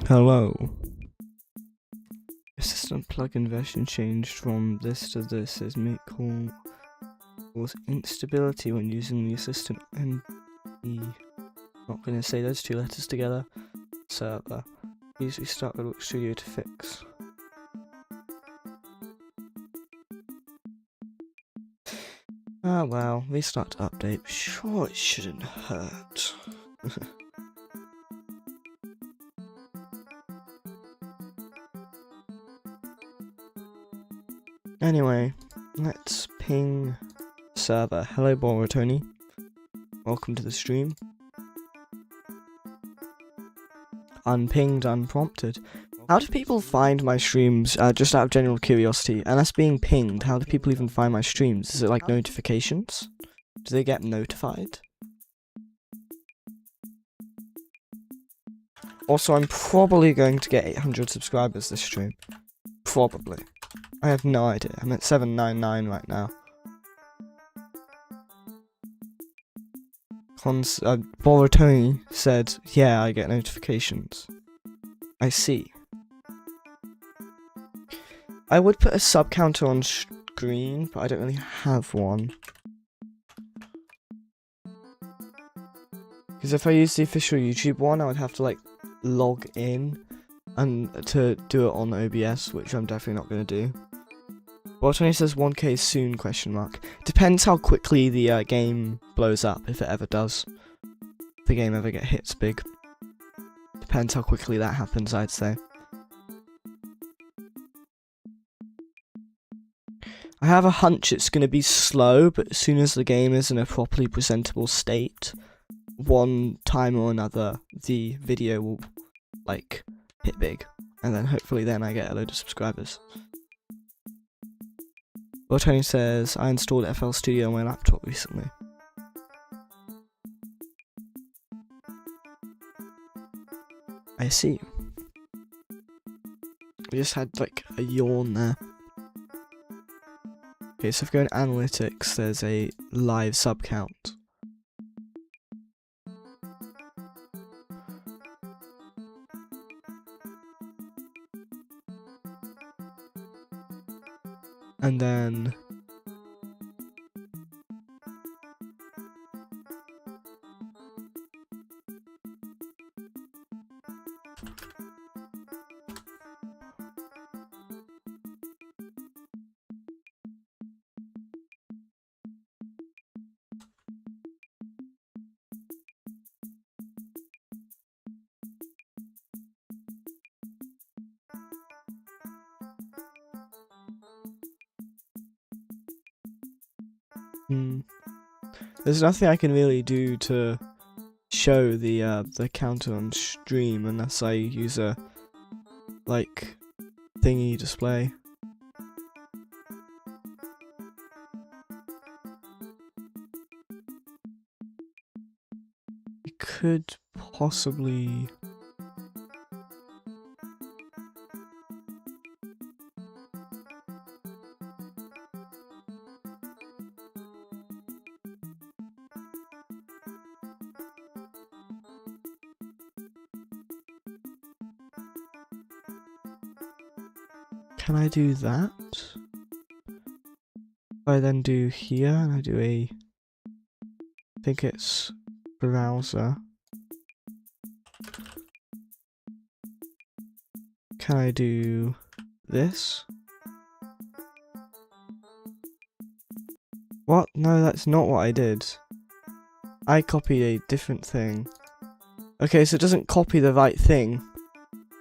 Hello. Assistant plugin version changed from this to this as may cause instability when using the assistant and the not going to say those two letters together server. Please restart Roblox Studio to fix. Ah well, restart to update. Sure, it shouldn't hurt. Anyway, let's ping server. Hello, Tony. Welcome to the stream. Unpinged, unprompted. How do people find my streams, just out of general curiosity? And that's being pinged, how do people even find my streams? Is it like notifications? Do they get notified? Also, I'm probably going to get 800 subscribers this stream. Probably. I have no idea. I'm at 799 right now. Tony said, yeah, I get notifications. I see. I would put a sub counter on screen, but I don't really have one. Because if I use the official YouTube one, I would have to like log in and to do it on OBS, which I'm definitely not going to do. Tony says 1k soon, question mark. Depends how quickly the game blows up, if it ever does. If the game ever hits big. Depends how quickly that happens, I'd say. I have a hunch it's going to be slow, but as soon as the game is in a properly presentable state, one time or another, the video will, like, hit big. And then hopefully then I get a load of subscribers. Tony says, I installed FL Studio on my laptop recently. I see. We just had, like, a yawn there. Okay, so if we go in analytics, there's a live sub count. And then there's nothing I can really do to show the counter on stream unless I use a like thingy display. I could possibly can I do that? I then do here, and I do I think it's browser. Can I do this? What? No, that's not what I did. I copied a different thing. Okay, so it doesn't copy the right thing.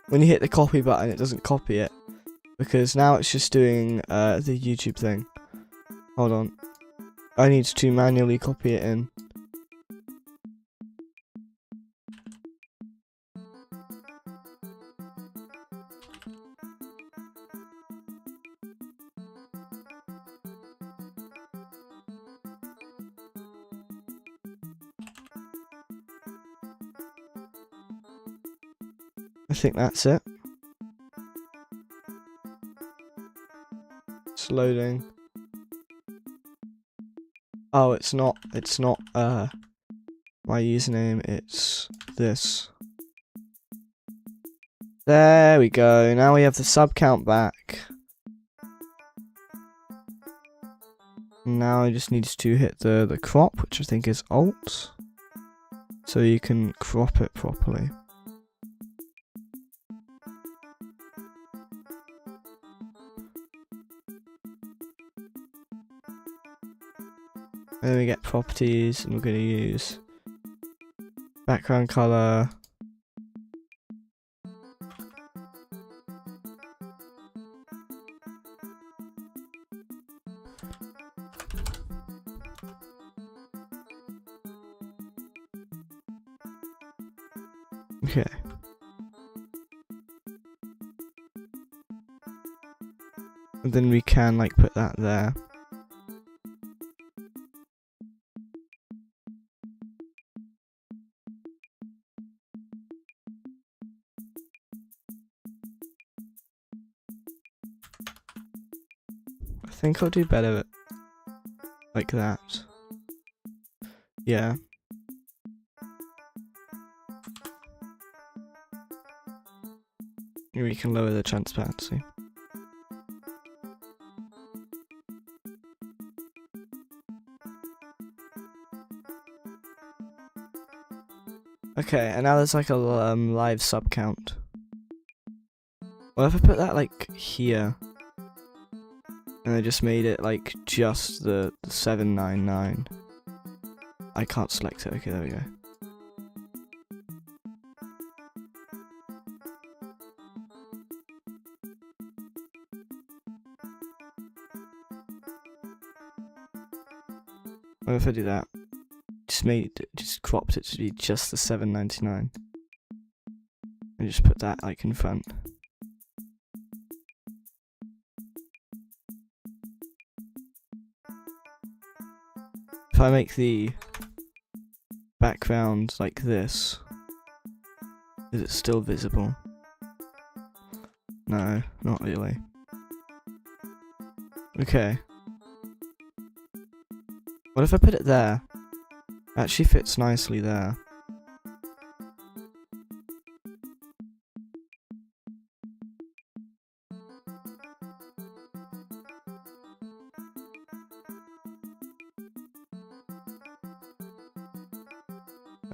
When you hit the copy button, it doesn't copy it. Because now it's just doing the YouTube thing. Hold on. I need to manually copy it in. I think that's it. It's loading. Oh, it's not my username, it's this. There we go. Now we have the sub count back. Now I just need to hit the crop, which I think is Alt, so you can crop it properly. And then we get properties, and we're going to use background color. Okay. And then we can like put that there. I think I'll do better at like that. Yeah. We can lower the transparency. Okay, and now there's like a live sub count. Well, if I put that like here, and I just made it like just the 799. I can't select it. Okay, there we go. What if I do that? Just cropped it to be just the 799. And just put that like in front. If I make the background like this, is it still visible? No, not really. Okay. What if I put it there? It actually fits nicely there.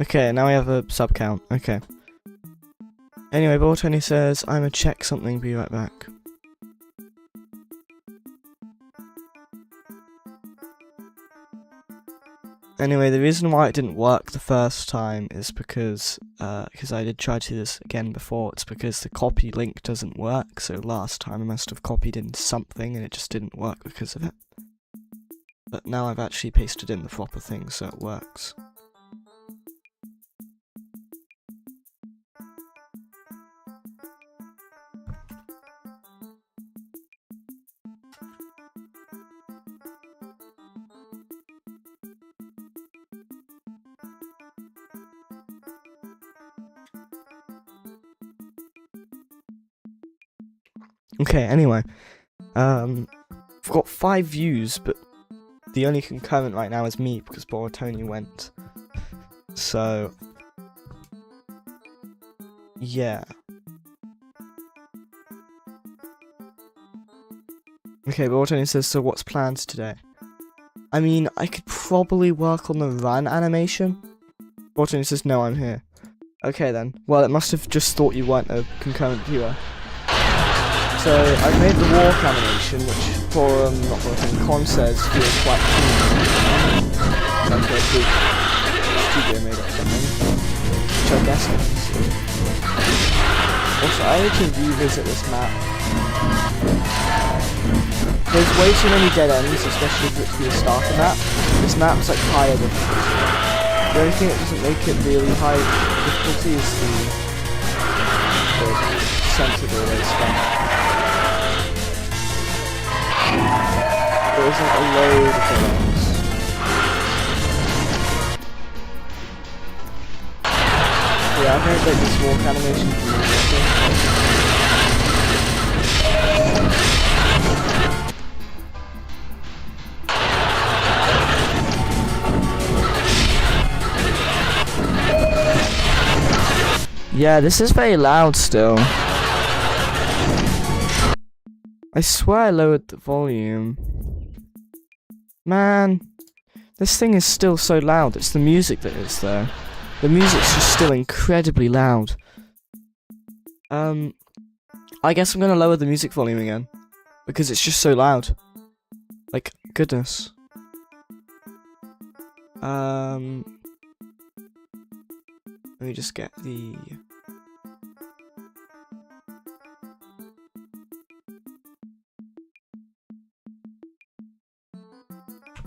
Okay, now we have a sub count. Okay. Anyway, Ball20 says, I'm gonna check something, be right back. Anyway, the reason why it didn't work the first time is because I did try to do this again before. It's because the copy link doesn't work, so last time I must have copied in something and it just didn't work because of it. But now I've actually pasted in the proper thing, so it works. Okay, anyway, I've got 5 views, but the only concurrent right now is me because Ball20 went. So, yeah. Okay, Ball20 says, so what's planned today? I mean, I could probably work on the run animation. Ball20 says, no, I'm here. Okay then. Well, it must have just thought you weren't a concurrent viewer. So, I've made the walk animation, which for, not working, Con says feels quite cool. Like a big studio made up something. Which I guess I can see. Also, I need to revisit this map. There's way too many dead ends, especially if it's the starter map. This map's like higher difficulty. The only thing that doesn't make it really high difficulty is the sensible way stuff. There's like a load of things. Yeah, I've made like this walk animation for yeah, this is very loud still. I swear I lowered the volume. Man, this thing is still so loud. It's the music that is though. The music's just still incredibly loud. I guess I'm gonna lower the music volume again. Because it's just so loud. Like, goodness. Let me just get the...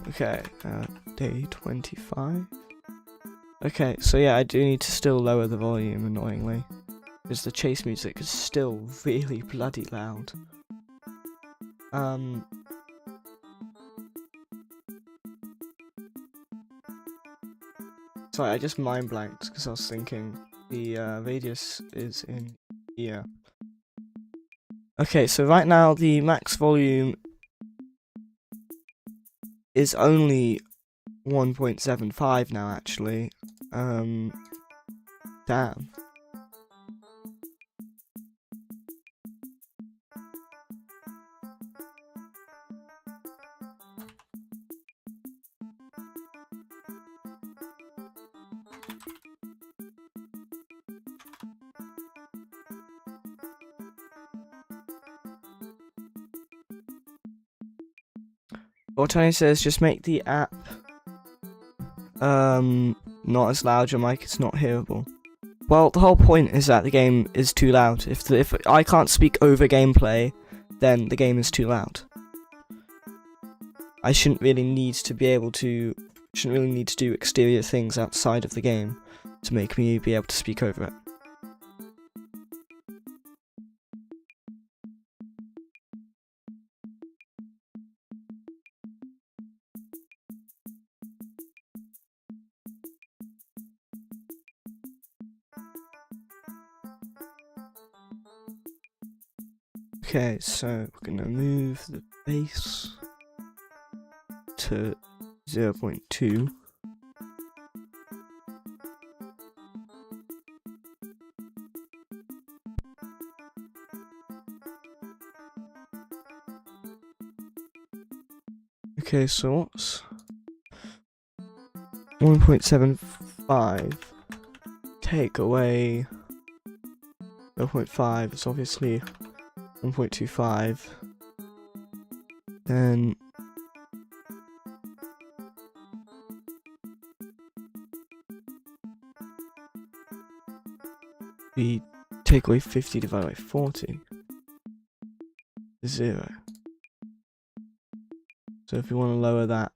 Okay, day 25. Okay, so yeah, I do need to still lower the volume, annoyingly. Because the chase music is still really bloody loud. Sorry, I just mind blanked because I was thinking the radius is in here. Okay, so right now the max volume is only 1.75 now, actually. Damn. What Tony says, just make the app not as loud. Your mic is not hearable. Well, the whole point is that the game is too loud. If I can't speak over gameplay, then the game is too loud. I shouldn't really need to do exterior things outside of the game to make me be able to speak over it. Okay, so we're gonna move the base to 0.2. Okay, so what's 1.75? Take away 0.5, it's obviously 1.25. Then we take away 50 divided by 40. 0. So if we want to lower that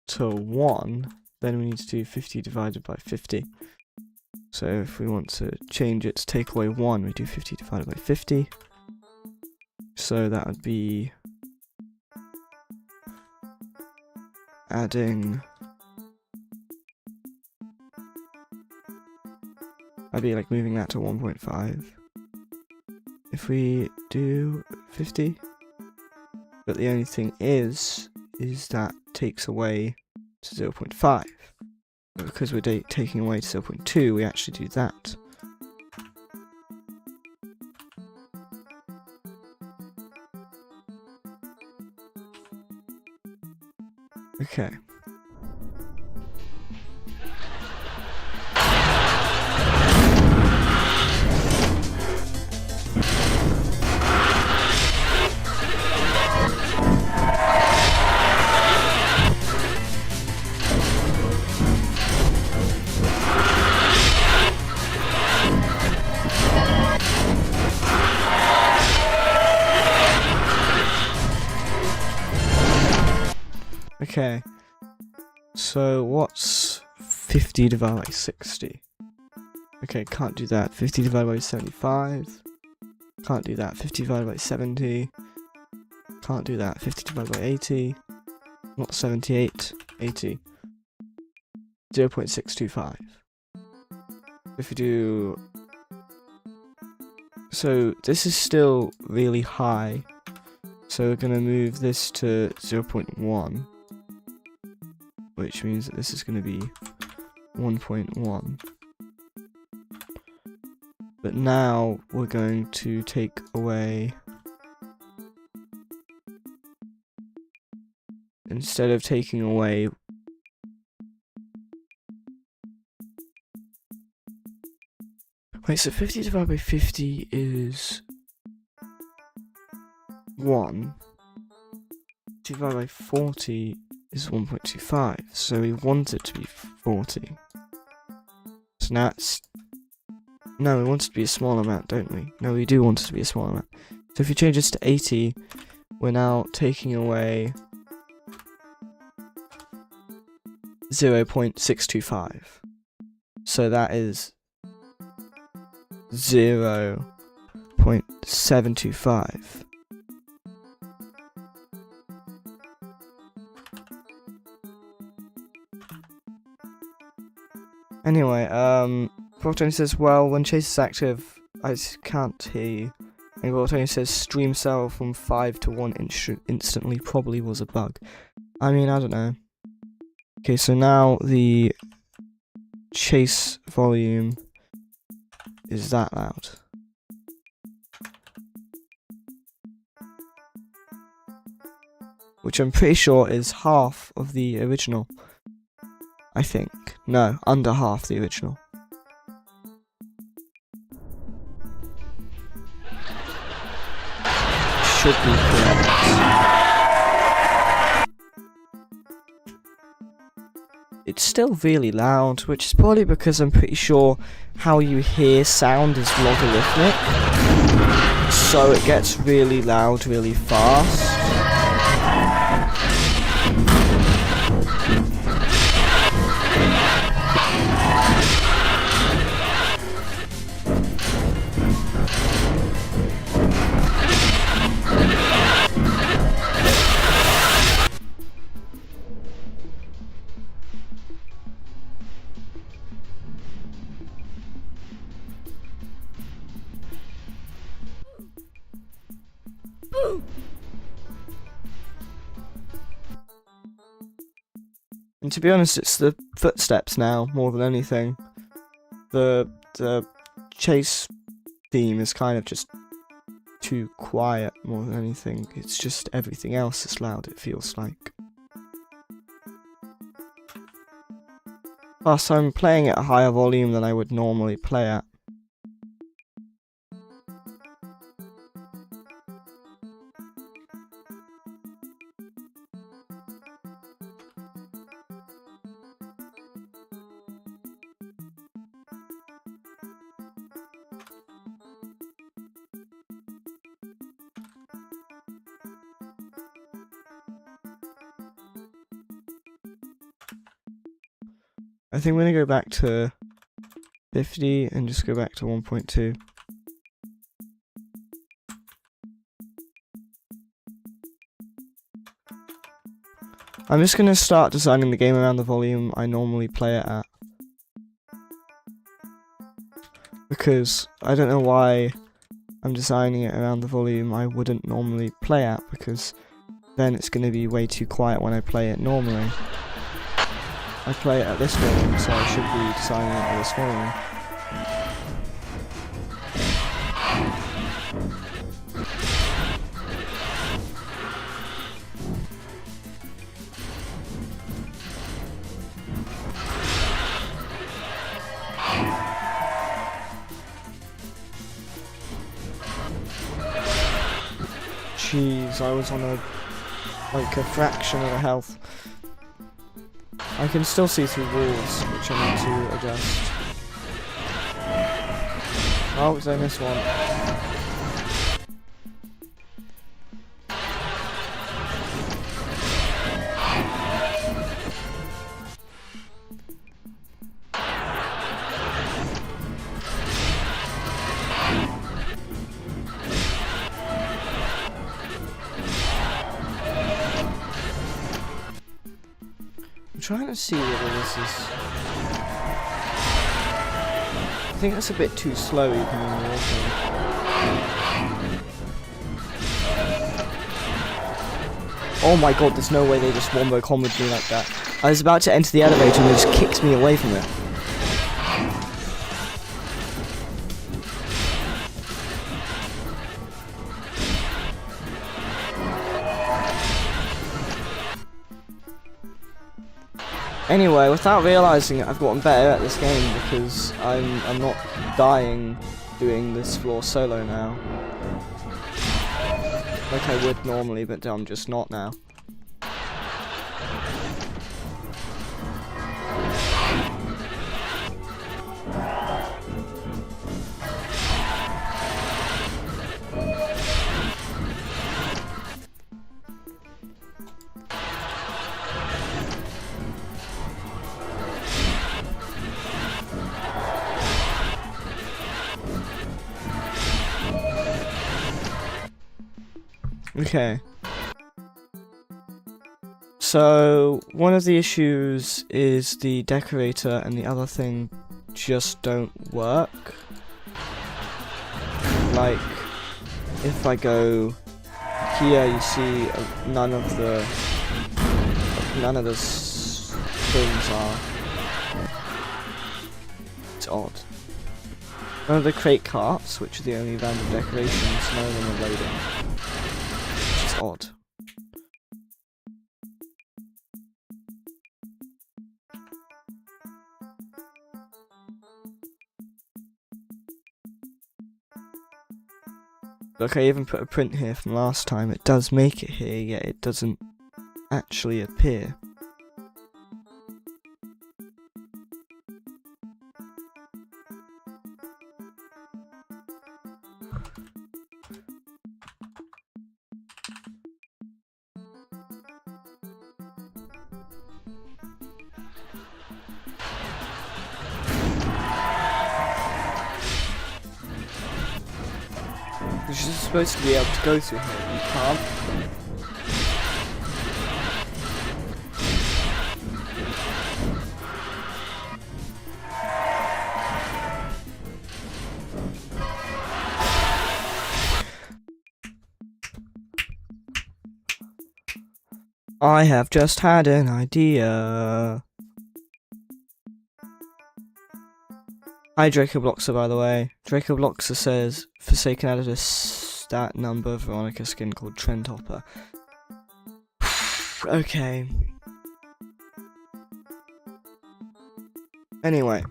to 1, then we need to do 50 divided by 50. So if we want to change it to take away 1, we do 50 divided by 50. So that would be adding... I'd be like moving that to 1.5. If we do 50, but the only thing is that takes away to 0.5. Because we're taking away to 0.2, we actually do that. Okay. Okay, so what's 50 divided by 60? Okay, can't do that. 50 divided by 75. Can't do that. 50 divided by 70. Can't do that. 50 divided by 80. Not 78. 80. 0.625. If we do... So this is still really high. So we're going to move this to 0.1. Which means that this is going to be 1.1. But now we're going to take away instead of taking away... Wait, so 50 divided by 50 is 1. Divided by 40 is 1.25, so we want it to be 40. So now it's... No, we want it to be a small amount, don't we? No, we do want it to be a small amount. So if you change this to 80, we're now taking away 0.625. So that is 0.725. Anyway, Tony says, well, when Chase is active, I can't hear you. And Tony says, stream cell from 5 to 1 instantly probably was a bug. I mean, I don't know. Okay, so now the Chase volume is that loud. Which I'm pretty sure is half of the original. I think. No, under half the original. Should be correct. It's still really loud, which is probably because I'm pretty sure how you hear sound is logarithmic. So it gets really loud really fast. And to be honest, it's the footsteps now, more than anything. The Chase theme is kind of just too quiet, more than anything. It's just everything else that's loud, it feels like. Plus, I'm playing at a higher volume than I would normally play at. I think we're going to go back to 50 and just go back to 1.2. I'm just going to start designing the game around the volume I normally play it at. Because I don't know why I'm designing it around the volume I wouldn't normally play at, because then it's going to be way too quiet when I play it normally. I play it at this volume, so I should be designing it at this volume. Jeez, I was on a fraction of a health. I can still see through walls, which I need to adjust. Oh, I missed one. I'm trying to see whether this is... I think that's a bit too slow even in walking. Oh my god, there's no way they just wombo comboed me like that. I was about to enter the elevator and they just kicked me away from it. Anyway, without realising it, I've gotten better at this game because I'm not dying doing this floor solo now. Like I would normally, but I'm just not now. Okay. So, one of the issues is the decorator and the other thing just don't work. Like, if I go here, you see none of the things are. It's odd. None of the crate carts, which are the only random decorations, none of them are loading. Which is odd. Look, I even put a print here from last time. It does make it here, yet it doesn't actually appear. You're just supposed to be able to go through here, you can't. I have just had an idea. Hi Draco Bloxer, by the way. Draco Bloxer says, Forsaken added a stat number Veronica skin called Trend Hopper. Okay. Anyway,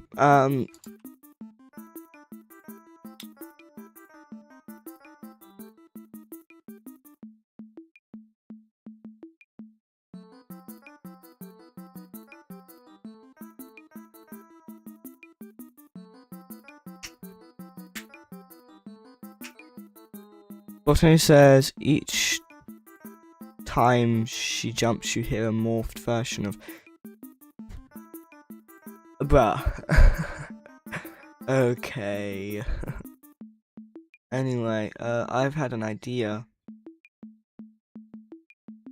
Botany says each time she jumps you hear a morphed version of bruh. Okay. Anyway, I've had an idea.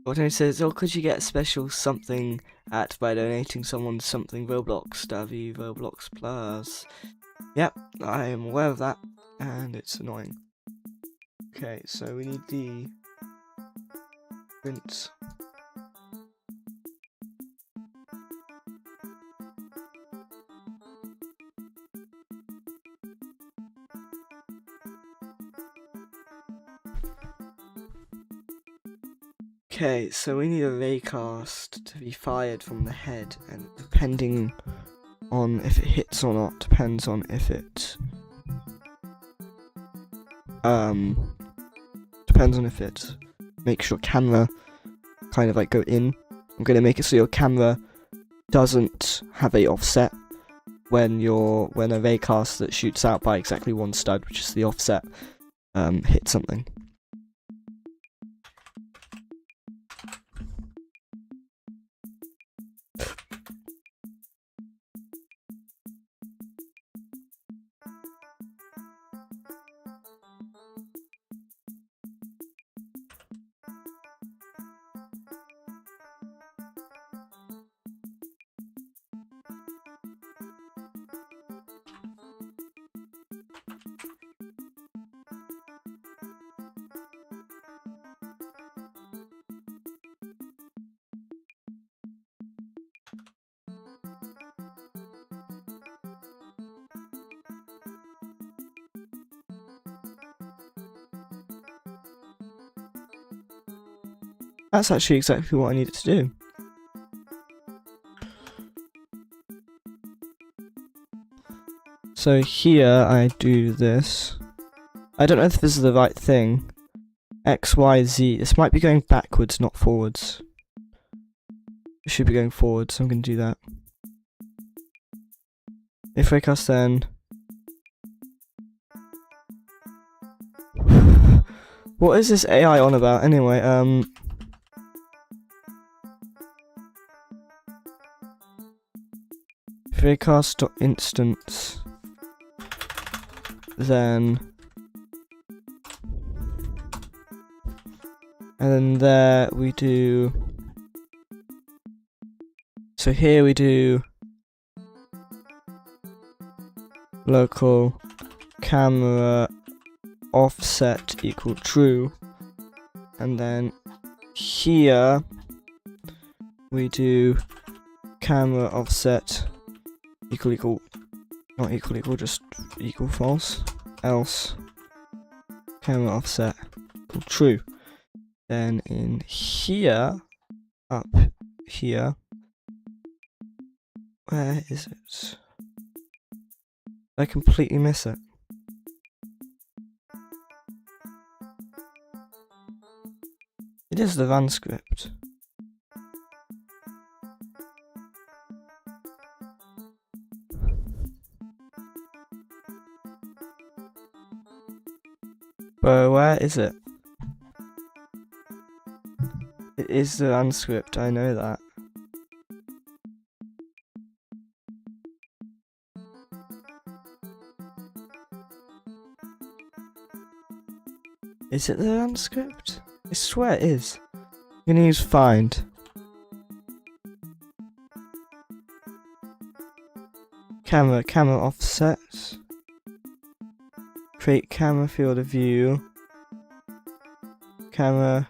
Botany says, oh, could you get a special something at by donating someone something Roblox, Davy Roblox Plus? Yep, I am aware of that, and it's annoying. Okay, so we need the print. Okay, so we need a raycast to be fired from the head, and depending on if it hits or not, depends on if it depends on if it makes your camera kind of like go in. I'm going to make it so your camera doesn't have a offset when a raycast that shoots out by exactly one stud, which is the offset, hits something. That's actually exactly what I needed to do. So here I do this. I don't know if this is the right thing. X, Y, Z. This might be going backwards, not forwards. It should be going forwards, so I'm going to do that. If raycast then... What is this AI on about anyway? Raycast.instance. Then... And then there we do... So here we do... Local camera offset equal true, and then here we do camera offset equal not equal just equal false, else camera offset equal true. Then in here, up here, where is it? I completely miss it. It is the run script. But where is it? It is the run script, I know that. Is it the run script? I swear it is. I'm gonna use find. Camera offset. Create camera field of view. Camera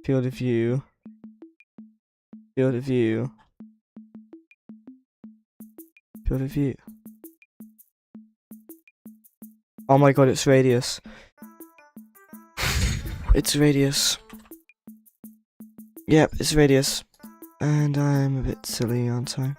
field of view. Field of view. Field of view. Oh my god, it's radius. It's radius. Yep, it's radius. And I'm a bit silly, aren't I?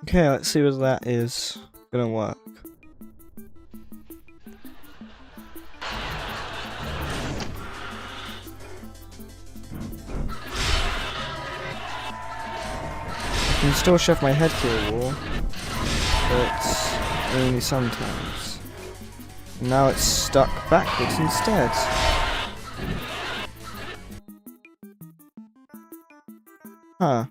Okay, let's see whether that is gonna work. I can still shove my head through a wall, but only sometimes. Now it's stuck backwards instead. Huh.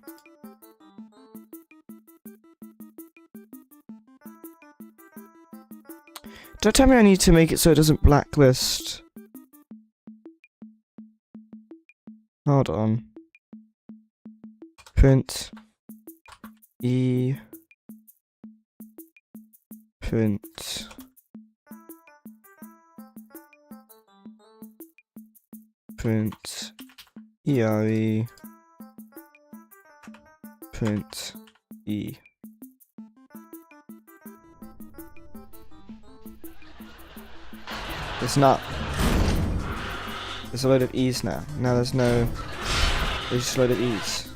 Don't tell me I need to make it so it doesn't blacklist. Hold on. Print E print print ERE print E. It's not. There's a load of E's now. Now there's no. There's just a load of E's.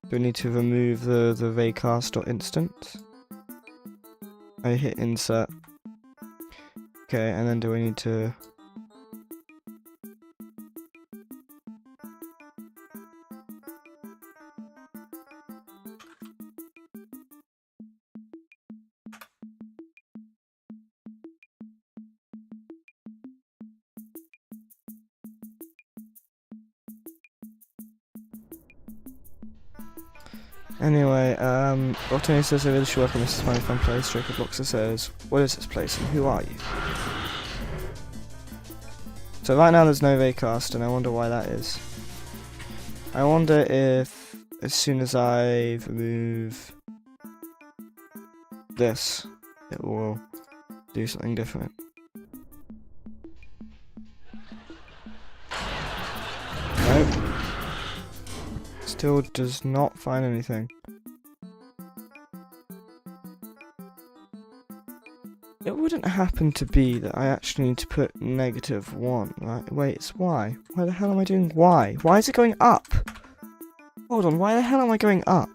Do we need to remove the raycast.instance? I hit insert. Okay, and then do we need to... Anyway, Otto says I really should work on this Smiley fun place. Jacob Boxer says, what is this place and who are you? So right now there's no Vacast and I wonder why that is. I wonder if as soon as I remove this, it will do something different. Nope. Still does not find anything. It wouldn't happen to be that I actually need to put -1, right? Wait, it's Y. Why the hell am I doing Y? Why is it going up? Hold on, why the hell am I going up?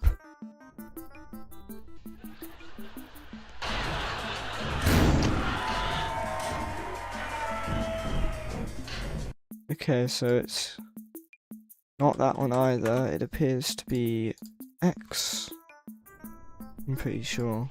Okay, so it's not that one either. It appears to be X. I'm pretty sure.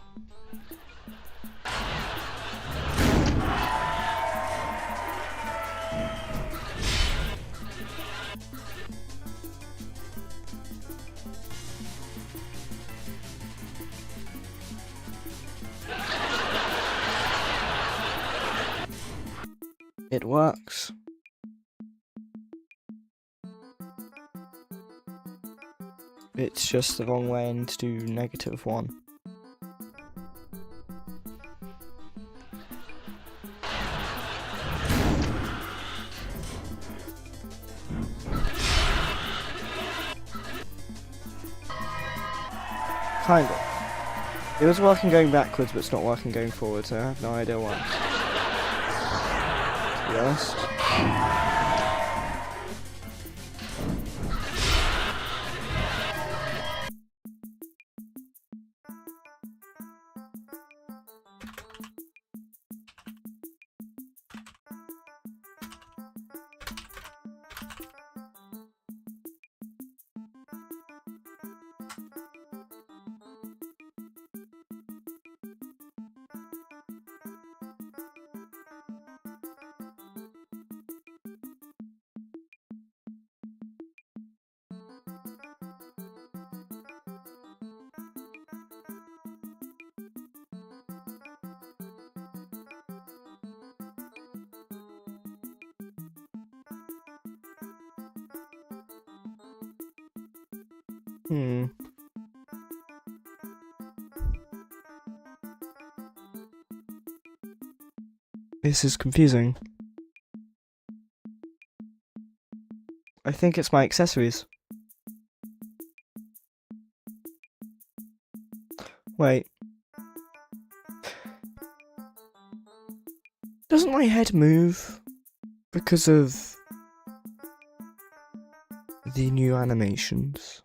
It works. It's just the wrong way and to do -1. Kind of. It was working going backwards, but it's not working going forwards, so I have no idea why. To be honest. This is confusing. I think it's my accessories. Wait. Doesn't my head move because of the new animations?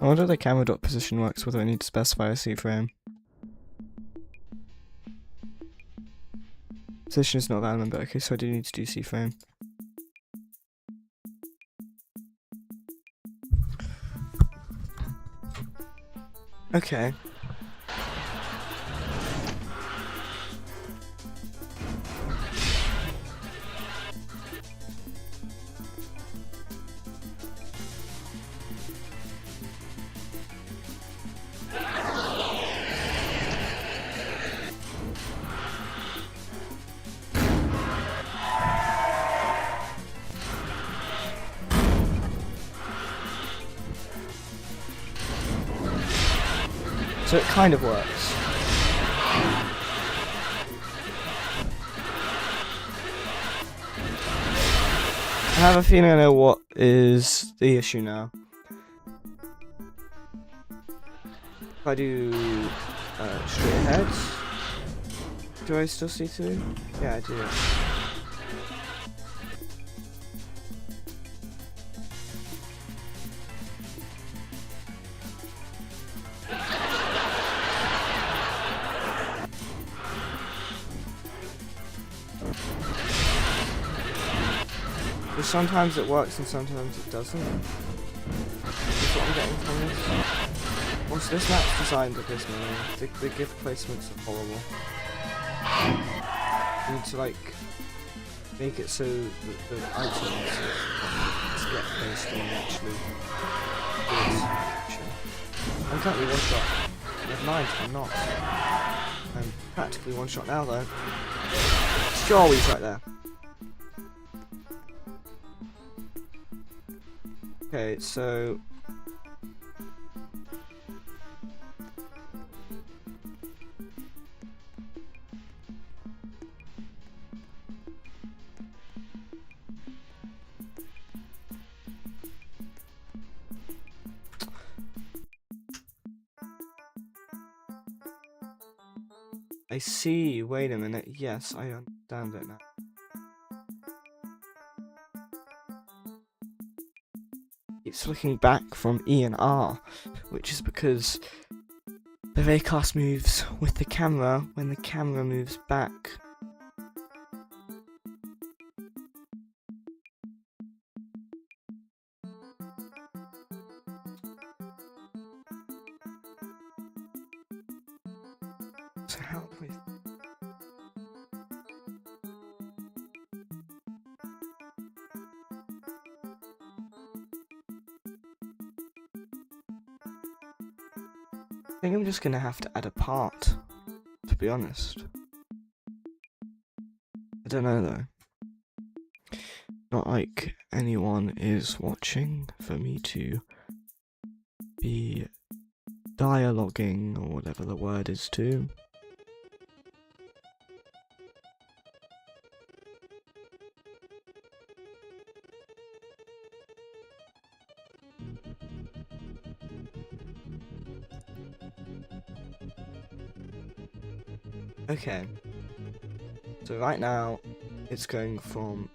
I wonder if the camera dot position works, whether I need to specify a C-frame. Position is not that, I remember. Okay, so I do need to do C-frame. Okay. So it kind of works. I have a feeling I know what is the issue now. If I do straight ahead, do I still see through? Yeah, I do. But sometimes it works and sometimes it doesn't. That's what I'm getting from this. Also, this map's designed abysmally. The gift placements are horrible. You need to like make it so that the items get placed on actually good action. I'm currently one shot. Never mind, I'm not. I'm practically one shot now though. Charlie's right there. Okay, so I see. Wait a minute. Yes, I understand it now. It's looking back from E and R, which is because the raycast moves with the camera when the camera moves back. So how do we... I think I'm just gonna have to add a part, to be honest. I don't know though. Not like anyone is watching for me to be dialoguing or whatever the word is too. Okay, so right now it's going from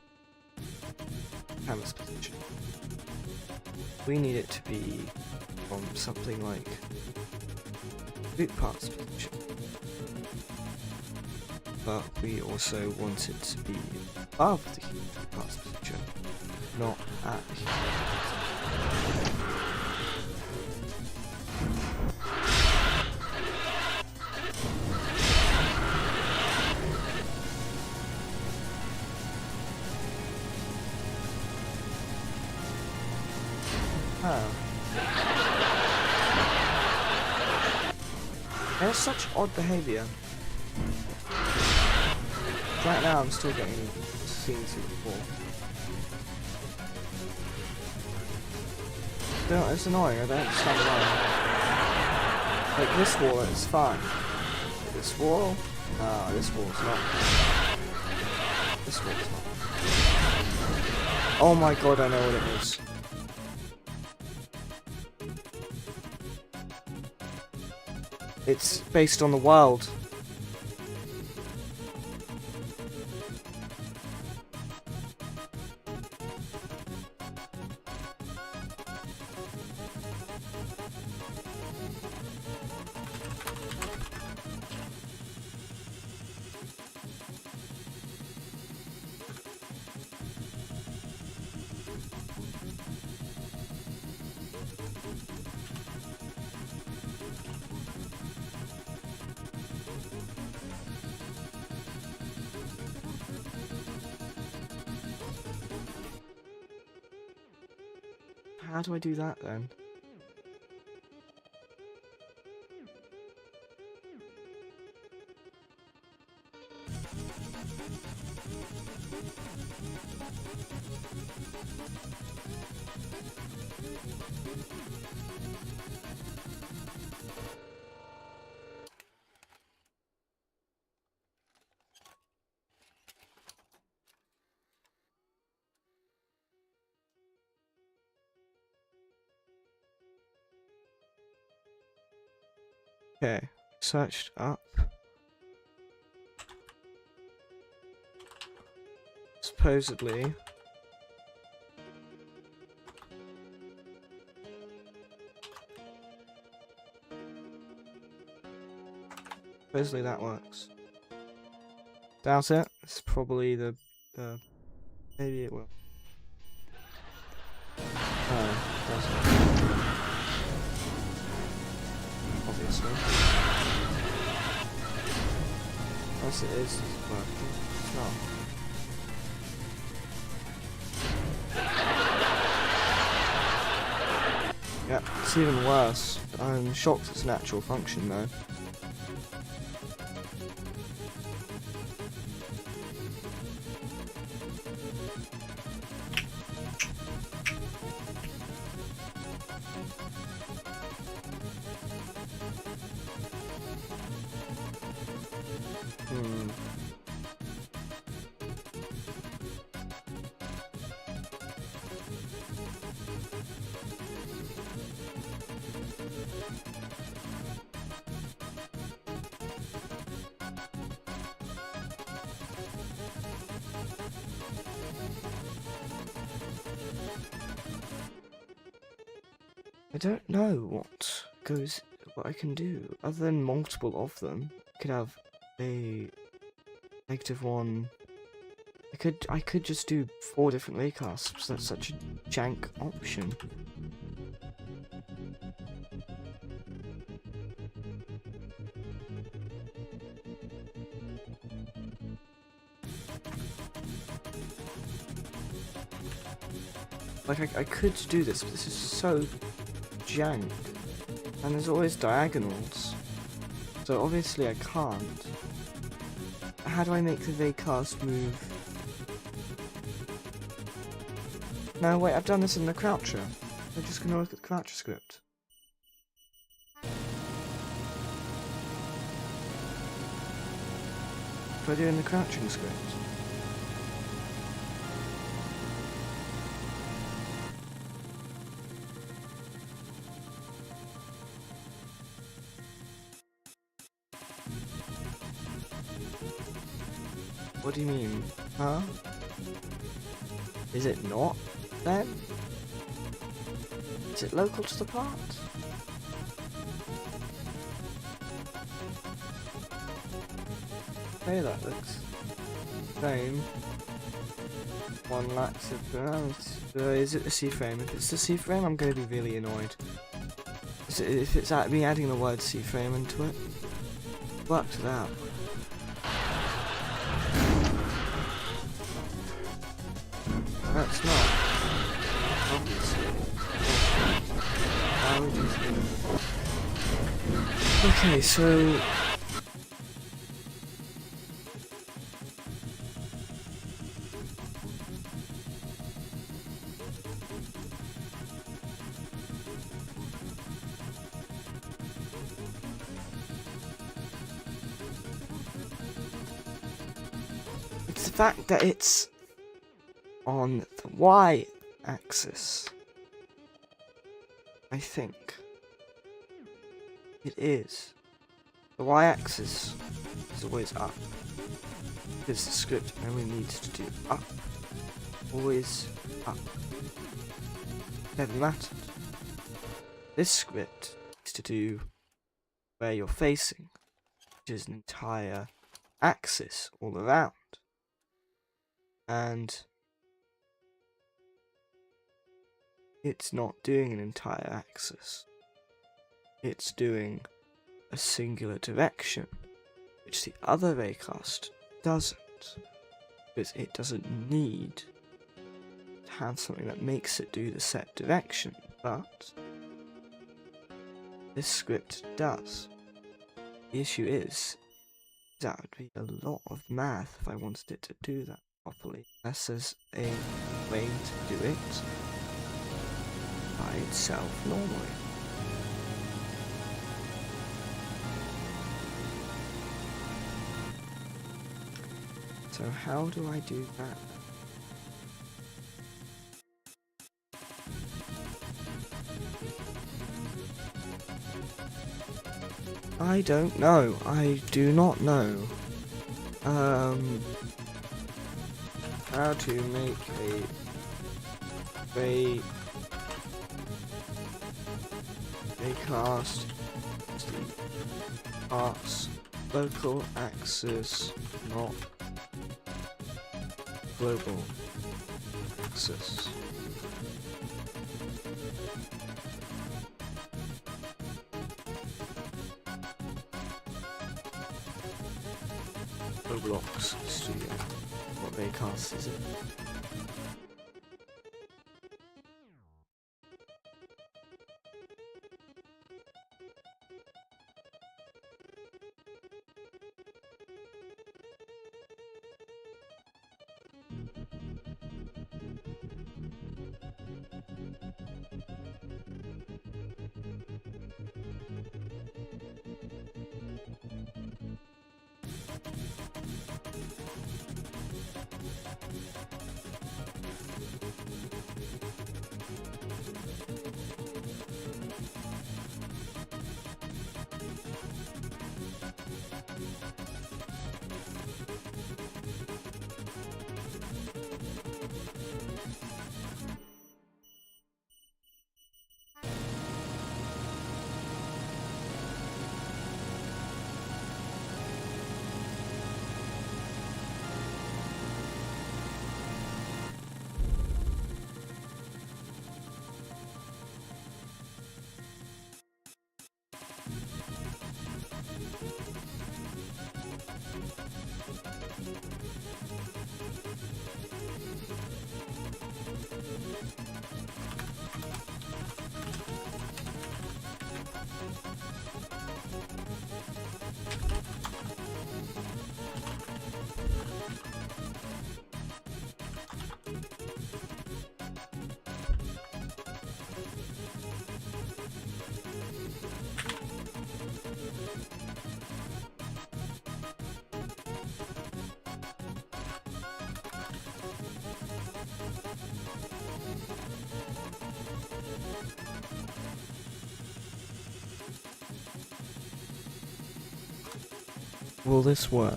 camera's position. We need it to be from something like boot part's position, but we also want it to be above the boot part's position, not at the boot part's position. There's such odd behaviour. Right now I'm still getting scenes before. It's annoying, I don't understand why. Like this wall, it's fine. This wall? No, this wall's not. This wall's not. Oh my god, I know what it is. It's based on the world. How do I do that then? Okay, searched up. Supposedly. Supposedly that works. Doubt it. It's probably the maybe it will. Oh, doesn't. Obviously. Unless it is working. It's not. Yeah, it's even worse. I'm shocked it's an actual function though. I don't know what I can do other than multiple of them. I could have a -1. I could just do 4 different raycasts. That's such a jank option. Like I could do this, but this is so jank. And there's always diagonals. So obviously I can't. How do I make the raycast move? No, wait, I've done this in the croucher. I'm just gonna look at the croucher script. What do I do in the crouching script? What do you mean? Huh? Is it not, then? Is it local to the part? Hey, that looks same. One lacks of is it the C-frame? If it's the C-frame, I'm going to be really annoyed. If it's me adding the word C-frame into it, worked it out. That's not. Obviously. Why would you think? Okay, so. It's the fact that it's on the y-axis. I think it is. The y-axis is always up. Because the script only needs to do up. Always up. Never mattered. This script needs to do where you're facing, which is an entire axis all around. And it's not doing an entire axis. It's doing a singular direction, which the other raycast doesn't, because it doesn't need to have something that makes it do the set direction, but this script does. The issue is that would be a lot of math if I wanted it to do that properly, unless there's a way to do it by itself normally. So how do I do that? I I don't know. I do not know. How to make a cast arts local axis, not global axis. Roblox Studio. What Raycast is it? Will this work?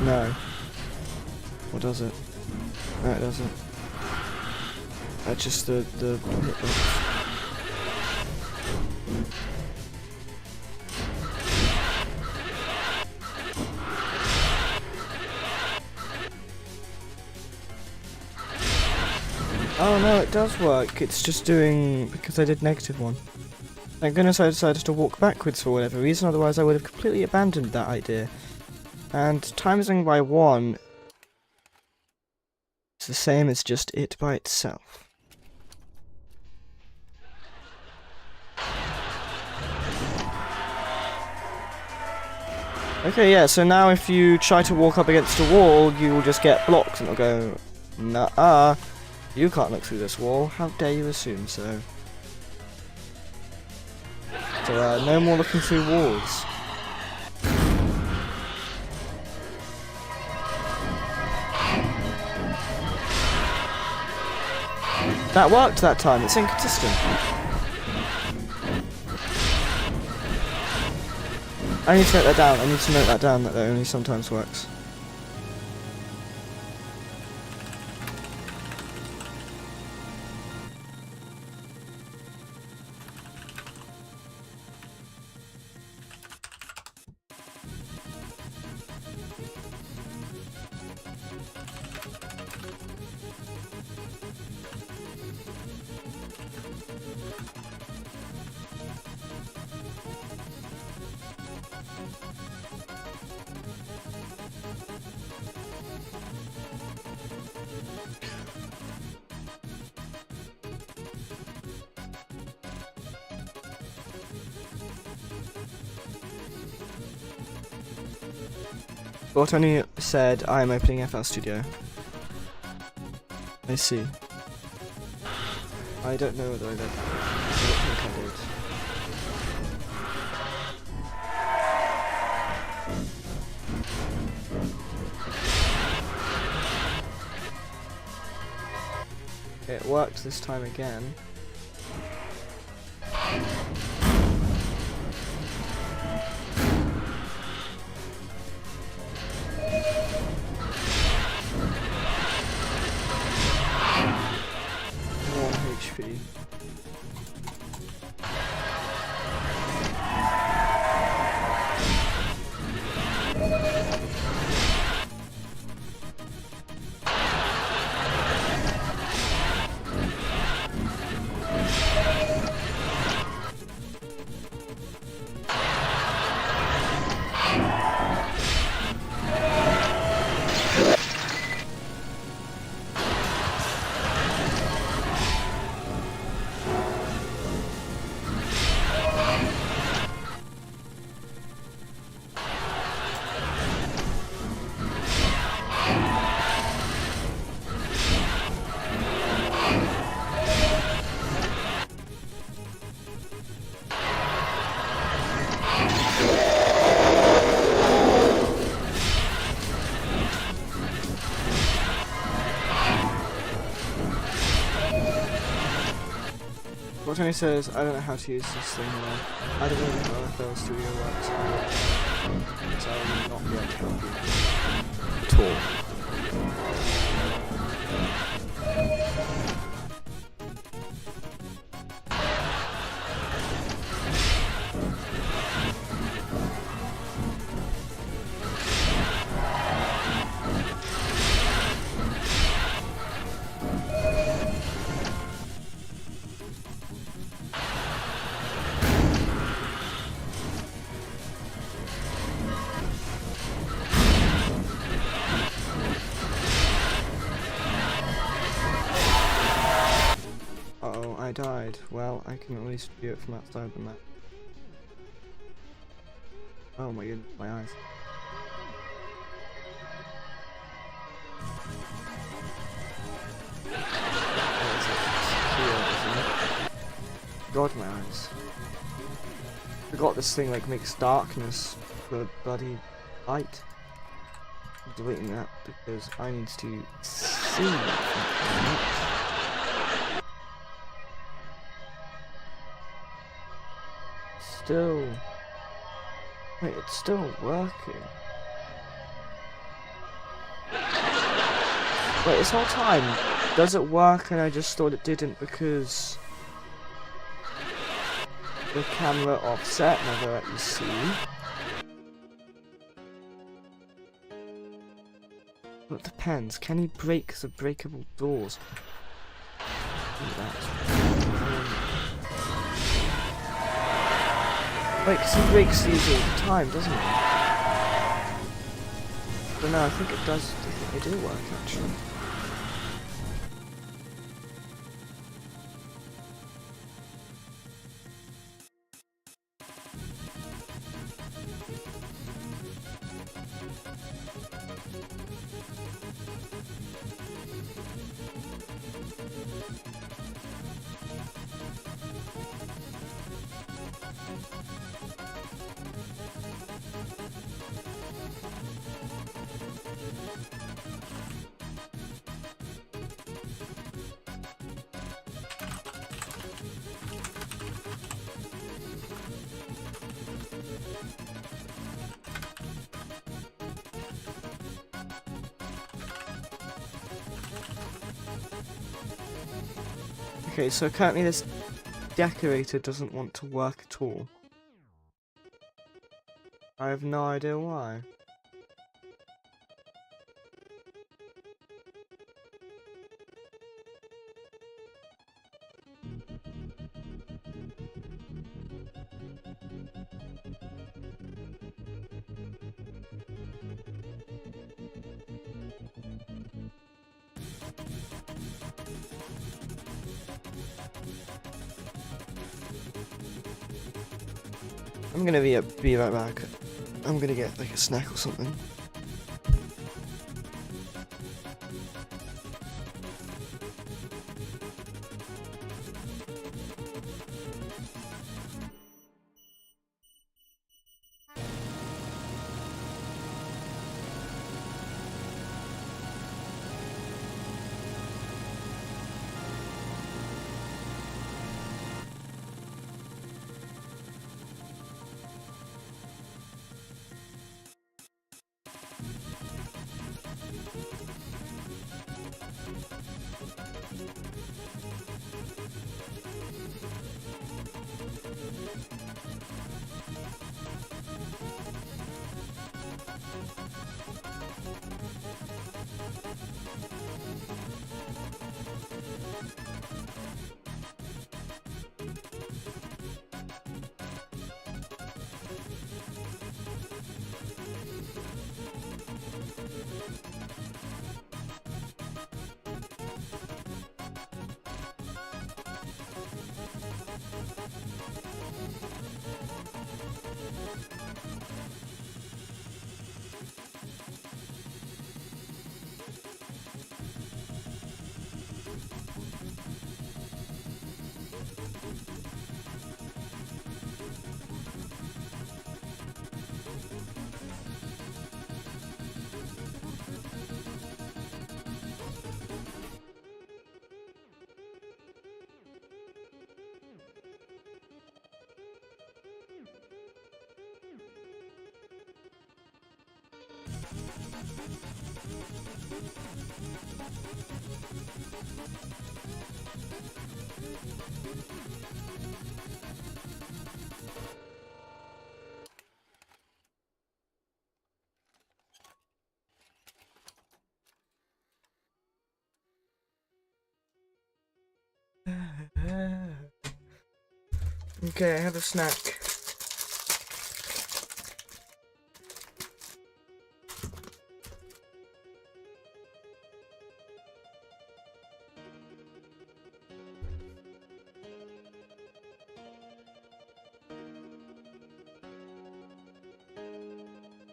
No. Or does it? No, it doesn't. That's just the Oh no, it does work. It's just doing because I did -1. Thank goodness I decided to walk backwards for whatever reason, otherwise I would have completely abandoned that idea. And timesing by 1 is the same as just it by itself. Okay, yeah, so now if you try to walk up against a wall, you will just get blocked and it'll go, nah, you can't look through this wall, how dare you assume so. So, no more looking through walls. That worked that time, it's inconsistent. I need to note that down, that only sometimes works. Botany said, I am opening FL Studio. I see. I don't know whether I did. I don't think I did. It worked this time again. HP. What Tony says, I don't know how to use this thing now. I don't really know how FL Studio works. So I will not be able to help you at all. I died. Well, I can at least view it from outside the map. Oh my goodness, my eyes. God, my eyes. Forgot this thing like makes darkness for bloody light. I'm deleting that because I need to see. Still. Wait, it's still working. Wait, this whole time, does it work and I just thought it didn't because the camera offset never let you see? Well, it depends. Can he break the breakable doors? Wait, because he breaks these all the time, doesn't he? But no, I think it does. I think they do work, actually. Okay, so currently this decorator doesn't want to work at all. I have no idea why. I'm gonna be right back. I'm gonna get like a snack or something. Okay, I have a snack.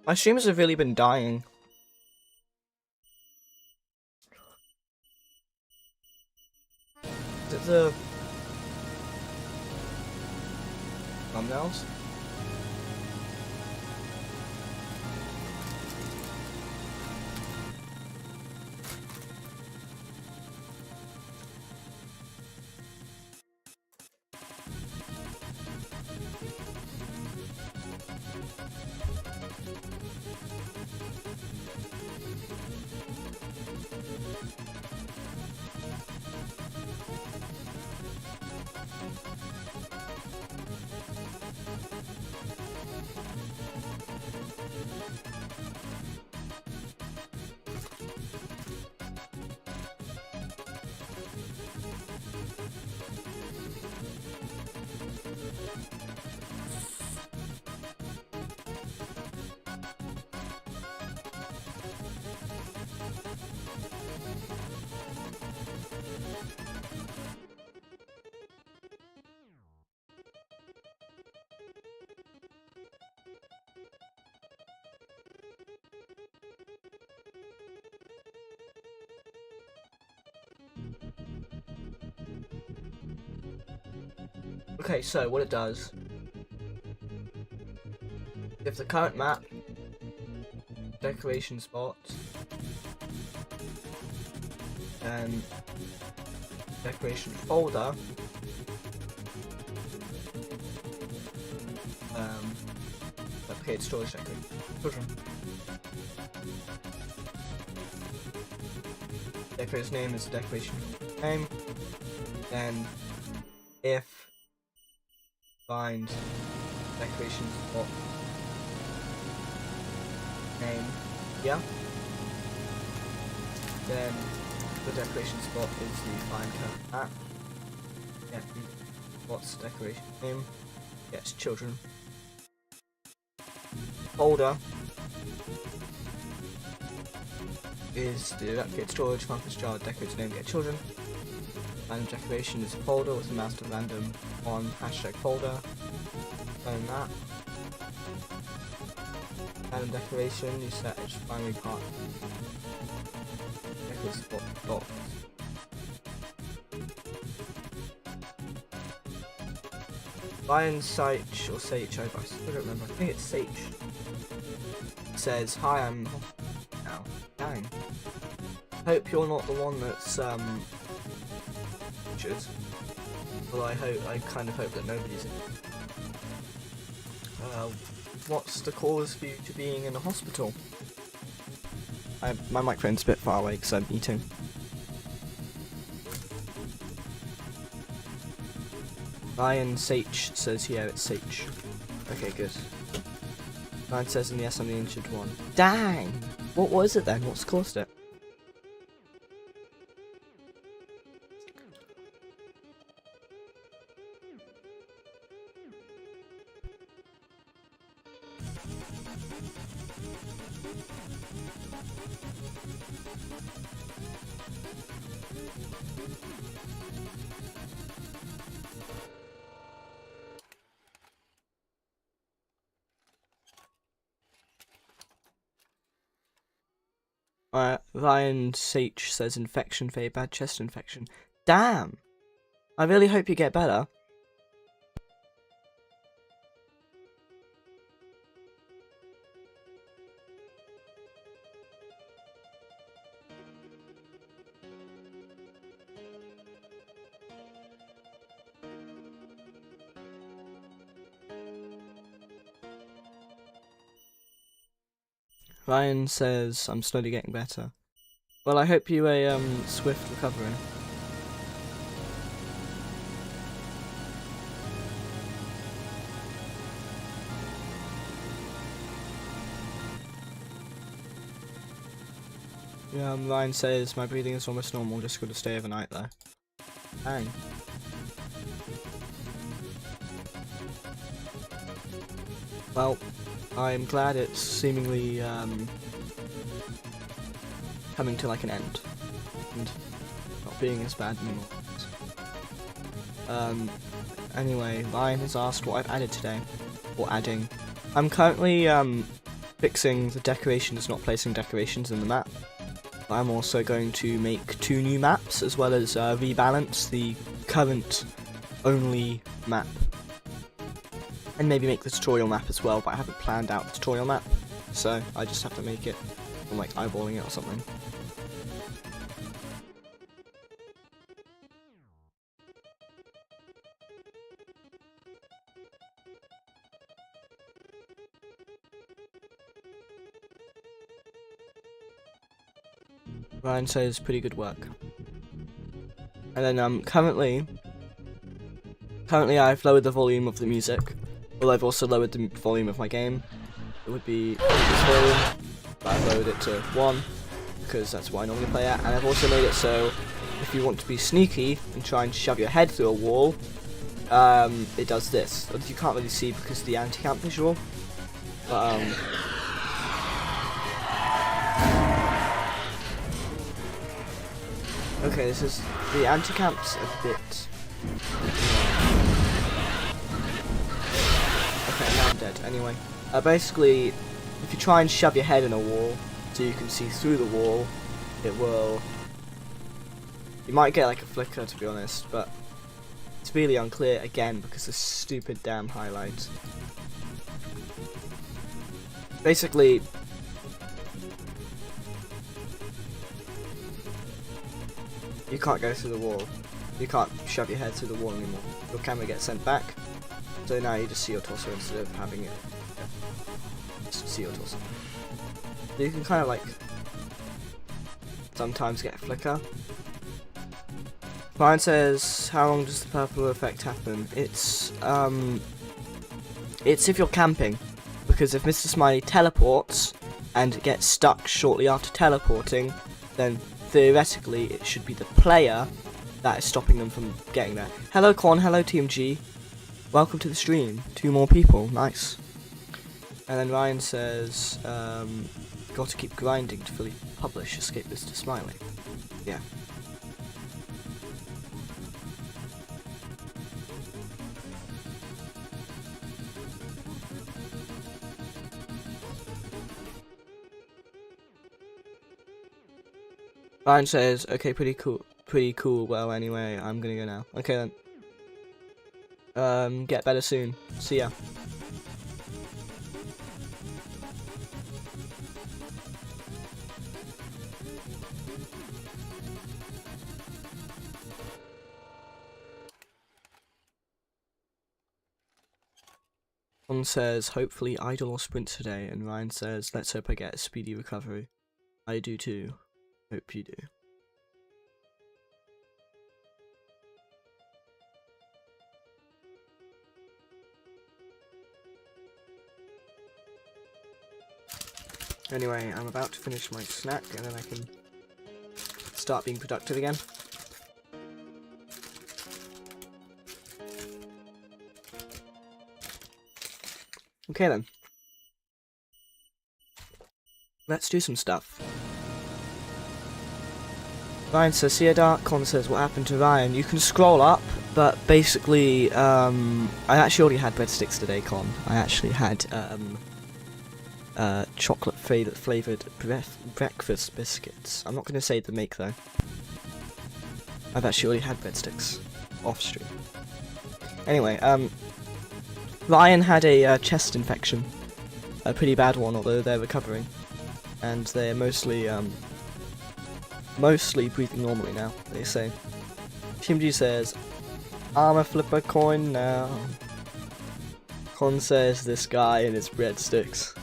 My streams have really been dying. Is it the thumbnails? Okay, so what it does, if the current map, decoration spots, and decoration folder, replicate storage decoration. Decorator's name is the decoration name, then if find decoration spot name, yeah, then the decoration spot is the find current map. Yeah, what's decoration name? Yes, children. Folder is the replicate storage function child decorator's name get children. Random decoration is a folder with a mouse to random on hashtag folder. Own that. Random decoration you set its primary part. Decorate spot box. Lion Sage or Sage, I don't remember. I think it's Sage. Says, hi, I'm now. Dang. Hope you're not the one that's injured. Well, I kind of hope that nobody's in. What's the cause for you to being in a hospital? My microphone's a bit far away because I'm eating. Ryan Sage says here it's Sage. Okay, good. Ryan says in the yes, I'm the injured one. Dang! What was it then? What's caused it? Ryan Sage says infection, very bad chest infection. Damn! I really hope you get better. Ryan says, I'm slowly getting better. Well, I hope you a swift recovery. Yeah, Ryan says, my breathing is almost normal, just gotta stay overnight though. Dang. Well, I'm glad it's seemingly coming to like an end and not being as bad anymore. Anyway, Ryan has asked what I've added today, or adding. I'm currently fixing the decorations, not placing decorations in the map. I'm also going to make 2 new maps, as well as rebalance the current only map. And maybe make the tutorial map as well, but I haven't planned out the tutorial map, so I just have to make it. I'm like eyeballing it or something. Ryan says pretty good work. And then currently I've lowered the volume of the music. Well, I've also lowered the volume of my game. It would be this volume, but I've lowered it to 1 because that's what I normally play at. And I've also made it so if you want to be sneaky and try and shove your head through a wall, it does this. You can't really see because of the anti-camp visual, but okay, this is the anti-camp's a bit. Okay, now I'm dead. Anyway, basically, if you try and shove your head in a wall so you can see through the wall, it will. You might get like a flicker, to be honest, but it's really unclear again because of stupid damn highlights. Basically, you can't go through the wall. You can't shove your head through the wall anymore. Your camera gets sent back. So now you just see your torso instead of having it. Just see your torso. So you can kind of like sometimes get a flicker. Ryan says, how long does the purple effect happen? It's if you're camping. Because if Mr. Smiley teleports and gets stuck shortly after teleporting, then theoretically it should be the player that is stopping them from getting there. Hello Con, hello Team G. Welcome to the stream. 2 more people, nice. And then Ryan says, got to keep grinding to fully publish Escape Mr. Smiley. Yeah. Ryan says, okay, pretty cool, well anyway, I'm gonna go now. Okay then. Get better soon. See ya. One says, hopefully idle or sprint today, and Ryan says, let's hope I get a speedy recovery. I do too. Hope you do. Anyway, I'm about to finish my snack and then I can start being productive again. Okay then. Let's do some stuff. Ryan says, see ya Dark. Con says, what happened to Ryan? You can scroll up, but basically, I actually already had breadsticks today, Con. I actually had, chocolate flavoured breakfast biscuits. I'm not going to say the make though. I've actually already had breadsticks off stream. Anyway, Ryan had a chest infection, a pretty bad one, although they're recovering, and they're mostly breathing normally now. They say. Team G says, I'm a flipper coin now. Con says, this guy and his breadsticks.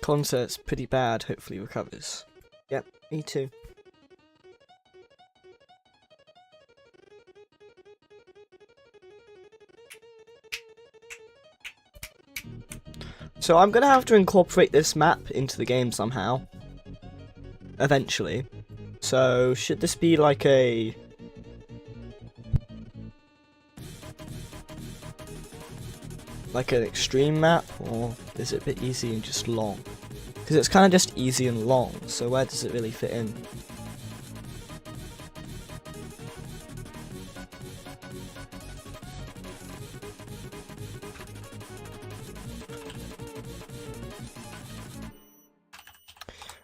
Con says pretty bad, hopefully recovers. Yep, me too. So I'm gonna have to incorporate this map into the game somehow. Eventually. So should this be like an extreme map, or is it a bit easy and just long? Because it's kind of just easy and long, so where does it really fit in?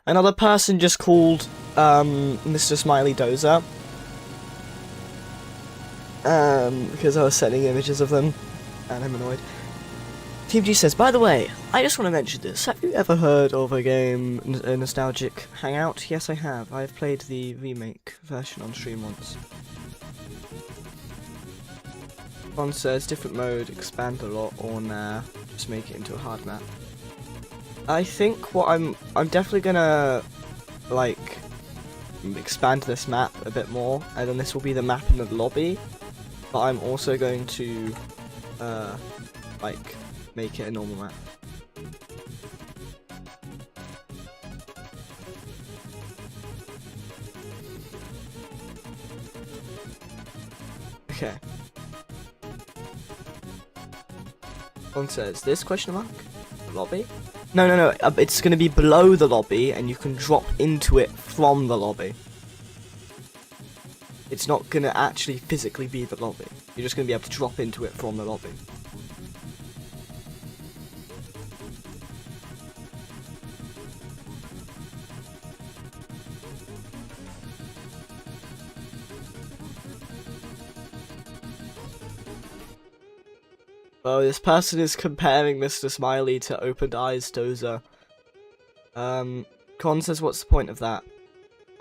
Another person just called Mr. Smiley Dozer. Because I was sending images of them, and I'm annoyed. Team G says, by the way, I just want to mention this. Have you ever heard of a game, a Nostalgic Hangout? Yes, I have. I've played the remake version on stream once. One says, different mode, expand a lot, or nah, just make it into a hard map. I think what I'm definitely gonna, like, expand this map a bit more, and then this will be the map in the lobby, but I'm also going to, like, make it a normal map. Okay. One says, this question mark? Lobby? No, it's going to be below the lobby, and you can drop into it from the lobby. It's not going to actually physically be the lobby. You're just going to be able to drop into it from the lobby. Oh, this person is comparing Mr. Smiley to Opened Eyes Dozer. Con says, what's the point of that?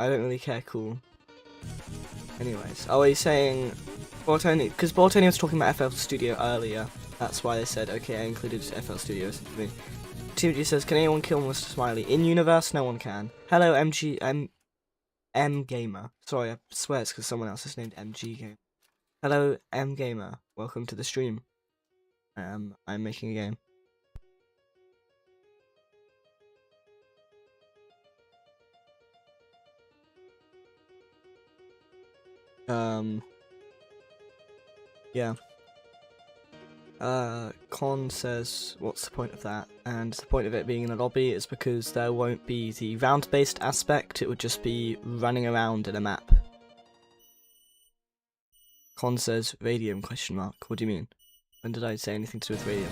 I don't really care, cool. Anyways, oh, he's saying... because Bortoni was talking about FL Studio earlier. That's why they said, okay, I included FL Studio into me. TMG says, can anyone kill Mr. Smiley? In universe, no one can. Hello, M Gamer. Sorry, I swear it's because someone else is named MG Gamer. Hello, M Gamer. Welcome to the stream. I'm making a game. Yeah. Con says, what's the point of that? And the point of it being in a lobby is because there won't be the round-based aspect, it would just be running around in a map. Con says, radium, question mark. What do you mean? When did I say anything to do with radium?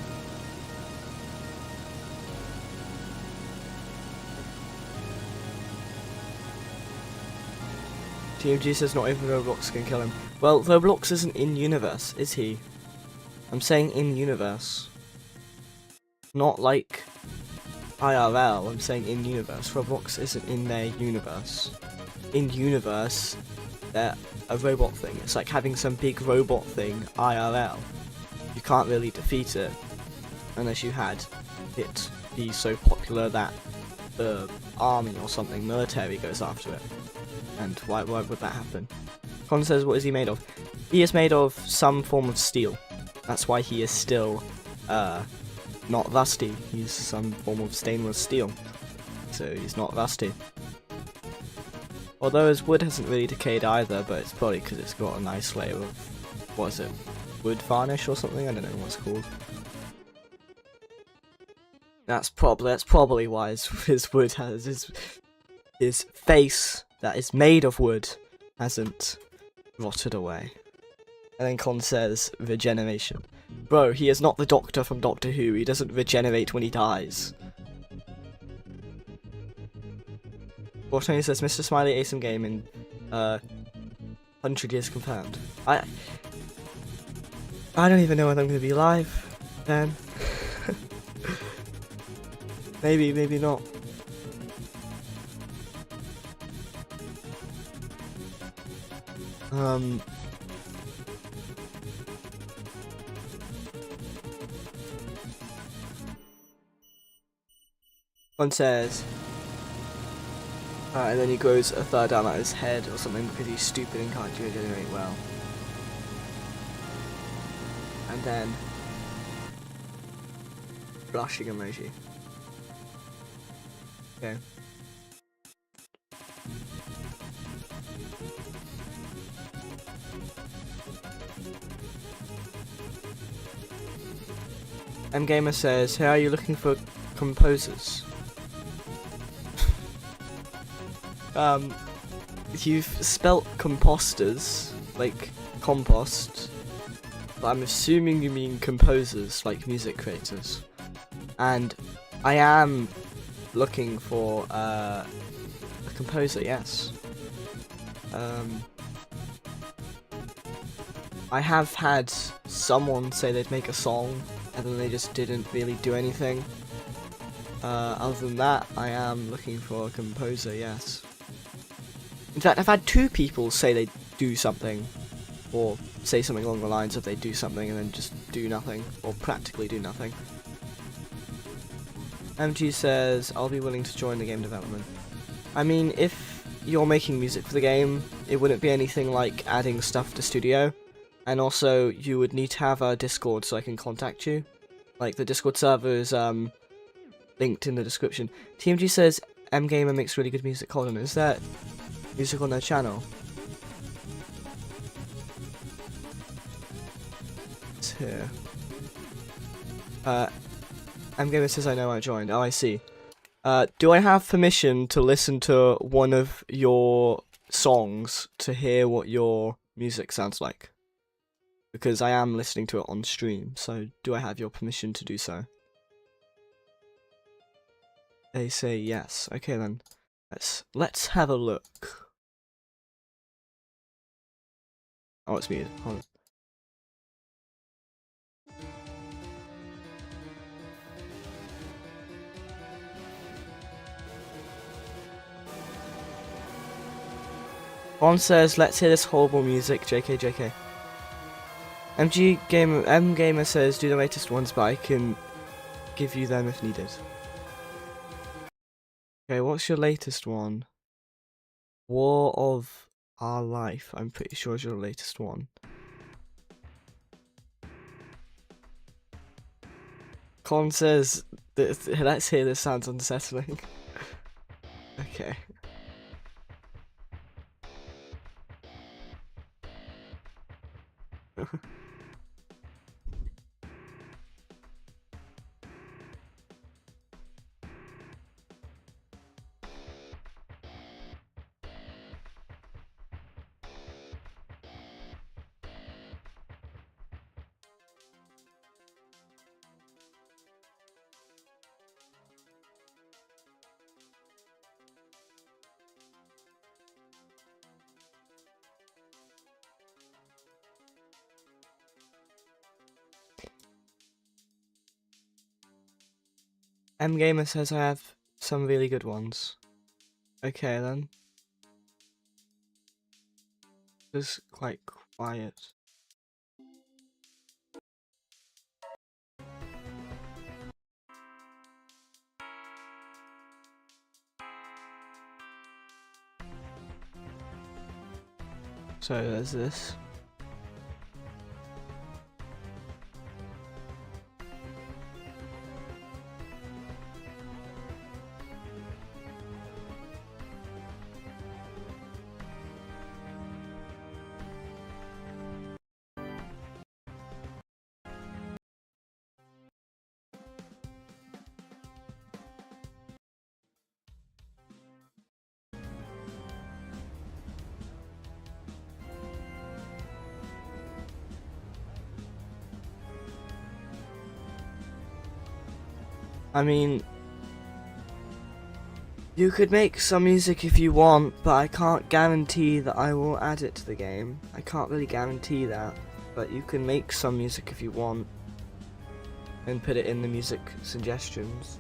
TMG says not even Roblox can kill him. Well, Roblox isn't in-universe, is he? I'm saying in-universe. Not like IRL, I'm saying in-universe. Roblox isn't in their universe. In-universe, they're a robot thing. It's like having some big robot thing, IRL. You can't really defeat it unless you had it be so popular that the army or something, military, goes after it. And why would that happen? Con says, what is he made of? He is made of some form of steel. That's why he is still not rusty. He's some form of stainless steel. So he's not rusty. Although his wood hasn't really decayed either, but it's probably because it's got a nice layer of, what is it? Wood varnish or something? I don't know what it's called. That's probably why his wood has his face that is made of wood hasn't rotted away. And then Con says regeneration. Bro, he is not the Doctor from Doctor Who. He doesn't regenerate when he dies. Bortoni says Mr. Smiley ASM game in 100 years confirmed. I don't even know when I'm going to be live then. maybe not. One says, and then he grows a third arm out of his head or something because he's stupid and can't regenerate well. And then blushing emoji. Okay. Mgamer says, "Hey, are you looking for composers?" You've spelt composters, like compost, but I'm assuming you mean composers, like music creators. And I am looking for a composer, yes. I have had someone say they'd make a song, and then they just didn't really do anything. Other than that, I am looking for a composer, yes. In fact, I've had 2 people say they do something, or say something along the lines of they do something and then just do nothing, or practically do nothing. MG says, "I'll be willing to join the game development." I mean, if you're making music for the game, it wouldn't be anything like adding stuff to Studio, and also you would need to have a Discord so I can contact you. Like, the Discord server is linked in the description. TMG says, "Mgamer makes really good music." Hold on, is that music on their channel? It's here. Mgamer says, "I know I joined." Oh, I see. Do I have permission to listen to one of your songs to hear what your music sounds like? Because I am listening to it on stream, so do I have your permission to do so? They say yes. Okay then. Let's have a look. Oh, it's muted. Hold on. One says, "Let's hear this horrible music." JK, JK. Mgamer says, "Do the latest ones, but I can give you them if needed." Okay, what's your latest one? War of Our Life, I'm pretty sure is your latest one. Con says, "Let's hear this sounds unsettling." Okay. Mgamer says I have some really good ones. Okay then. Just quite quiet. So there's this. I mean, you could make some music if you want, but I can't guarantee that I will add it to the game. I can't really guarantee that, but you can make some music if you want and put it in the music suggestions.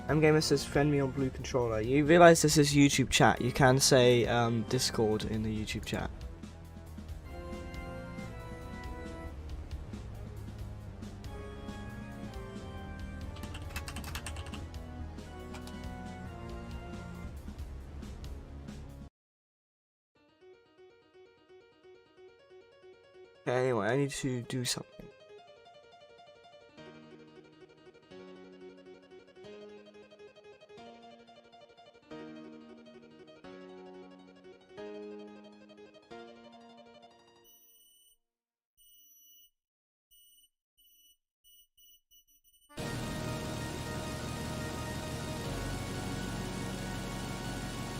Mgamer says, "Friend me on blue controller." You realise this is YouTube chat. You can say Discord in the YouTube chat. Okay, anyway, I need to do something.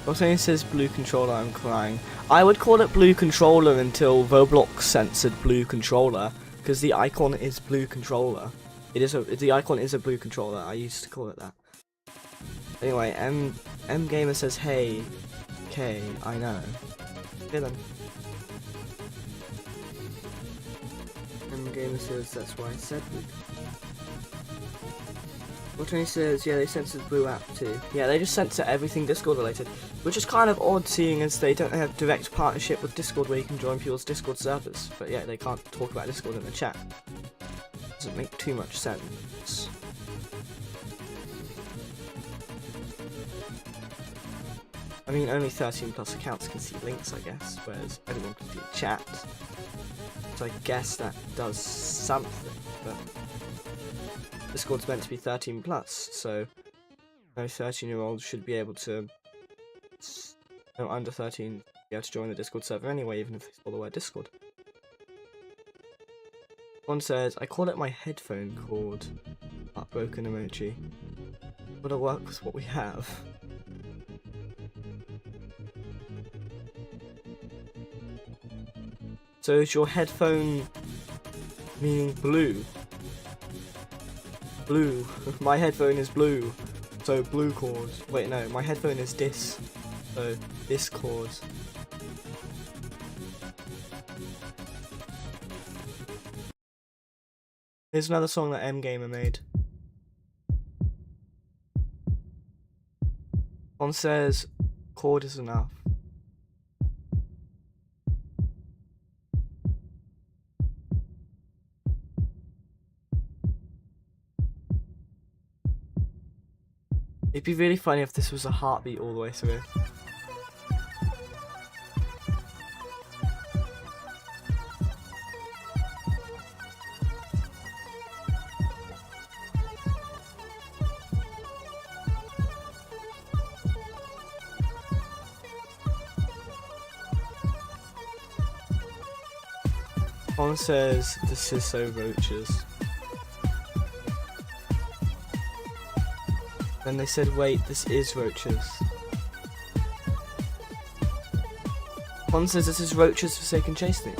Also, it says blue controller, I'm crying. I would call it blue controller until Roblox censored blue controller, because the icon is blue controller. The icon is a blue controller. I used to call it that. Anyway, M Gamer says, hey, K, I know. Okay then. M Gamer says that's why I said blue. Tony says, yeah, they censored Blue app too. Yeah, they just censor everything Discord related, which is kind of odd seeing as they don't have direct partnership with Discord where you can join people's Discord servers. But yeah, they can't talk about Discord in the chat. Doesn't make too much sense. I mean, only 13 plus accounts can see links, I guess, whereas anyone can see chat. So I guess that does something, but Discord's meant to be 13 plus, so no 13-year-old should be able to, no under 13, be able to join the Discord server anyway, even if they spell the word Discord. One says, I call it my headphone cord. Heartbroken emoji. Gotta work with what we have. So is your headphone meaning blue? Blue. My headphone is blue. So blue cord. Wait, no, my headphone is dis. So this cord. Here's another song that M Gamer made. One says, cord is enough. It'd be really funny if this was a heartbeat all the way through. One says, this is so roaches. Then they said, wait, this is roaches. One says this is roaches forsaken chase theme.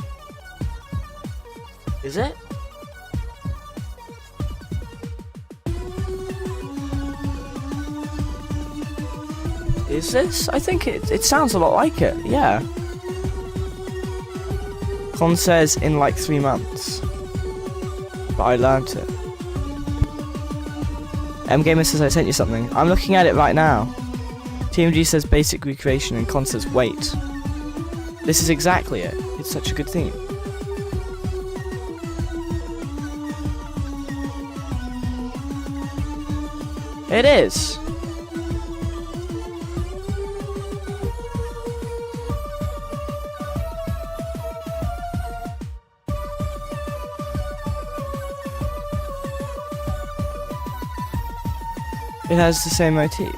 Is it? Is this? I think it sounds a lot like it, yeah. Con says in like 3 months. But I learnt it. M Gamer says I sent you something. I'm looking at it right now. TMG says basic recreation and Con says wait. This is exactly it. It's such a good theme. It is. It has the same motif.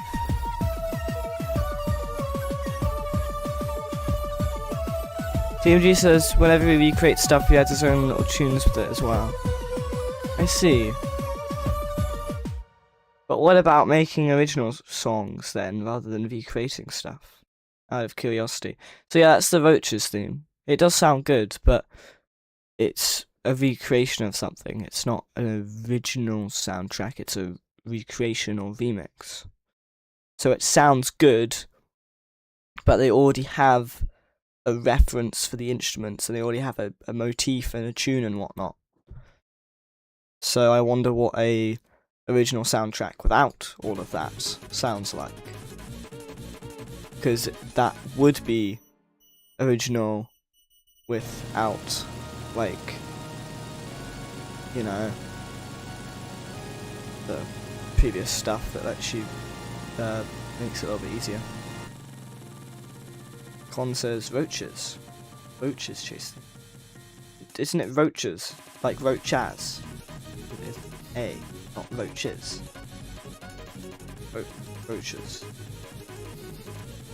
TMG says whenever we recreate stuff he adds his own little tunes with it as well. I see. But what about making original songs then, rather than recreating stuff? Out of curiosity. So yeah, that's the Roaches theme. It does sound good, but it's a recreation of something. It's not an original soundtrack, it's a recreation or remix. So it sounds good, but they already have a reference for the instruments, and they already have a motif and a tune and whatnot. So I wonder what a original soundtrack without all of that sounds like. Because that would be original without, like, you know, the previous stuff that lets you, makes it a little bit easier. Con says roaches. Roaches chasing. isn't it roaches? Like roaches. It's A, not roaches. Roaches.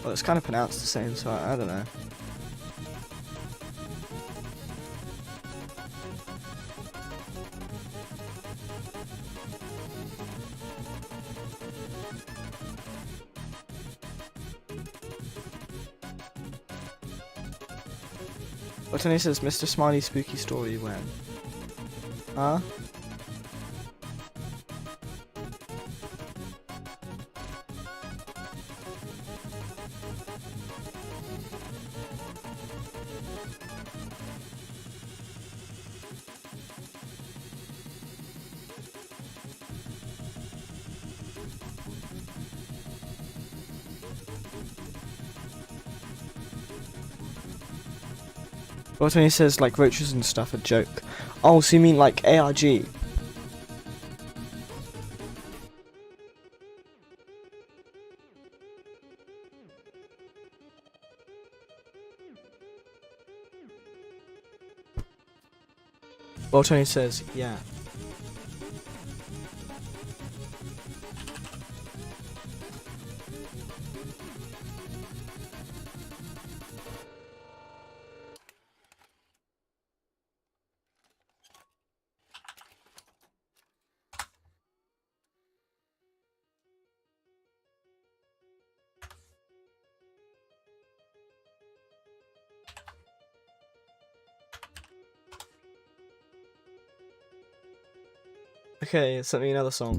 Well, it's kind of pronounced the same, so I don't know. Botany says, Mr. Smiley spooky story when? Huh? Botany says, like roaches and stuff, a joke. Oh, so you mean like ARG? Botany says, yeah. Okay, sent me another song.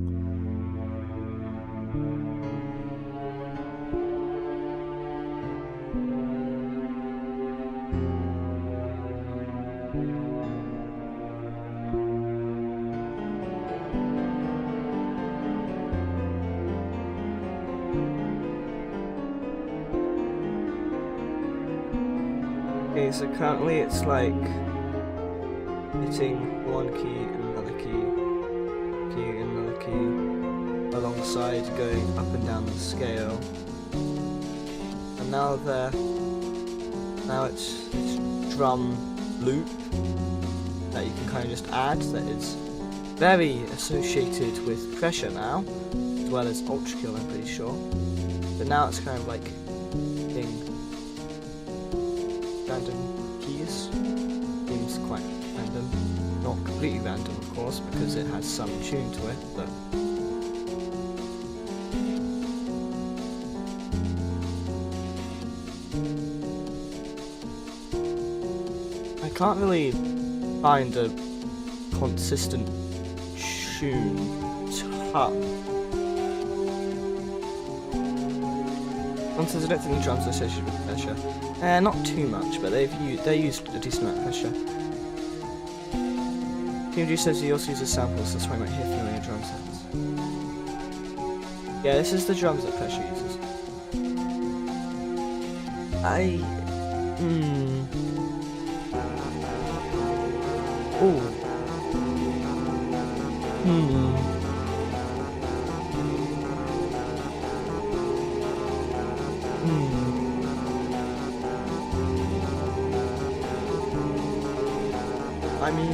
Okay, so currently it's like hitting one key and another key and another key alongside going up and down the scale. And now it's drum loop that you can kind of just add that is very associated with pressure now, as well as ultra kill, I'm pretty sure. But now it's kind of like hitting random keys. Seems quite random. Not completely random, of course, because it has some tune to it, but I can't really find a consistent tune to One says I don't think the drums are associated with pressure. Not too much, but they used a decent amount of pressure. TMG says he also uses samples, that's why I might hear familiar drum sounds. Yeah, this is the drums that pressure uses. Ooh. I mean,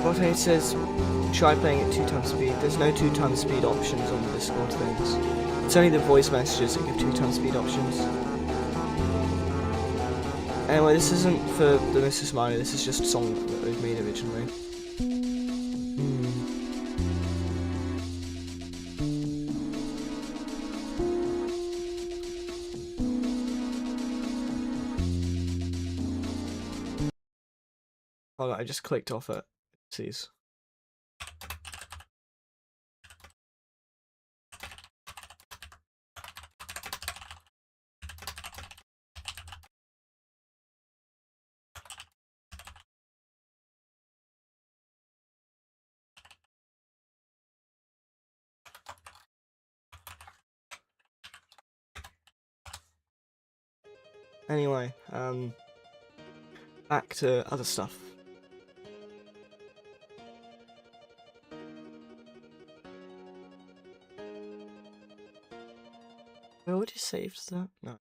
Botany says, try playing at 2x speed. There's no 2x speed options on the Discord things. It's only the voice messages that give 2x speed options. Anyway, this isn't for the Mr. Smiley, this is just a song that we've made originally. Hold on, I just clicked off it. Oopsies. Anyway, back to other stuff. I already saved that? No.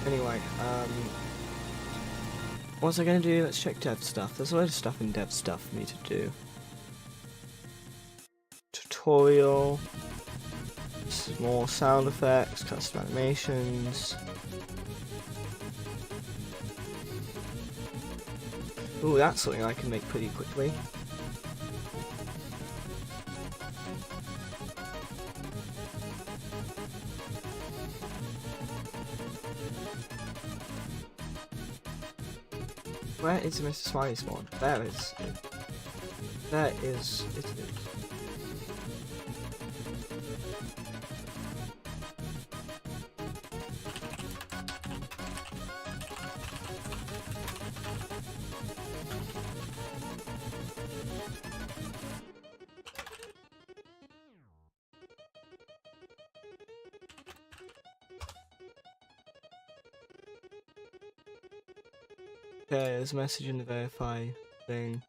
Anyway, what's I gonna do? Let's check dev stuff. There's a lot of stuff in dev stuff for me to do. Tutorial. More sound effects, custom animations. Ooh, that's something I can make pretty quickly. Where is Mr. Smiley spawn? There is it. There is it. Okay, there's a message in the verify thing.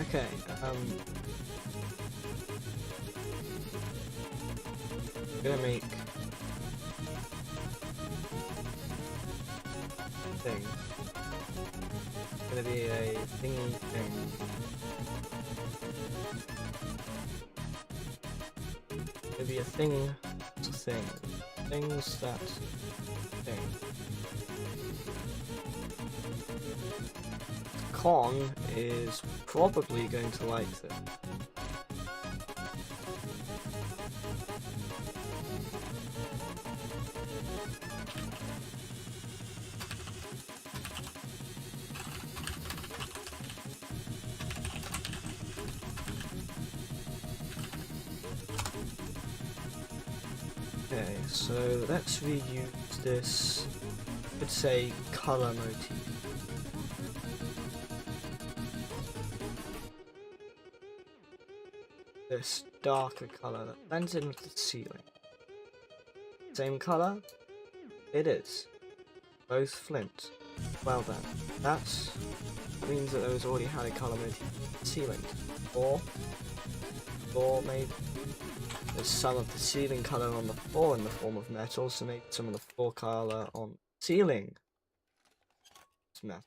Okay, I'm gonna make thing. It's gonna be a thingy thing. It'll be a thing to thing. Things that thing. Con is probably going to like this. Okay, so let's reuse this, let's say, color motif. This darker color that blends in with the ceiling. Same color? It is. Both flint. Well then, that means that those already had a color motif on the ceiling. Or maybe there's some of the ceiling color on the floor in the form of metal, so maybe some of the floor color on the ceiling is metal.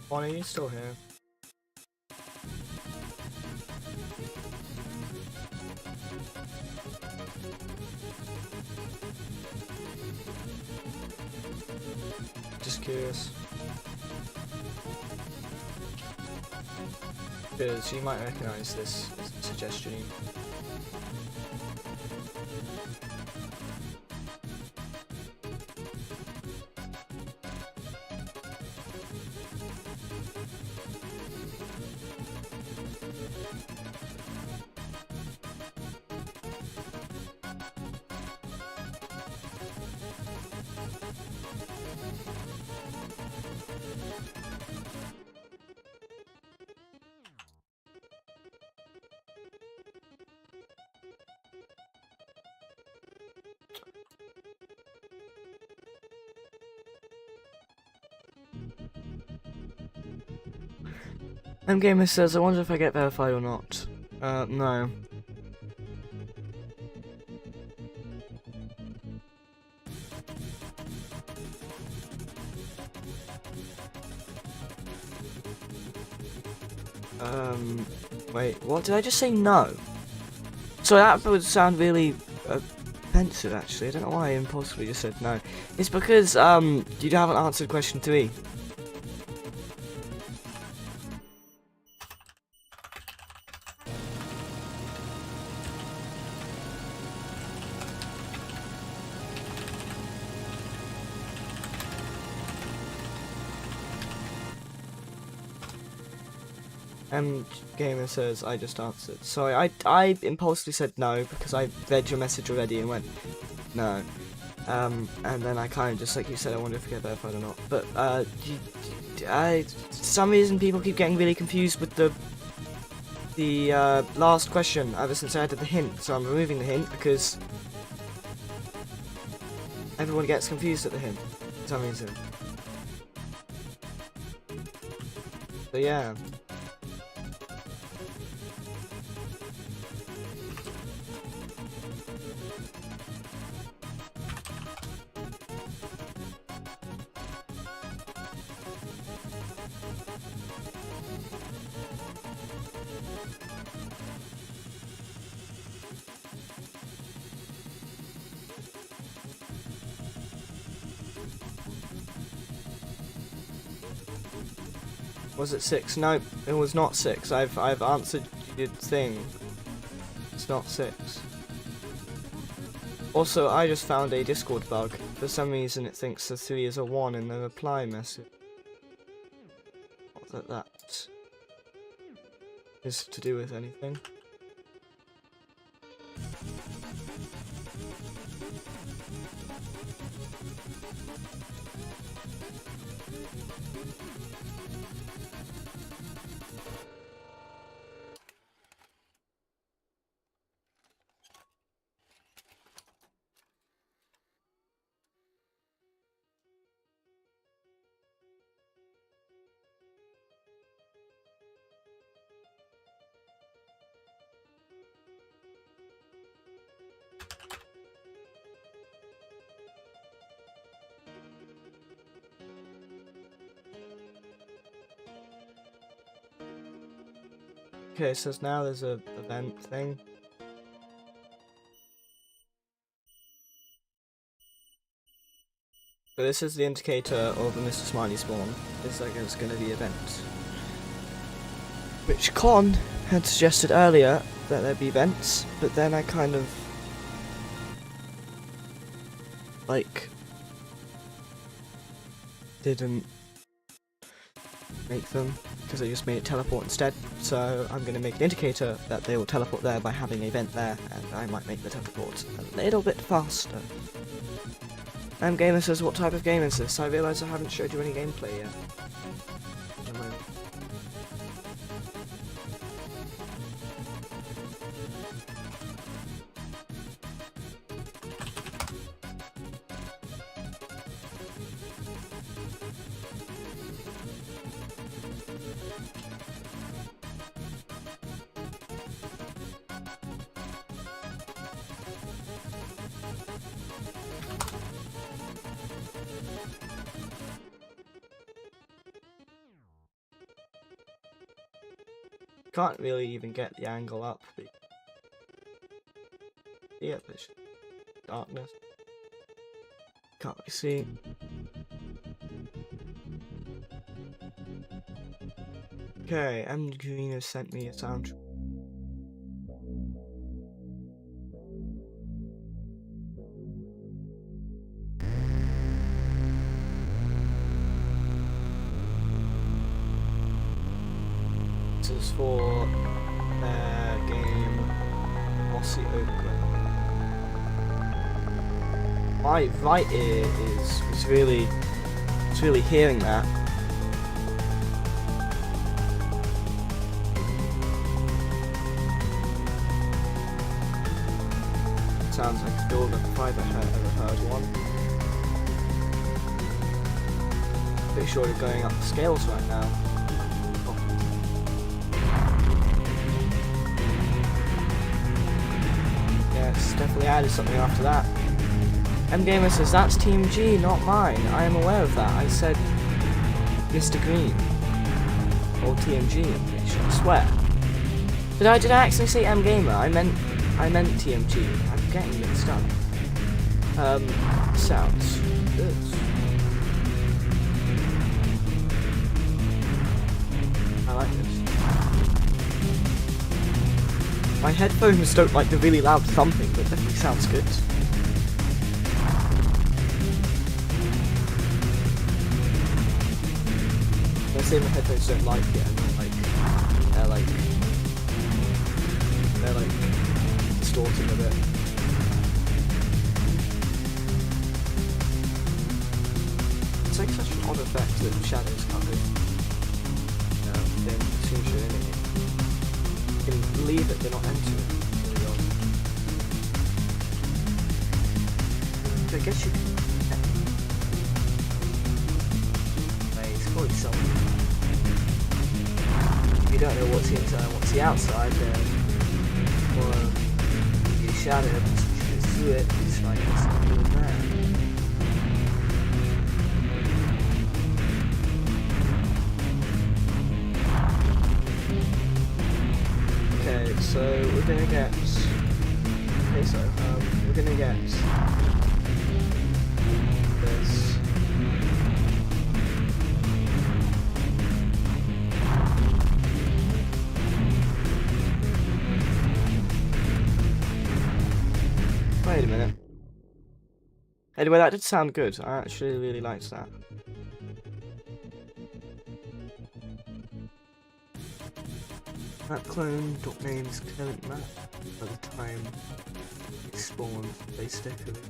Why are you still here? Just curious. Because you might recognize this suggestion. Gamer says, I wonder if I get verified or not. No. Wait, what did I just say? No. So that would sound really offensive, actually. I don't know why I impulsively just said no. It's because, you haven't answered question 3. Gamer says, I just answered. Sorry, I impulsively said no because I read your message already and went, no. And then I kind of just, like you said, I wonder if I get verified or not. But, for some reason people keep getting really confused with the last question ever since I added the hint. So I'm removing the hint because everyone gets confused at the hint for some reason. So yeah. Was it 6? No, it was not 6. I've answered your thing. It's not 6. Also, I just found a Discord bug. For some reason it thinks the 3 is a 1 in the reply message. Not that that is to do with anything. Okay, so now there's a event thing. So this is the indicator of the Mr. Smiley spawn. It's like it's going to be event. Which Con had suggested earlier that there'd be events, but then I kind of like didn't make them because I just made it teleport instead. So I'm going to make an indicator that they will teleport there by having an event there, and I might make the teleport a little bit faster. Gamer says, what type of game is this? I realise I haven't showed you any gameplay yet. Can't really even get the angle up. Yeah, there's darkness. Can't really see. Okay, and Green has sent me a soundtrack. This is for their game Mossy Overgrown. My right ear is really hearing that. Sounds like a build up if I've ever heard one. Pretty sure you're going up the scales right now. it's definitely added something after that. M-Gamer says, that's Team G, not mine. I am aware of that. I said Mr. Green. Or TMG, I'm pretty sure. I swear. Did I actually say M-Gamer? I meant TMG. I'm getting mixed up. Sounds good. I like this. My headphones don't like the really loud thumping, but it definitely sounds good. I say my headphones don't like it, I mean they're like distorting a bit. It's like such an odd effect that shadows can't do. Then as soon as you're in it, you can leave it, they're not entering. Really odd. So I guess you can. It's quite something. If you don't know what's the inside and what's the outside, then well, your shadow just goes through it. It's like it's not doing that. Okay, so we're gonna get. Okay, so we're gonna get this. Wait a minute. Anyway, that did sound good. I actually really liked that. Map clone .name's current map by the time it spawned, they stick with it.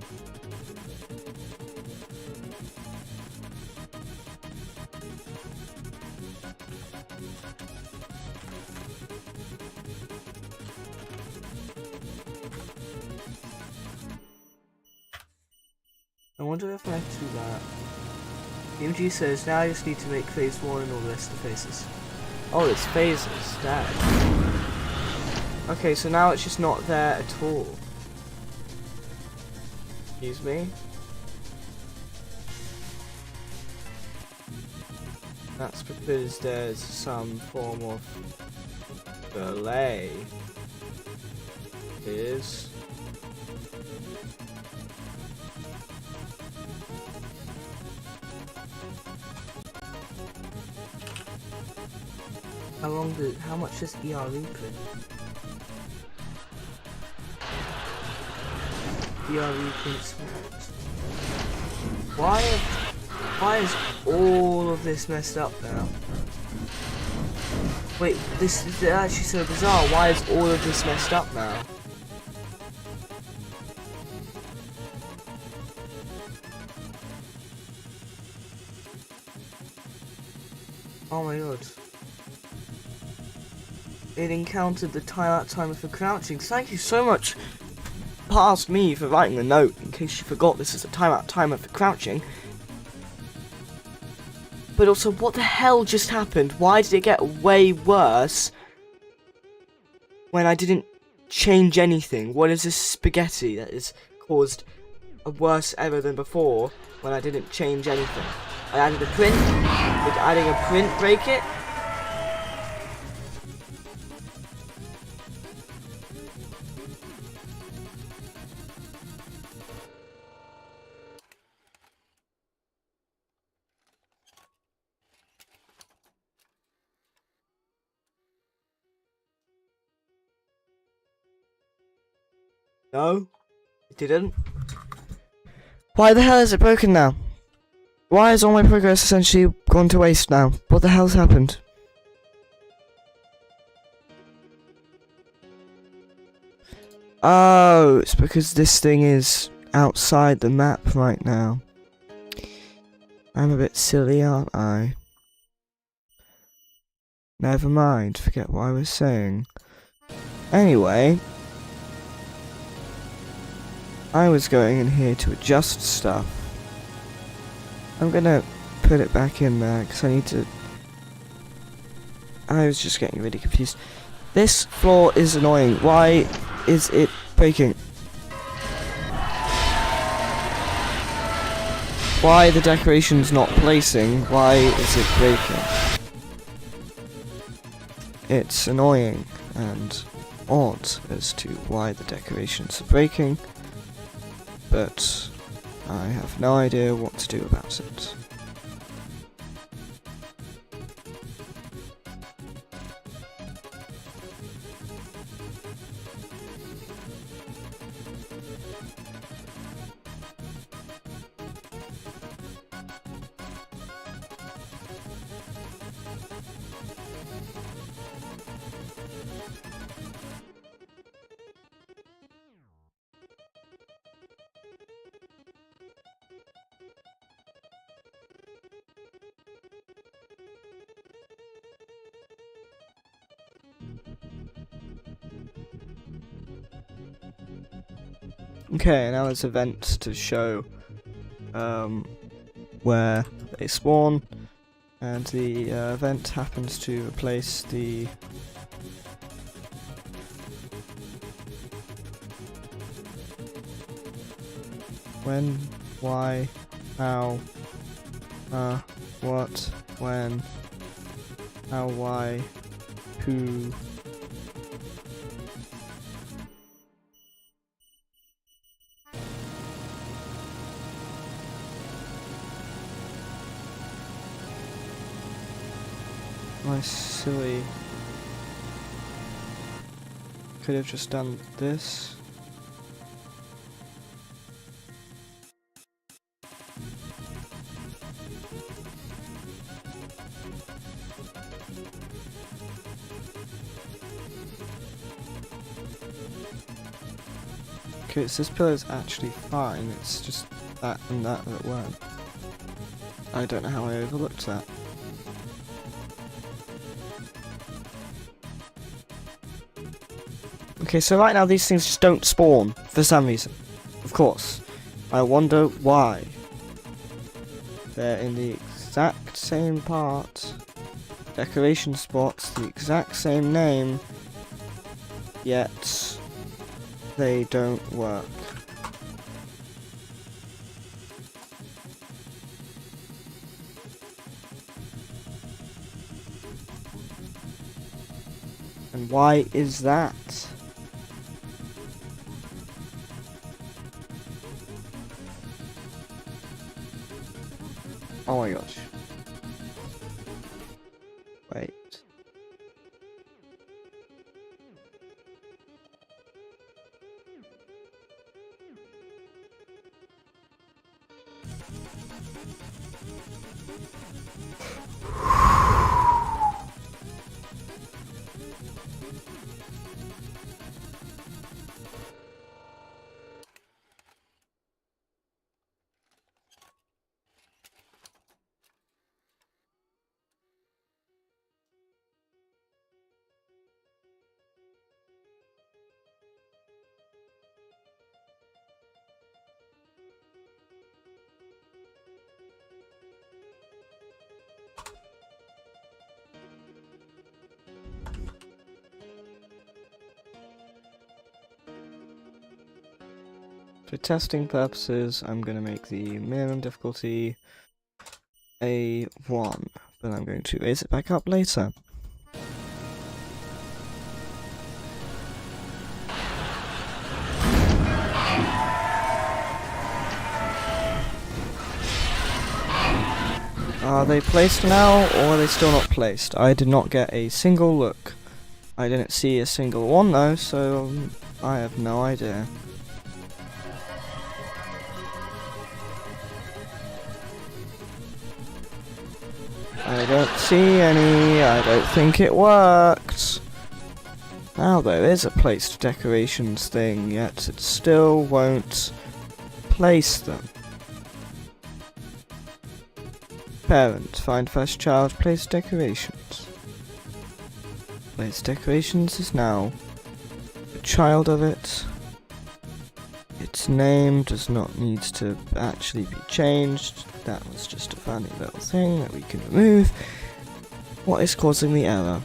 I wonder if I have to do that. MG says, now I just need to make phase 1 and all the rest of the phases. Oh, it's phases, damn. Okay, so now it's just not there at all. Excuse me? That's because there's some form of delay. Is how much does ERE print? ERE prints what? Why is all of this messed up now? Wait, this is actually so bizarre. Why is all of this messed up now? Oh my god. It encountered the timeout timer for crouching. Thank you so much past me for writing the note, in case you forgot this is a timeout timer for crouching. But also, what the hell just happened? Why did it get way worse when I didn't change anything? What is this spaghetti that has caused a worse error than before when I didn't change anything? I added a print. Did adding a print break it? No, it didn't. Why the hell is it broken now? Why has all my progress essentially gone to waste now? What the hell's happened? Oh, it's because this thing is outside the map right now. I'm a bit silly, aren't I? Never mind, forget what I was saying. Anyway, I was going in here to adjust stuff. I'm gonna put it back in there because I need to. I was just getting really confused. This floor is annoying. Why is it breaking? why the decoration's not placing. Why is it breaking? It's annoying and odd as to why the decorations are breaking, but I have no idea what to do about it. Okay, now there's events to show where they spawn, and the event happens to replace the when, why, how, what, when, how, why, who. My silly. Could have just done this. Okay, so this pillar is actually fine, it's just that and that that weren't. I don't know how I overlooked that. Okay, so right now these things just don't spawn, for some reason. Of course. I wonder why. They're in the exact same part. Decoration spots, the exact same name. Yet they don't work. And why is that? Oh my gosh. Wait. For testing purposes, I'm going to make the minimum difficulty A1, but I'm going to raise it back up later. Are they placed now, or are they still not placed? I did not get a single look. I didn't see a single one though, so I have no idea. I don't see any, I don't think it worked. Now there is a placed decorations thing, yet it still won't place them. Parent, find first child, place decorations. Place decorations is now a child of it. Its name does not need to actually be changed. That was just a funny little thing that we can remove. What is causing the error?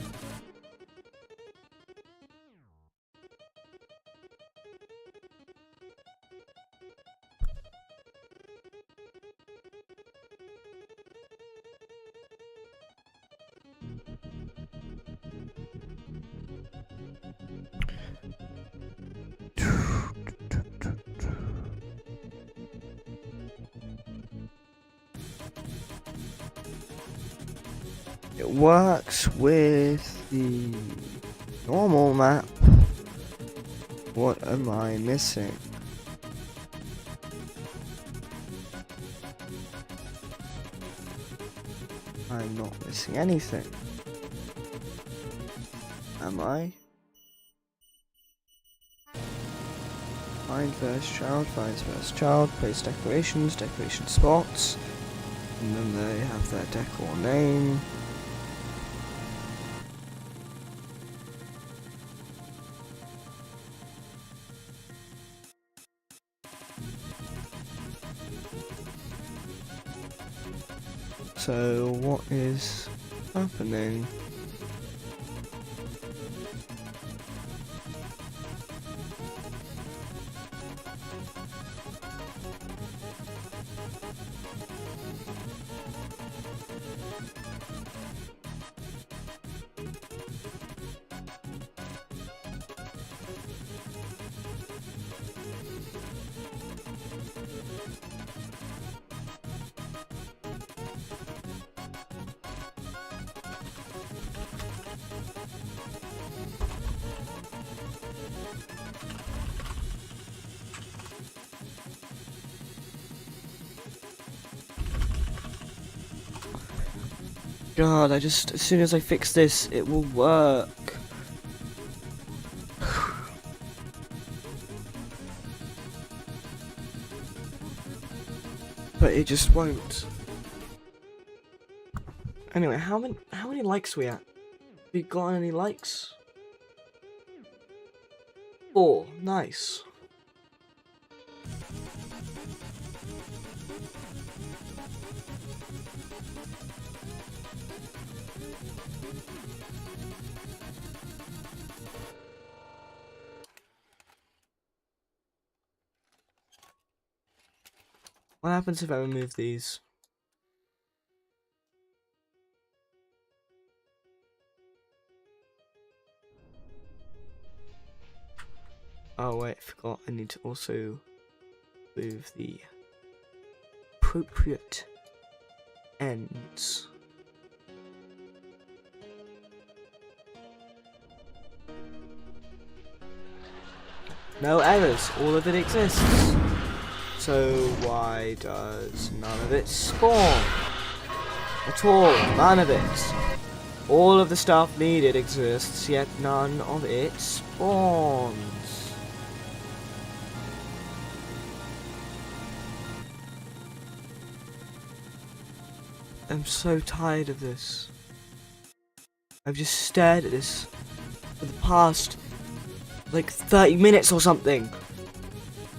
It works with the normal map. What am I missing? I'm not missing anything. Am I? Find first child, finds first child, place decorations, decoration spots, and then they have their decor name. So what is happening? God, as soon as I fix this, it will work. But it just won't. Anyway, how many likes are we at? Have you got any likes? 4, nice. What happens if I remove these? Oh wait, I forgot. I need to also move the appropriate ends. No errors, all of it exists. So why does none of it spawn? At all, none of it. All of the stuff needed exists, yet none of it spawns. I'm so tired of this. I've just stared at this for the past like 30 minutes or something.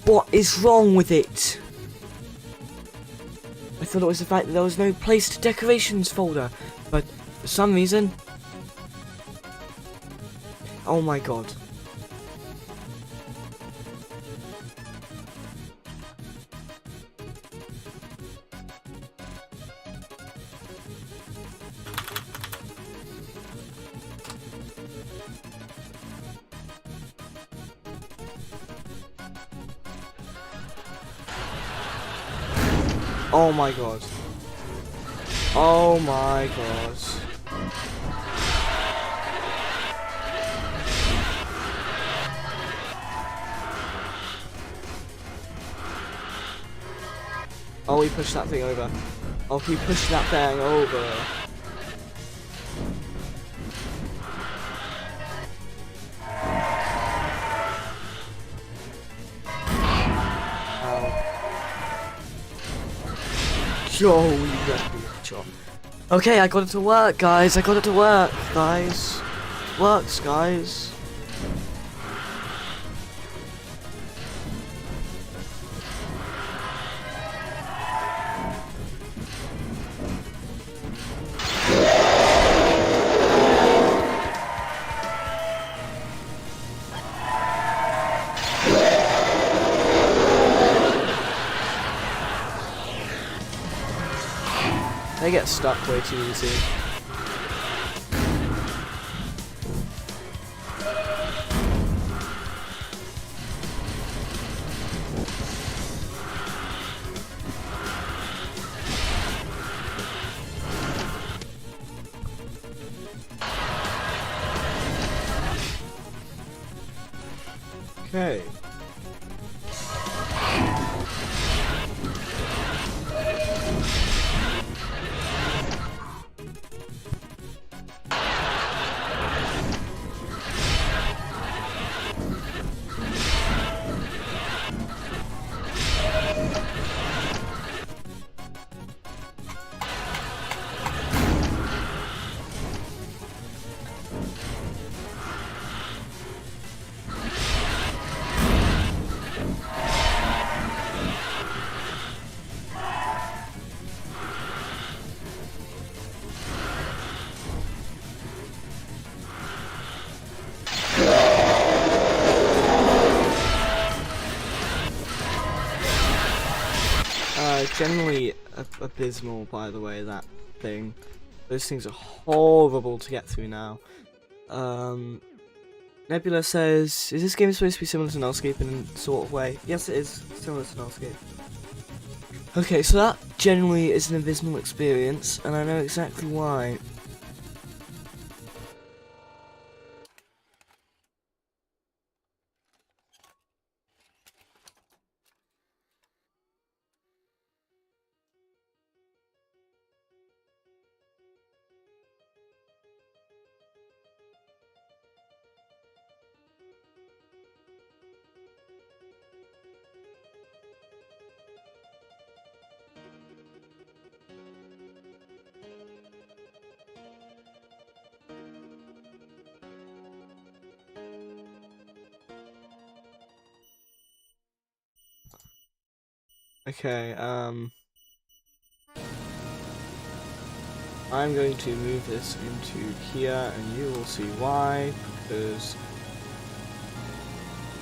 What is wrong with it? I thought it was the fact that there was no placed decorations folder, but for some reason... Oh my god. Oh my god. Oh my god. Oh, he pushed that thing over. Oh, he pushed that thing over. Yo, you left me a job. Okay, I got it to work, guys. I got it to work, guys. Works, guys. They get stuck way too easy. Generally abysmal, by the way, that thing. Those things are horrible to get through now. Nebula says, is this game supposed to be similar to Nullscape in a sort of way? Yes, it is similar to Nullscape. Okay, so that generally is an abysmal experience, and I know exactly why. Okay, I'm going to move this into here, and you will see why, because...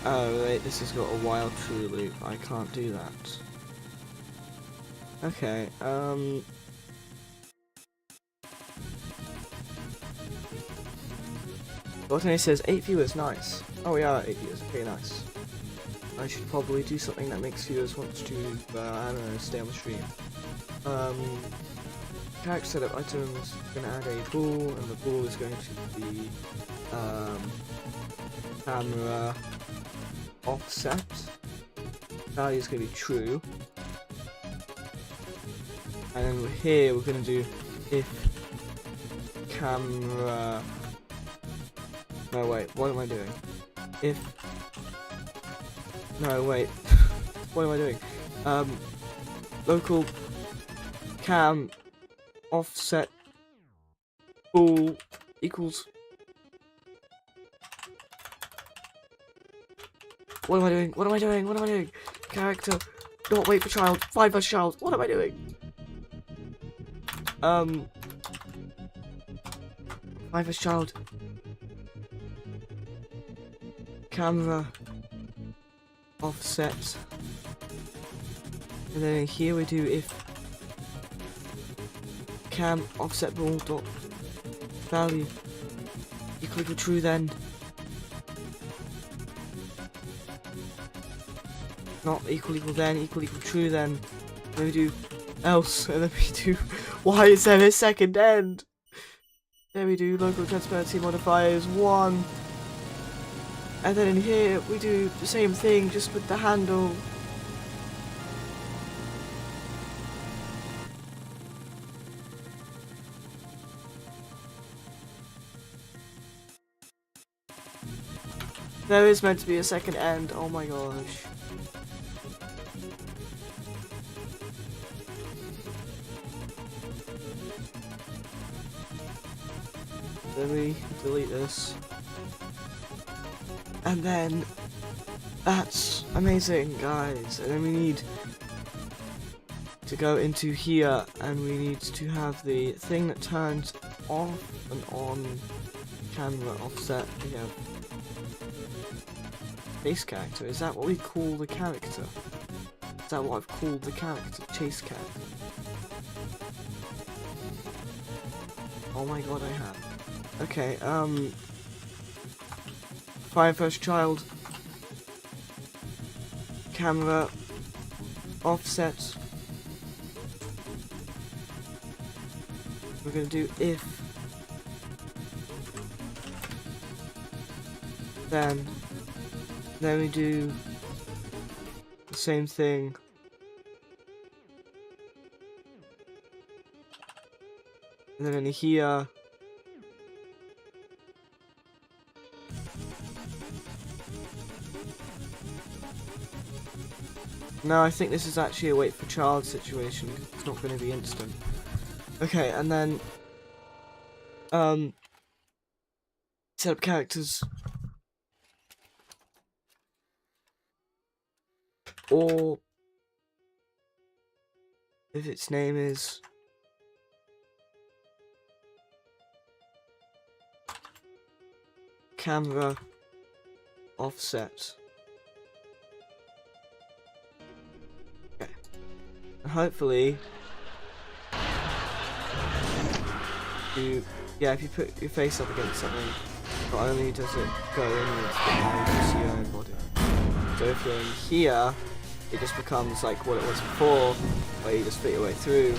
Oh, wait, this has got a wild true loop. I can't do that. Okay, Botany says 8 viewers, nice. Oh, we are 8 viewers, okay, nice. I should probably do something that makes viewers want to, I don't know, stay on the stream. Character setup items, gonna add a pool, and the pool is going to be, camera offset. Value is gonna be true. And then here we're gonna do if camera... No, wait, what am I doing? If... No, wait. What am I doing? Local cam offset bool equals... What am I doing? What am I doing? What am I doing? Character, not wait for child, find for child. What am I doing? Find for child. Camera offset, and then here we do if cam offset bool dot value equal to true, then not equal then equal true, then we do else, and then we do why is there a second end? Then we do local transparency modifier is 1. And then in here, we do the same thing, just with the handle. There is meant to be a second end, oh my gosh. Let me delete this. And then, that's amazing, guys. And then we need to go into here, and we need to have the thing that turns off and on camera offset. We have chase character. Is that what we call the character? Is that what I've called the character? Chase character. Oh my god, I have. Okay, find first child, camera, offset. We're gonna do if, then we do the same thing. And then in here, no, I think this is actually a wait for child situation. It's not going to be instant. Okay, and then set up characters, or if its name is camera offset. Okay. hopefully, if you put your face up against something, not only does it go inwards, but now you can see your own body. So if you're in here, it just becomes like what it was before, where you just fit your way through,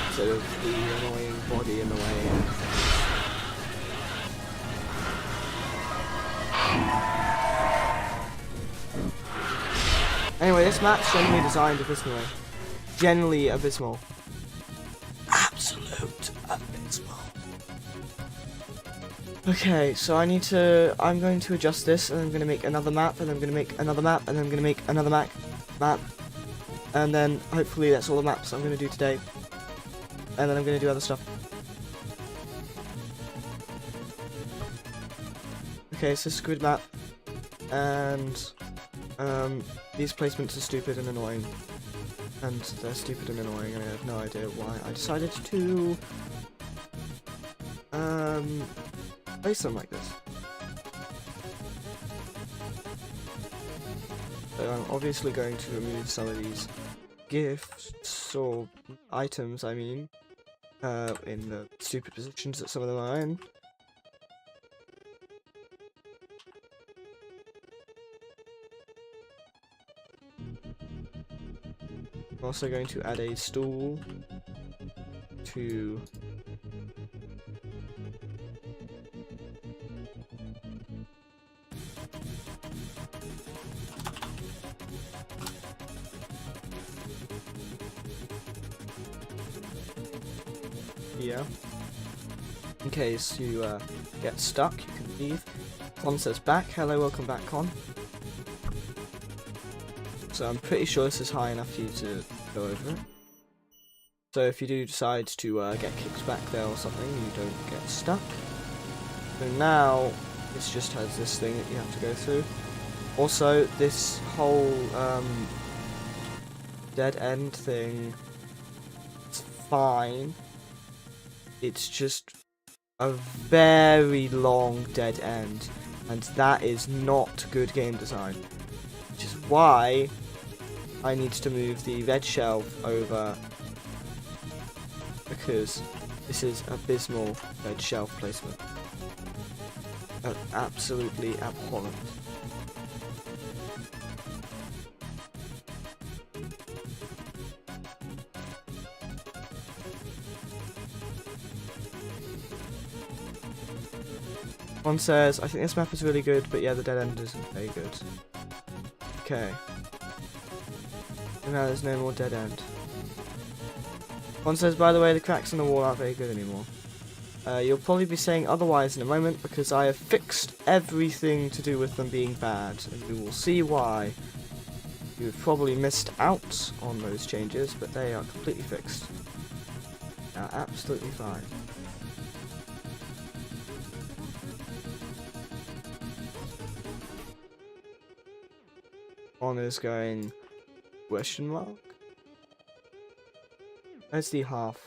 instead of the annoying body in the way. Anyway, this map's generally designed abysmally. Generally abysmal. Absolute abysmal. Okay, so I'm going to adjust this, and I'm going to make another map, and I'm going to make another map, and I'm going to make another map, and then hopefully that's all the maps I'm going to do today, and then I'm going to do other stuff. Okay, so this is a good map, and these placements are stupid and annoying, and they're stupid and annoying, and I have no idea why I decided to place them like this. So I'm obviously going to remove some of these gifts, or items, I mean, in the stupid positions that some of them are in. I'm also going to add a stool to here. In case you get stuck, you can leave. Con says back. Hello, welcome back, Con. So I'm pretty sure this is high enough for you to go over it. So if you do decide to get kicked back there or something, you don't get stuck. So now, this just has this thing that you have to go through. Also, this whole dead end thing, it's fine. It's just a very long dead end, and that is not good game design. Which is why I need to move the red shelf over, because this is abysmal red shelf placement. Absolutely abhorrent. One says, I think this map is really good, but yeah, the dead end isn't very good. Okay. And now there's no more dead end. One says, by the way, the cracks in the wall aren't very good anymore. You'll probably be saying otherwise in a moment, because I have fixed everything to do with them being bad, and you will see why. You've probably missed out on those changes, but they are completely fixed. They are absolutely fine. One is going question mark. Where's the half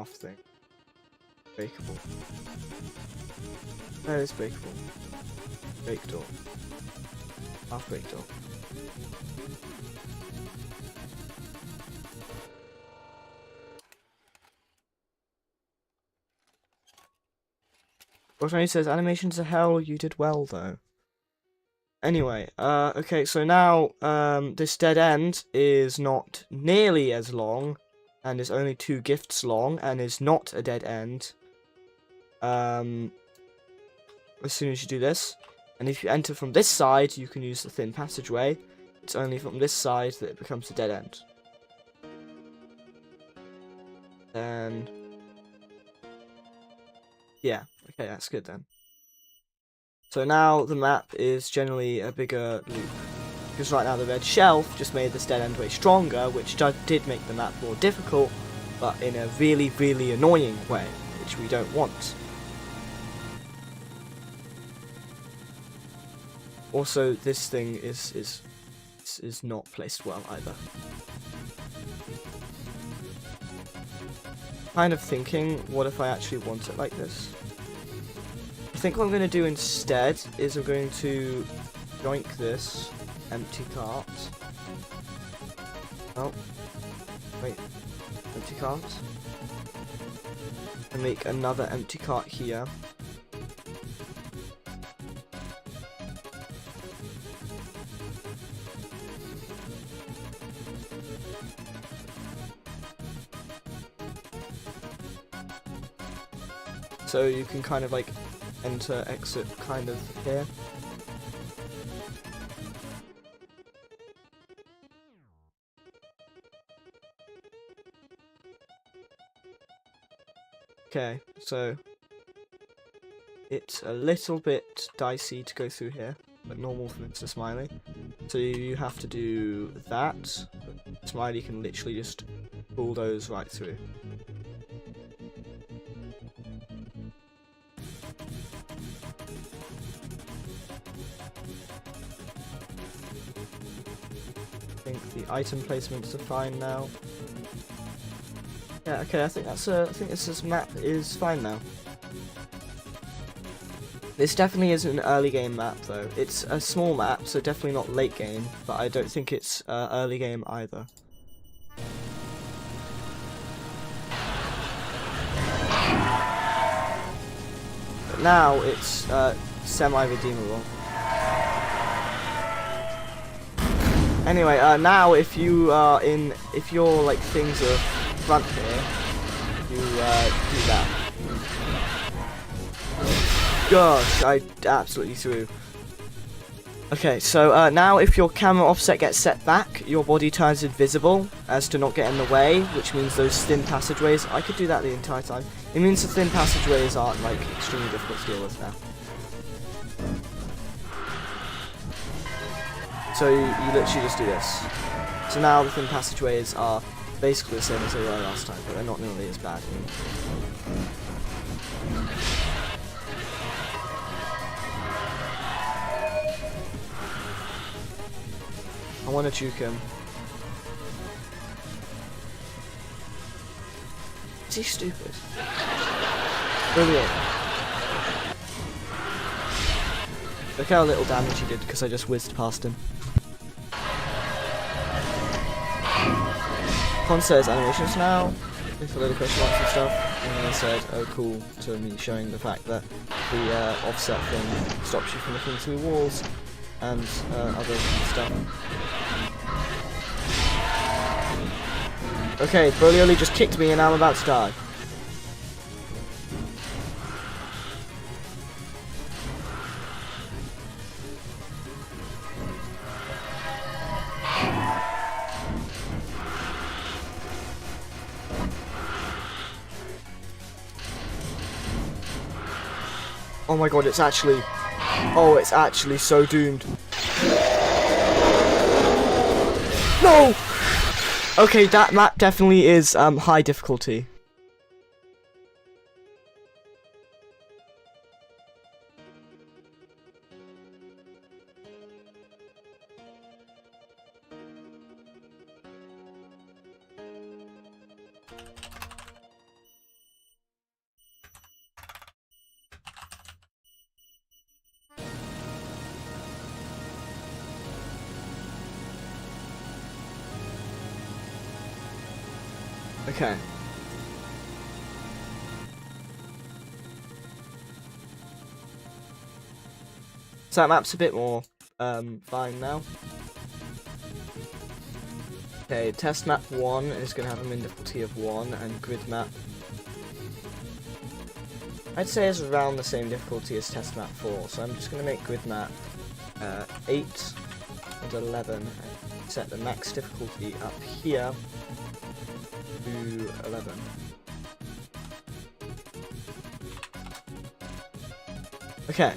thing? Breakable. Where is breakable? Break door. Half break door. Botany says animations are hell, you did well though. Anyway, okay, so now, this dead end is not nearly as long, and is only 2 gifts long, and is not a dead end. As soon as you do this, and if you enter from this side, you can use the thin passageway. It's only from this side that it becomes a dead end. Then, yeah, okay, that's good then. So now the map is generally a bigger loop, because right now the red shelf just made this dead end way stronger, which did make the map more difficult, but in a really, really annoying way, which we don't want. Also, this thing is not placed well either. Kind of thinking, what if I actually want it like this? I think what I'm going to do instead is I'm going to yoink this empty cart Oh, wait, empty cart. And make another empty cart here. So you can kind of like enter, exit kind of here. Okay, so it's a little bit dicey to go through here, but normal for Mr. Smiley. So you have to do that. But Smiley can literally just bulldoze right through. I think the item placements are fine now. Yeah, okay, I think this map is fine now. This definitely is an early game map though. It's a small map, so definitely not late game, but I don't think it's early game either. But now it's semi-redeemable. Anyway, now if your like things are front here, you do that. Gosh, I absolutely threw. Okay, so now if your camera offset gets set back, your body turns invisible as to not get in the way, which means those thin passageways. I could do that the entire time. It means the thin passageways aren't like extremely difficult to deal with now. So you literally just do this. So now the thin passageways are basically the same as they were last time, but they're not nearly as bad anymore. I want to juke him. Is he stupid? Brilliant. Look how little damage he did because I just whizzed past him. Con says animations now, with a little question marks and stuff, and then I said, oh cool, to me showing the fact that the offset thing stops you from looking through walls and other stuff. Okay, Broly just kicked me and now I'm about to die. Oh my god, it's actually... Oh, it's actually so doomed. No! Okay, that map definitely is high difficulty. Okay. So that map's a bit more fine now. Okay, test map 1 is going to have a min difficulty of 1, and grid map I'd say is around the same difficulty as test map 4, so I'm just going to make grid map 8 and 11 and set the max difficulty up here to 11. Okay.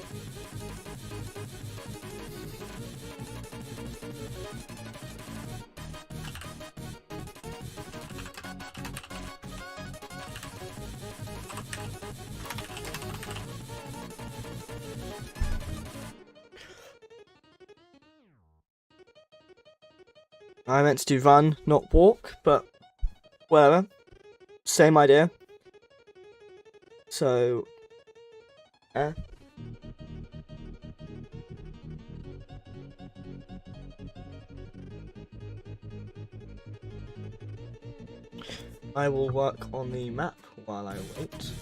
I meant to do run, not walk, but whatever. Same idea. So, I will work on the map while I wait.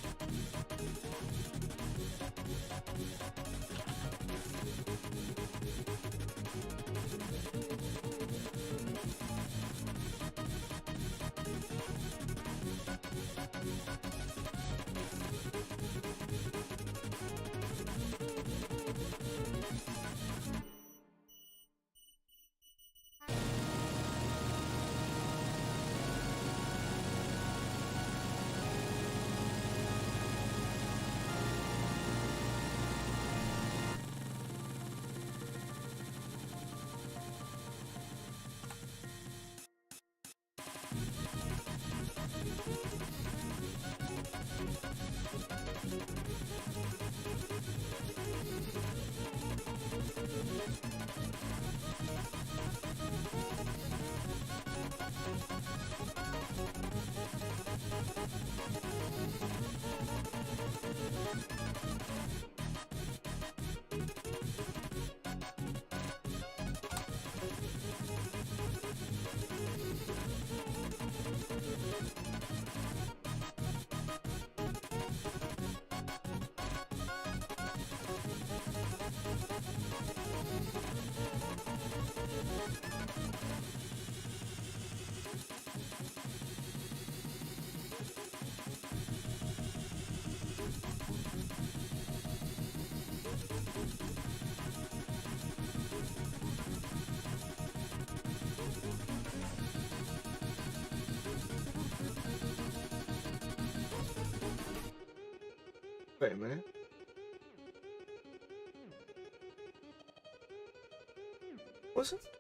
Wait a minute.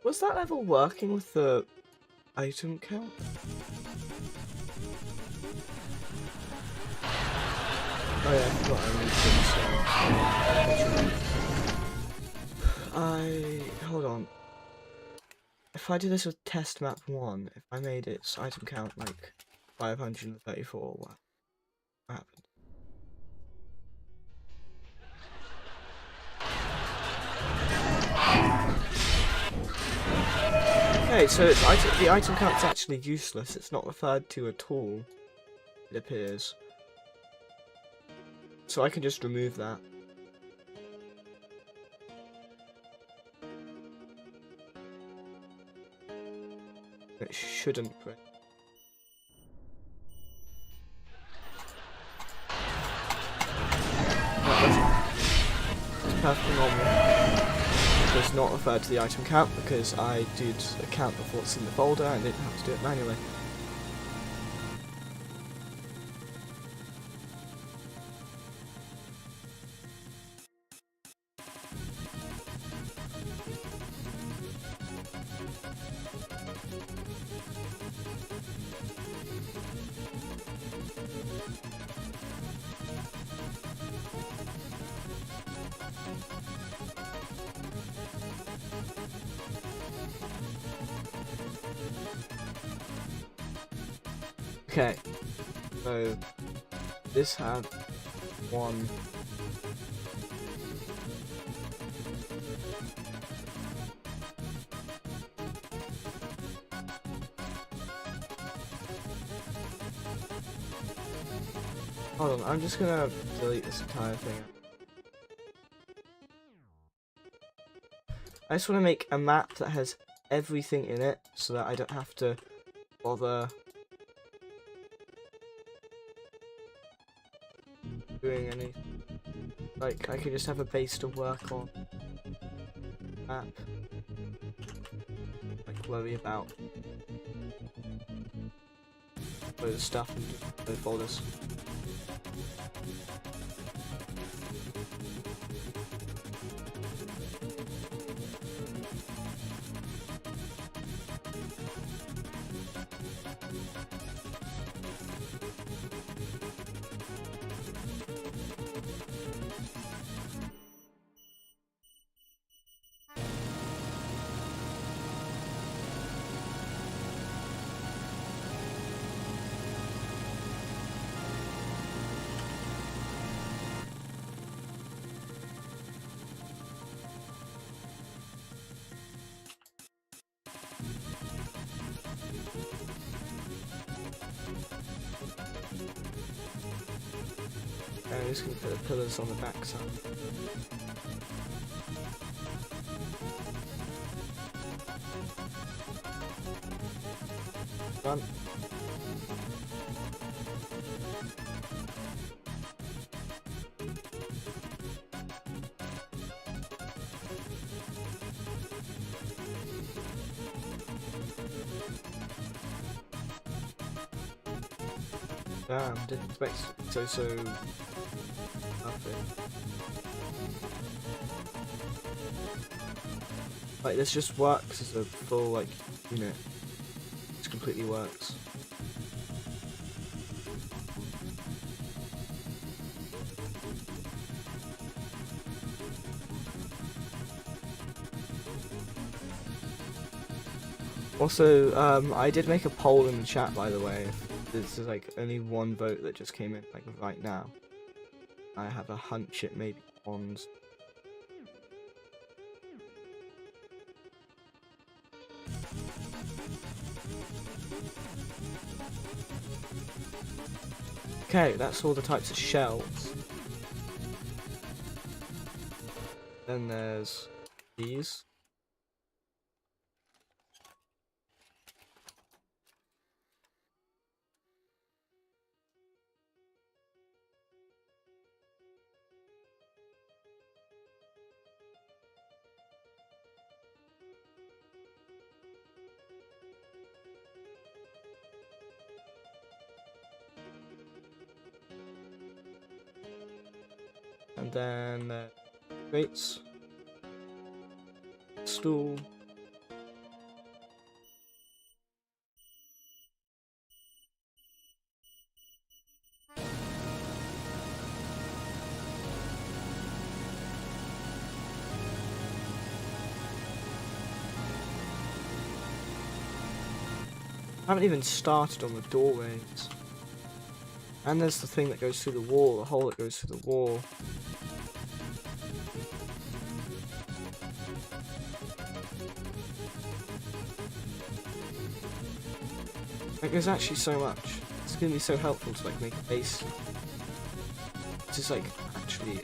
Was that level working with the item count? Oh yeah, I forgot I moved it, so hold on. If I do this with test map 1, if I made its item count like 534, what happened? Okay, so the item count's actually useless. It's not referred to at all, it appears. So I can just remove that. It shouldn't. It's perfectly normal. It's not referred to the item count because I did a count of what's in the folder and didn't have to do it manually. Okay, so this had one. Hold on, I'm just gonna delete this entire thing. I just want to make a map that has everything in it so that I don't have to bother doing any. Like, I can just have a base to work on. Map. Like, worry about loads of stuff and load folders. I'm just going to put the pillars on the back side. Done. Damn, didn't expect so perfect. Like, this just works as a full, like, unit. It completely works. Also, I did make a poll in the chat, by the way. This is like only one vote that just came in, like right now. I have a hunch it may be Bonds. Okay, that's all the types of shells. Then there's these. And then crates, stool, I haven't even started on the doorways. And there's the thing that goes through the wall, the hole that goes through the wall. Like, there's actually so much. It's gonna be so helpful to like make a base. Just like actually.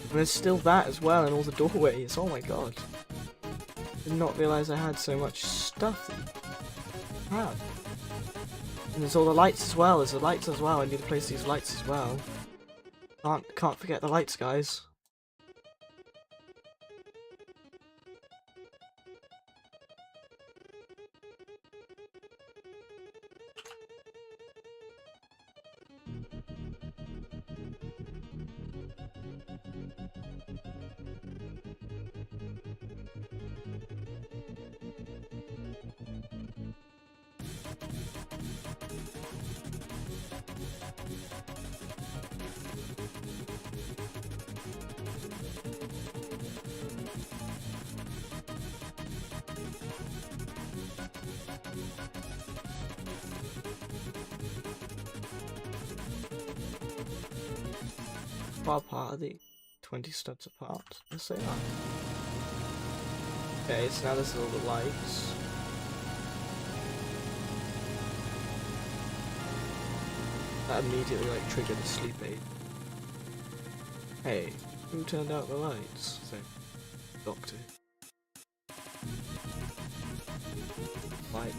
And there's still that as well, and all the doorways. Oh my god! Did not realise I had so much stuff that you have. And there's all the lights as well. There's the lights as well. I need to place these lights as well. Can't forget the lights, guys. Far apart are they? 20 studs apart. Let's say that. Okay, so now there's all the lights. That immediately like triggered the sleep aid. Hey, who turned out the lights? So, Doctor. Lights.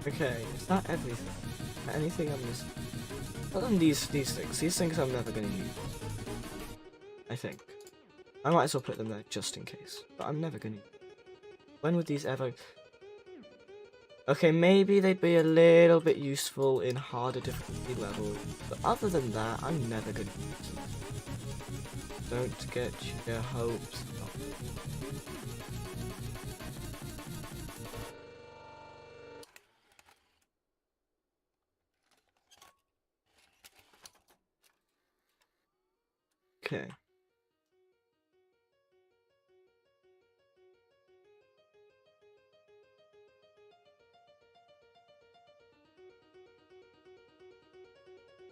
Okay, is that everything? Is there anything I'm missing? Other than these things I'm never gonna use. I think. I might as well put them there just in case. But I'm never gonna use them. When would these ever... Okay, maybe they'd be a little bit useful in harder difficulty levels. But other than that, I'm never gonna use them. Don't get your hopes up. Okay.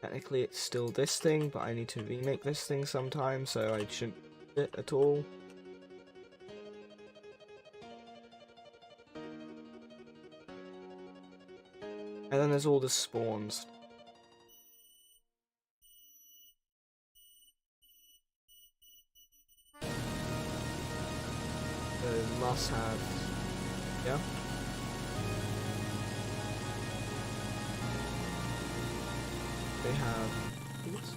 Technically it's still this thing, but I need to remake this thing sometime, so I shouldn't do it at all. And then there's all the spawns. So must have, yeah. They have these.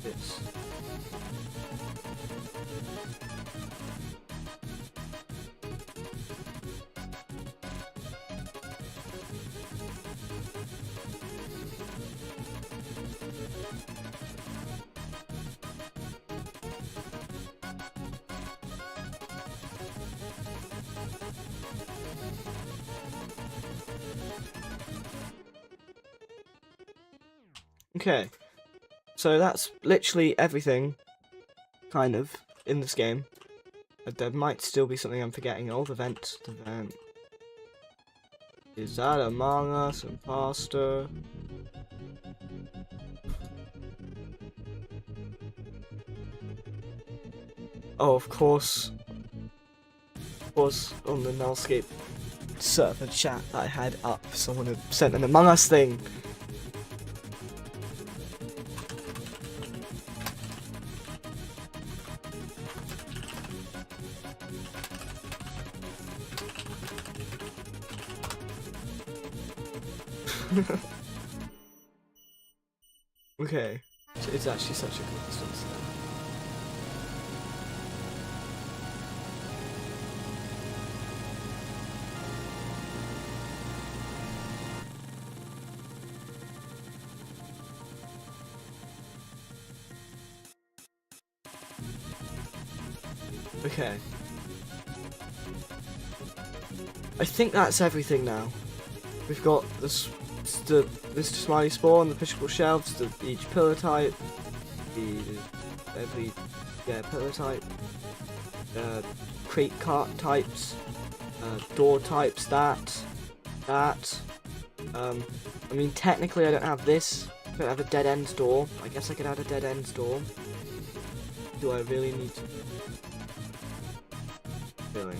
This. Okay, so that's literally everything, kind of, in this game. There might still be something I'm forgetting. Oh, the vent. Is that Among Us imposter? Oh, of course. Of course, on the Nullscape server chat that I had up, someone had sent an Among Us thing. Okay, it's actually such a coincidence then. Okay. I think that's everything now. We've got this Smiley spawn, the pushable shelves, each pillar type, every pillar type, crate cart types, door types, that. I mean technically I don't have this. I don't have a dead end door. I guess I could add a dead end door. Do I really need to? Really?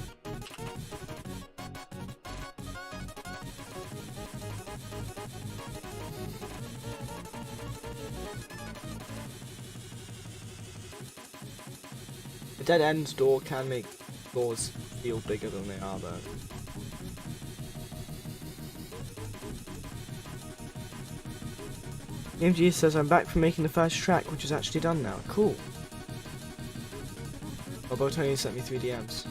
A dead end door can make doors feel bigger than they are though. MG says I'm back from making the first track, which is actually done now. Cool. Although Tony sent me 3 DMs.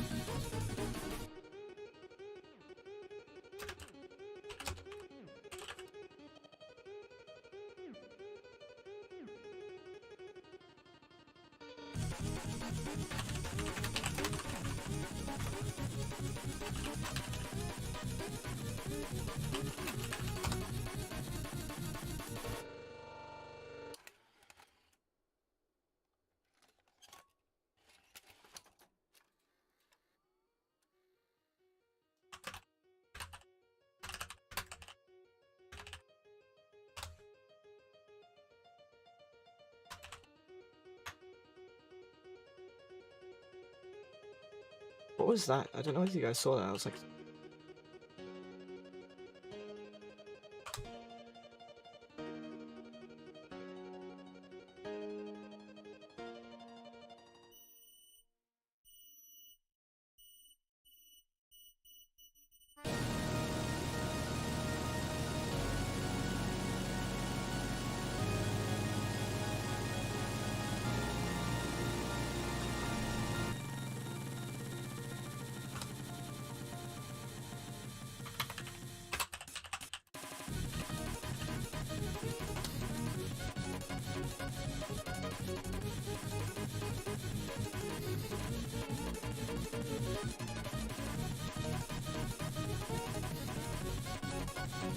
What was that? I don't know if you guys saw that. I was like...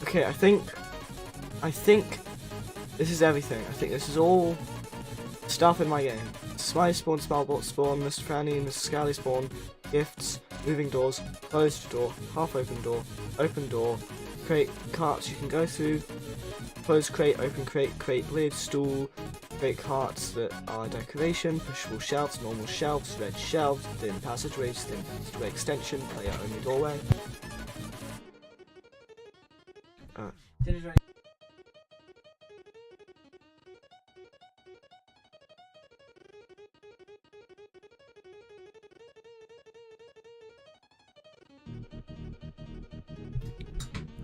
Okay, I think this is everything. I think this is all stuff in my game. Smiley spawn, Smilebot spawn, Mr. Franny, Mr. Scally spawn, gifts, moving doors, closed door, half open door, crate, carts you can go through, closed crate, open crate, crate lid, stool, crate carts that are decoration, pushable shelves, normal shelves, red shelves, thin passageways, thin passageway extension, player only doorway.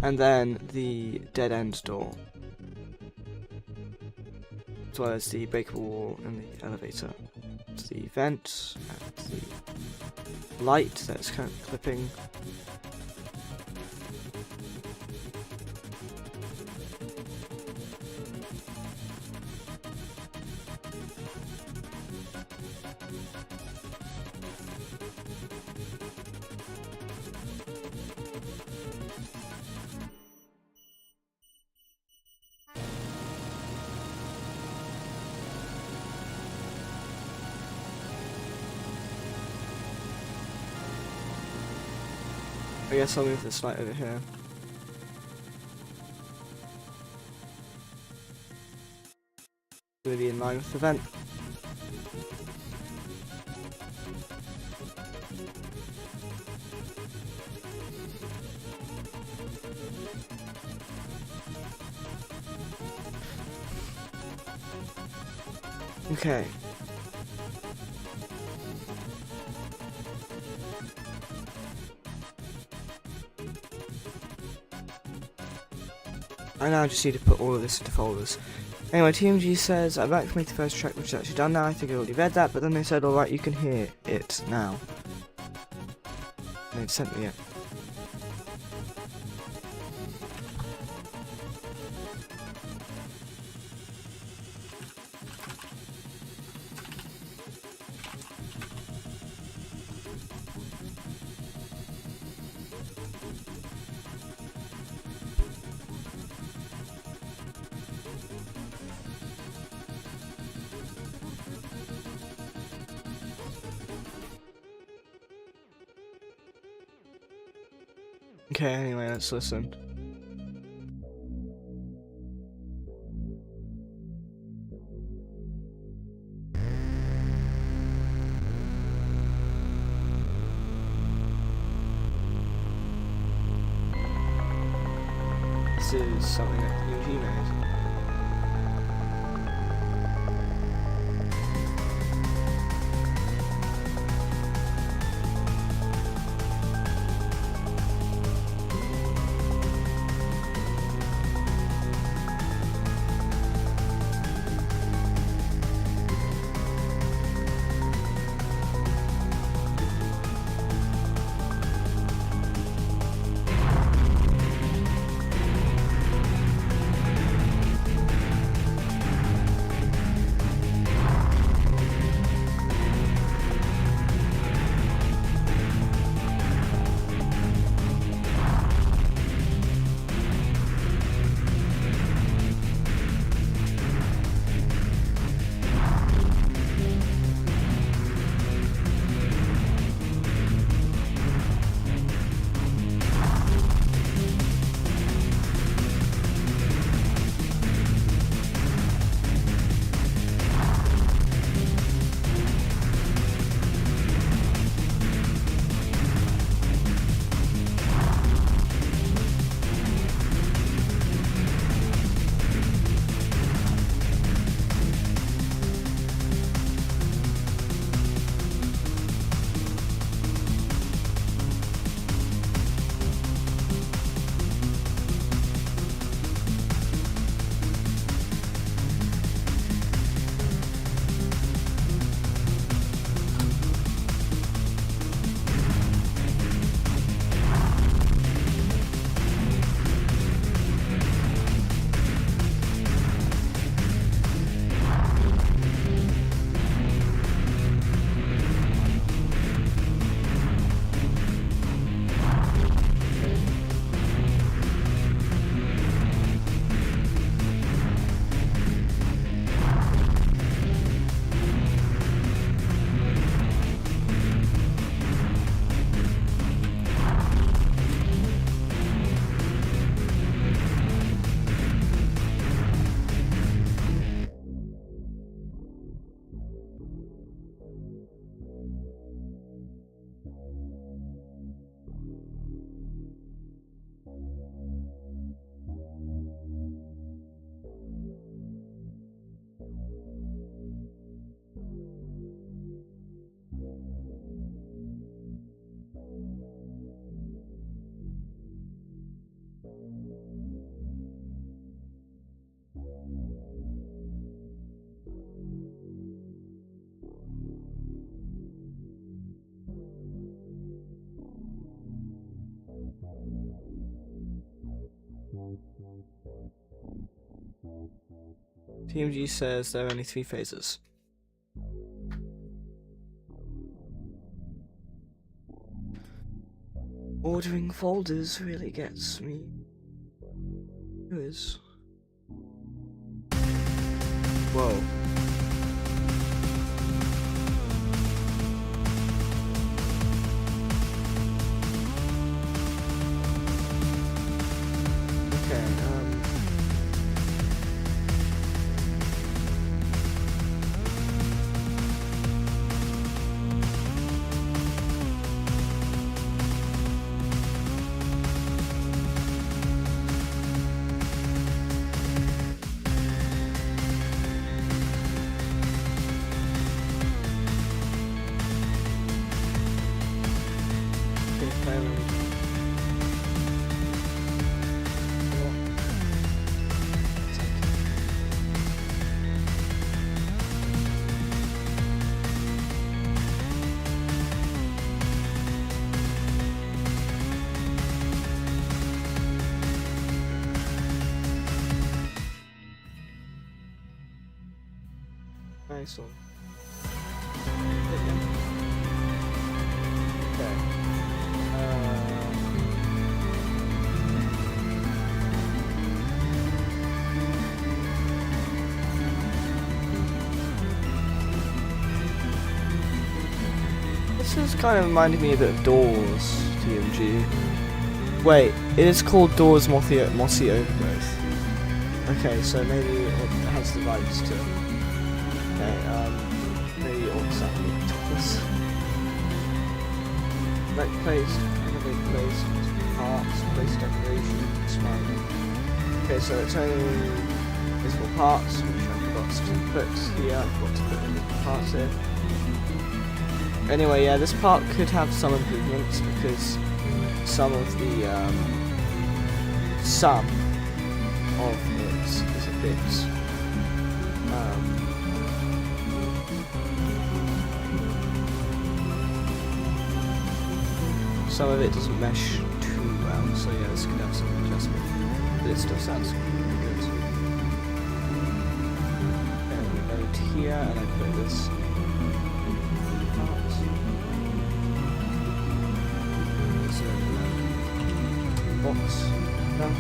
And then the dead end door, as well as the breakable wall and the elevator. The vent and the light that's kind of clipping. I guess I'll move this light over here. Going to be in line with the vent. Okay. I now just need to put all of this into folders. Anyway, TMG says, I'd like to make the first track, which is actually done now. I think I already read that, but then they said, alright, you can hear it now. And they've sent me it. Okay, anyway, let's listen. This is something that TMG made. TMG says there are only 3 phases. Ordering folders really gets me. Who is? Whoa. Nice one. Okay. This is kind of reminding me a bit of Doors, TMG. Wait, it is called Doors Mossy Overgrowth. Okay, so maybe it has the vibes to it. Okay, maybe also topless. Like placed, elevate placed, parts, place decoration, Smiley. Okay, so it's only visible parts, which I forgot to put here, I forgot to put in the parts here. Anyway, yeah, this part could have some improvements because some of it is a bit some of it doesn't mesh too well, so yeah, this could have some adjustment, but it still sounds good. And we go to here, and I put this part. So, box down.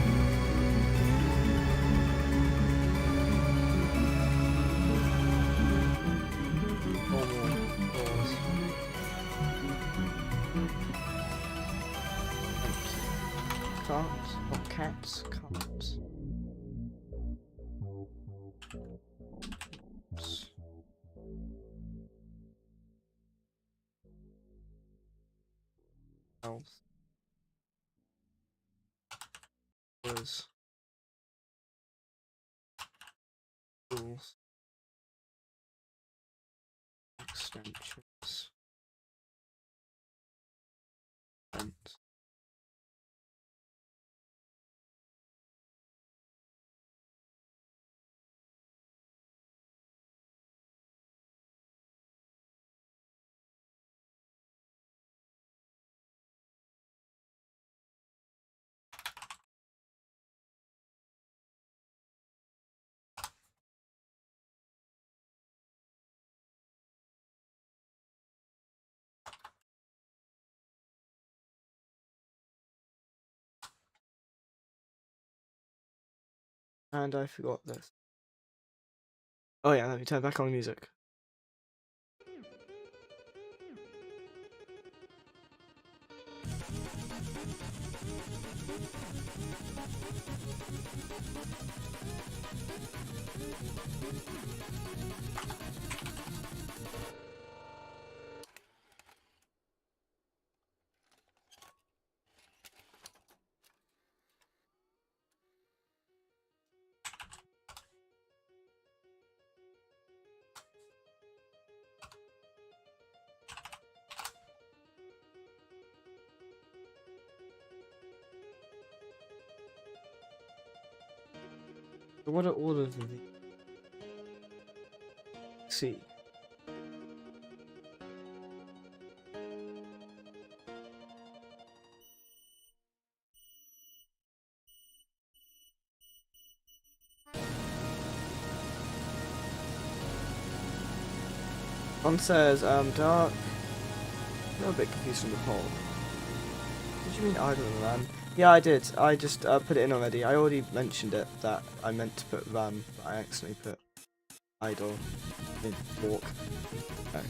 Carts, or cats, carts. Oops. Health. Was. Tools. Extensions. And I forgot this. Oh yeah, let me turn back on the music. What are all of the see? One says, dark. I'm a bit confused from the poll. Did you mean idle and ran? Yeah, I did. I just put it in already. I already mentioned it that I meant to put ran, but I accidentally put idle in walk. Okay.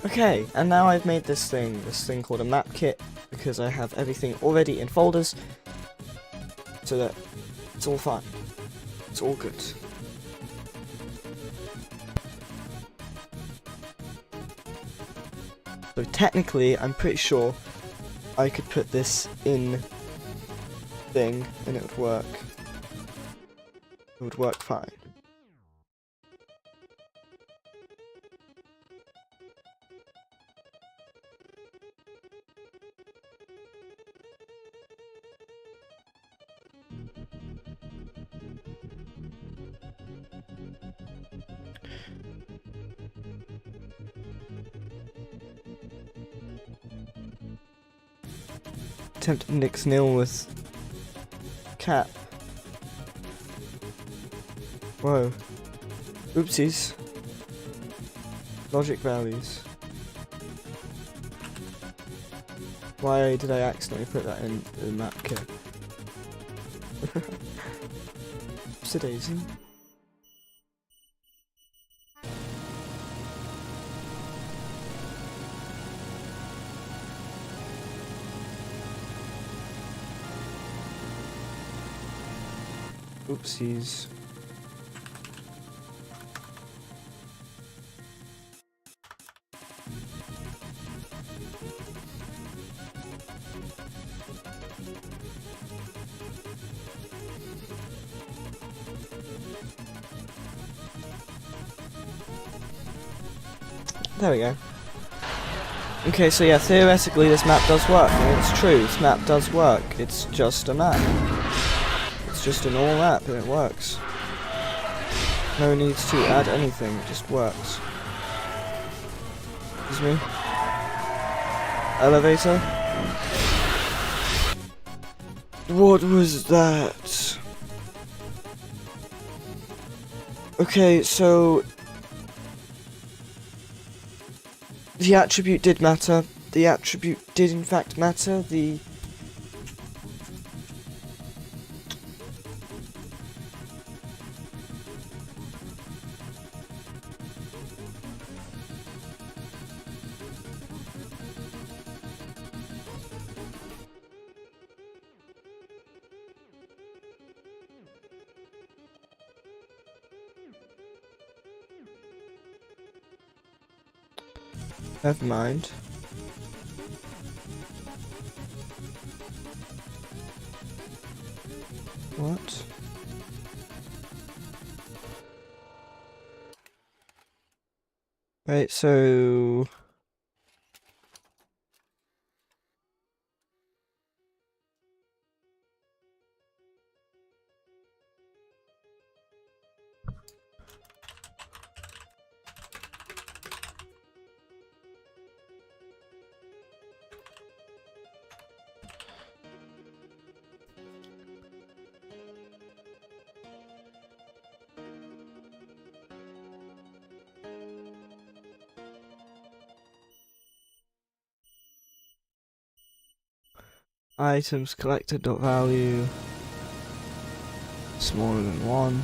Okay, and now I've made this thing called a map kit, because I have everything already in folders, so that it's all fine. It's all good. So technically, I'm pretty sure I could put this in thing, and it would work. It would work fine. Attempt index nil with cap. Whoa. Oopsies. Logic values. Why did I accidentally put that in the map kit? Oopsie daisy. Oopsies. There we go. Okay, so yeah, theoretically this map does work. I mean, it's true, this map does work. It's just a map. It's just a normal map and it works. No need to add anything, it just works. Excuse me? Elevator? What was that? Okay, so the attribute did matter. The attribute did in fact matter. Never mind. What? Right, so items collected dot value smaller than 1.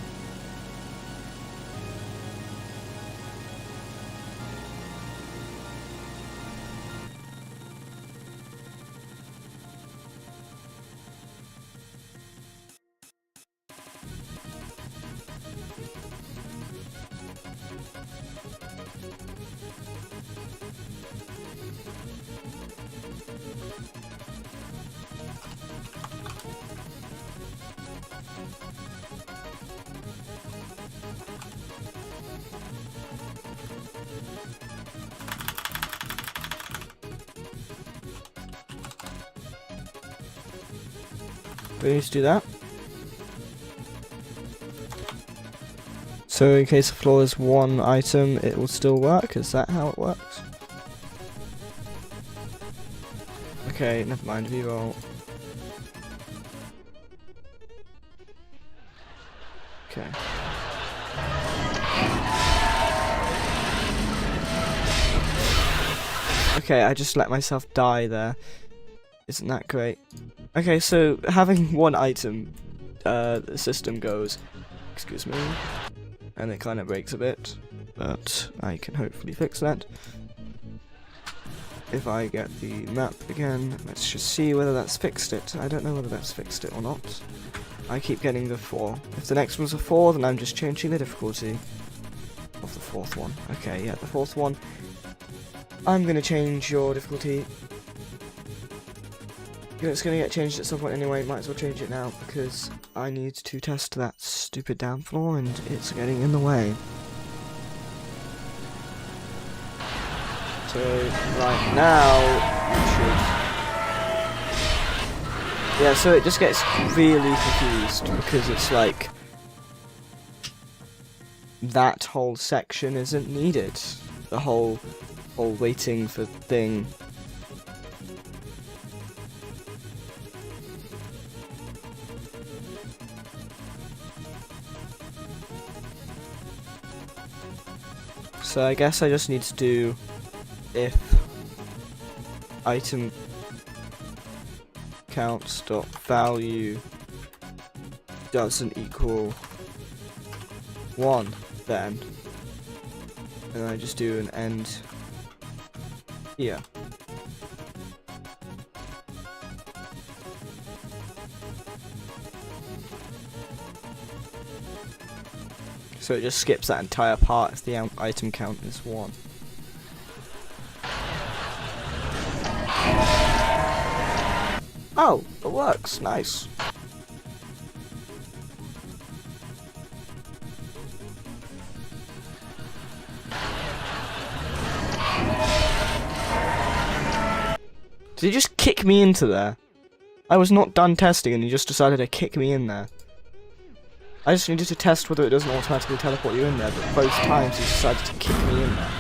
we need to do that. So in case the floor is one item, it will still work. Is that how it works? Okay, never mind. Reroll. Okay. Okay, I just let myself die there. Isn't that great? Okay, so having one item, the system goes, excuse me, and it kind of breaks a bit, but I can hopefully fix that. If I get the map again, let's just see whether that's fixed it. I don't know whether that's fixed it or not. I keep getting the 4. If the next one's a 4, then I'm just changing the difficulty of the 4th one. Okay, yeah, the 4th one. I'm gonna change your difficulty. It's gonna get changed at some point anyway, might as well change it now, because I need to test that stupid damn floor and it's getting in the way. So, right now, you should... Yeah, so it just gets really confused, because it's like... that whole section isn't needed. The whole waiting for thing. So I guess I just need to do if item counts dot value doesn't equal 1, then and I just do an end here. So it just skips that entire part if the item count is 1. Oh, it works. Nice. Did he just kick me into there? I was not done testing and he just decided to kick me in there. I just needed to test whether it doesn't automatically teleport you in there, but both times he decided to kick me in there.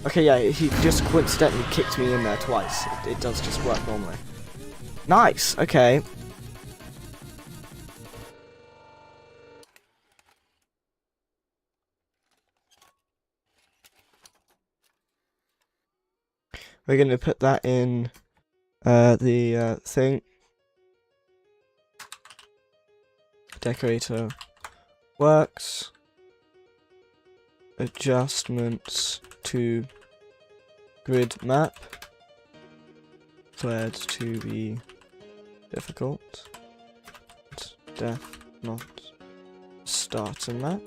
Okay, yeah, he just coincidentally kicked me in there twice. It does just work normally. Nice, okay. We're going to put that in the thing. Decorator works. Adjustments to grid map. Declared to be difficult. Def not starter map.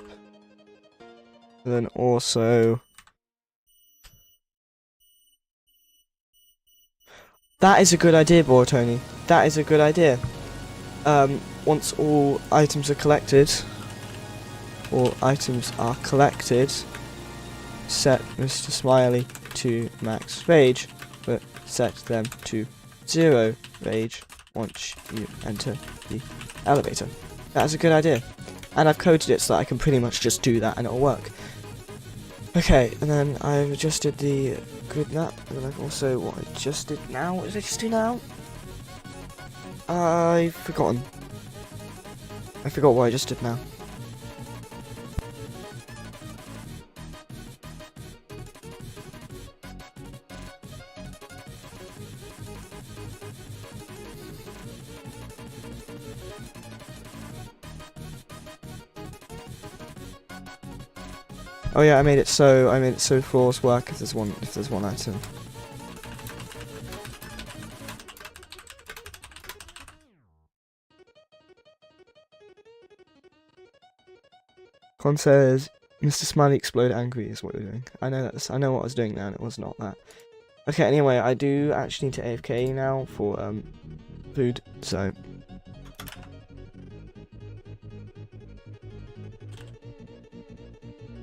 And then also that is a good idea, Tony. That is a good idea. Once all items are collected, set Mr. Smiley to max rage, but set them to 0 rage once you enter the elevator. That's a good idea. And I've coded it so that I can pretty much just do that and it'll work. Okay, and then I've adjusted the grid map, and then I've also, what I just did now, what did I just do now? I've forgotten. I forgot what I just did now. Oh yeah, I made it so floors work if there's one item. Con says, Mr. Smiley explode angry is what you're doing. I know what I was doing now, and it was not that. Okay, anyway, I do actually need to AFK now for food, so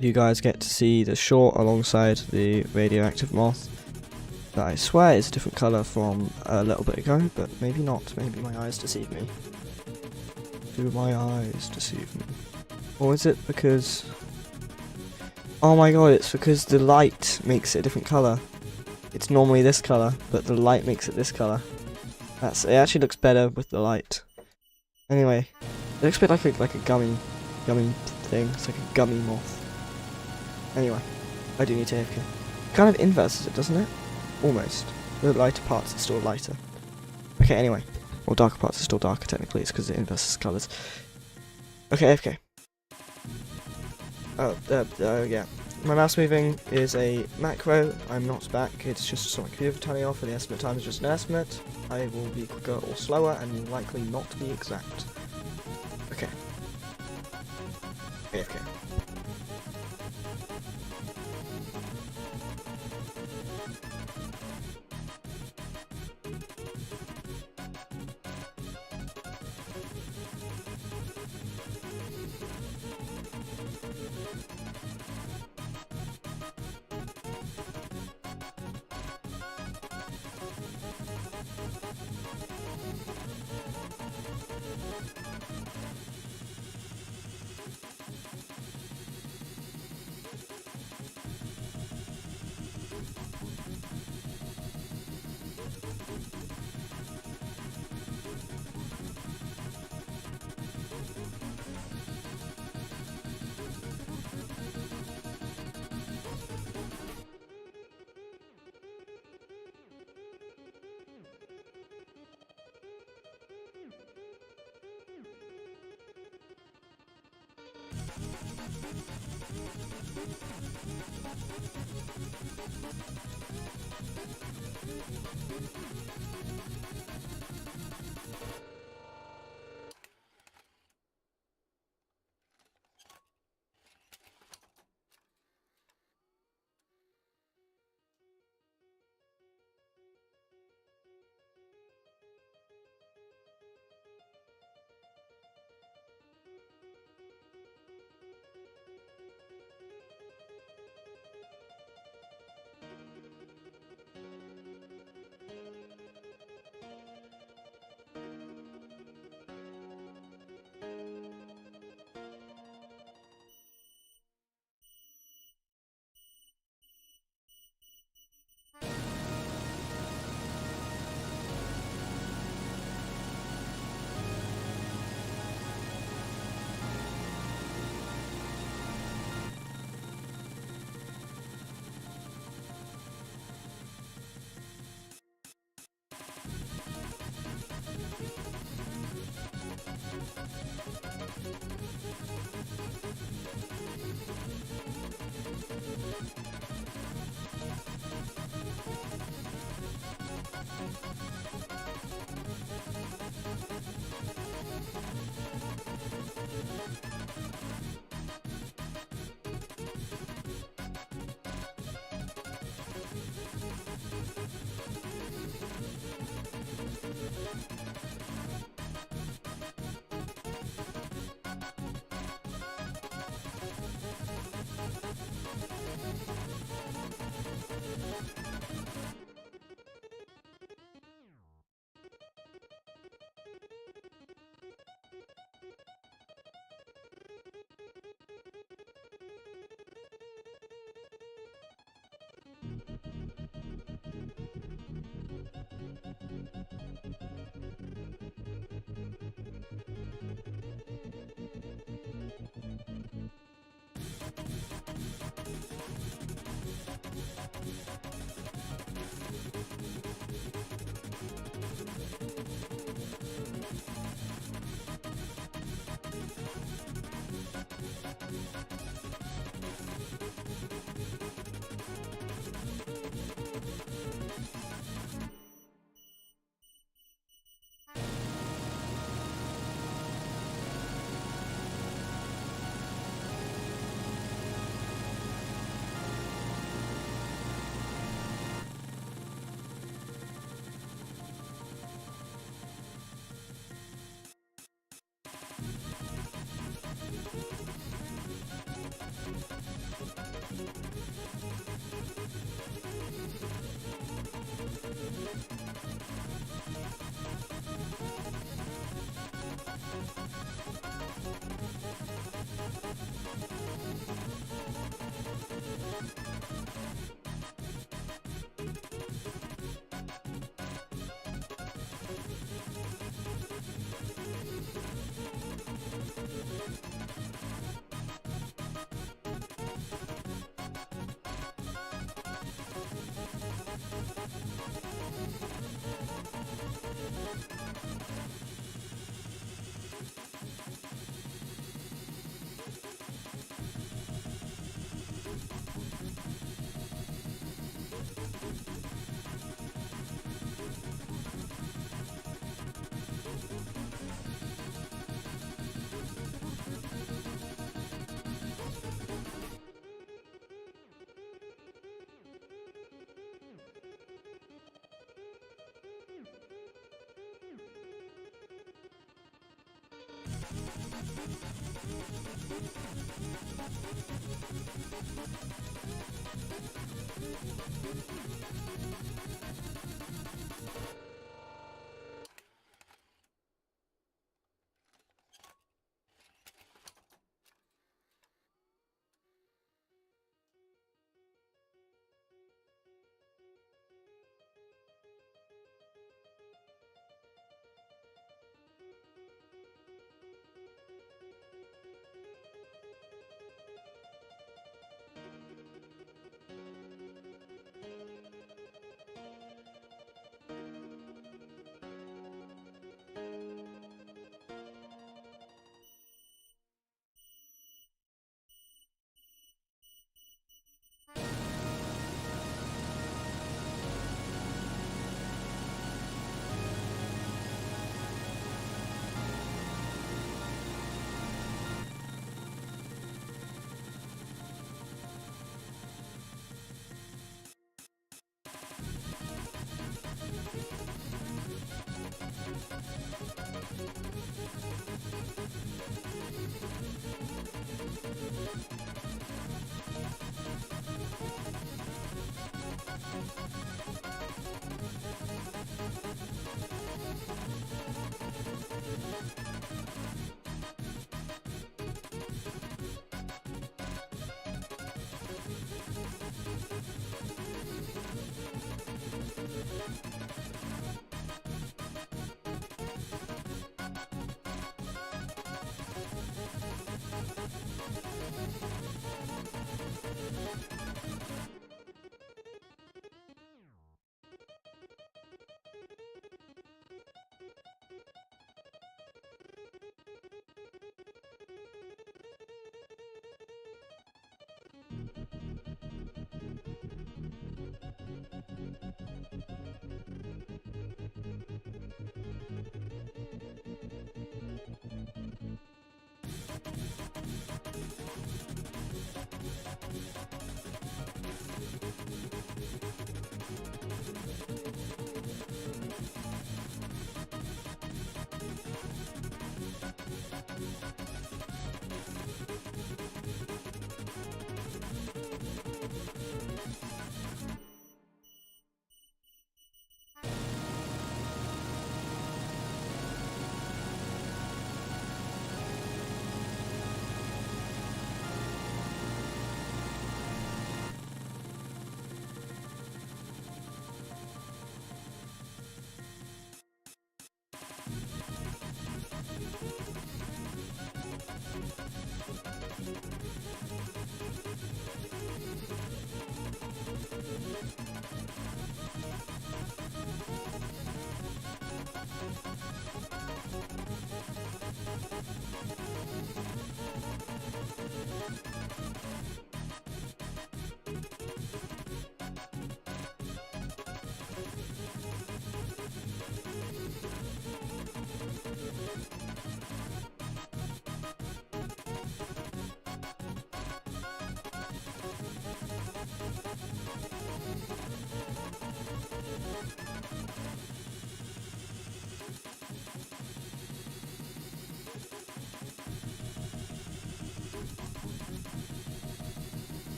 you guys get to see the short alongside the radioactive moth. that I swear is a different colour from a little bit ago, but maybe not. Maybe my eyes deceive me. Do my eyes deceive me? Or is it because... Oh my god, it's because the light makes it a different colour. It's normally this colour, but the light makes it this colour. It actually looks better with the light. Anyway, it looks a bit like a gummy thing. It's like a gummy moth. Anyway, I do need to AFK. Kind of inverses it, doesn't it? Almost. The lighter parts are still lighter. Okay, anyway. Or darker parts are still darker, technically. It's because it inverses colours. Okay, AFK. Oh, yeah. My mouse moving is a macro. I'm not back. It's just so my computer turning off, and the estimate time is just an estimate. I will be quicker or slower, and will likely not be exact. Okay. AFK.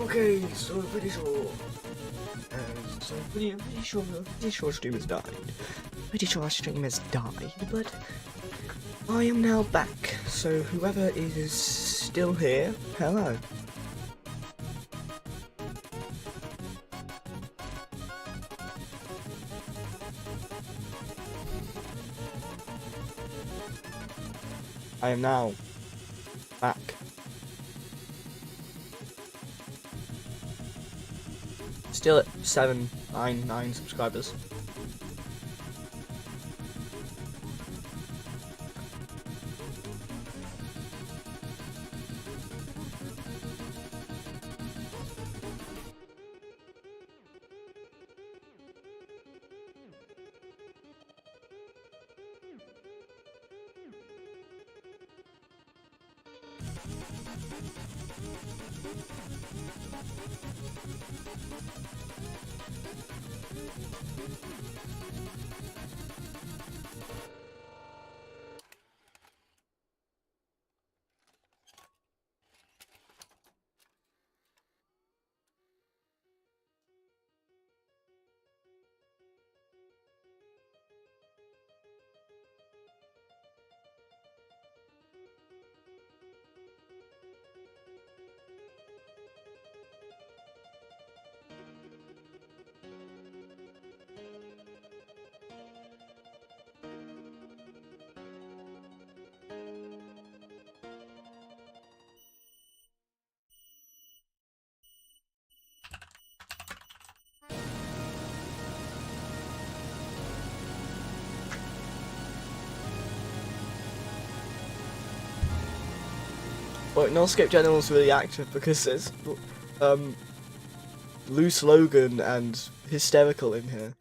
Okay, so pretty sure. Pretty sure stream has died. Pretty sure our stream has died, but I am now back. So whoever is still here, hello. I am now back. Still at 799 subscribers. Well, Nullscape General's really active because there's Loose Logan and Hysterical in here.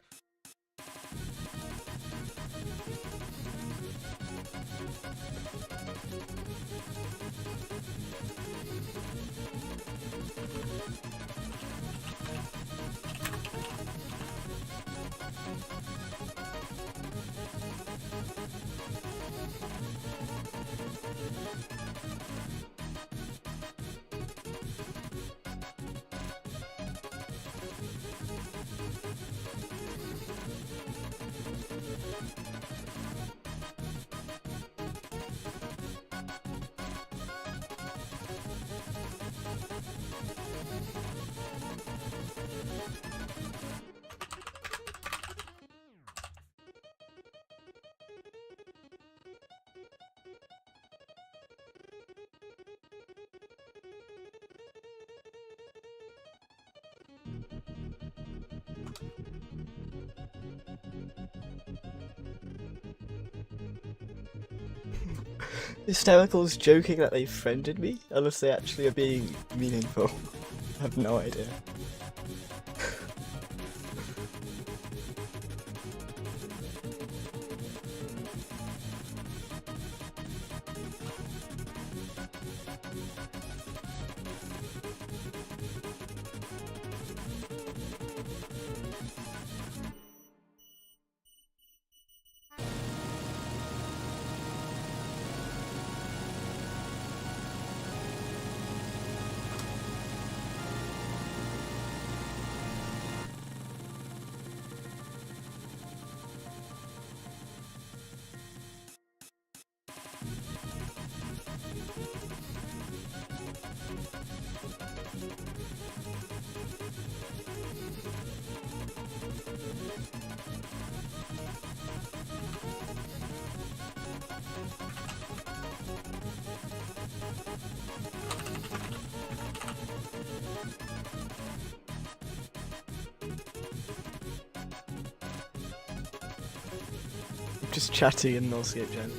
Hysterical's joking that they friended me, unless they actually are being meaningful. I have no idea. Just chatty and Nullscape Gen.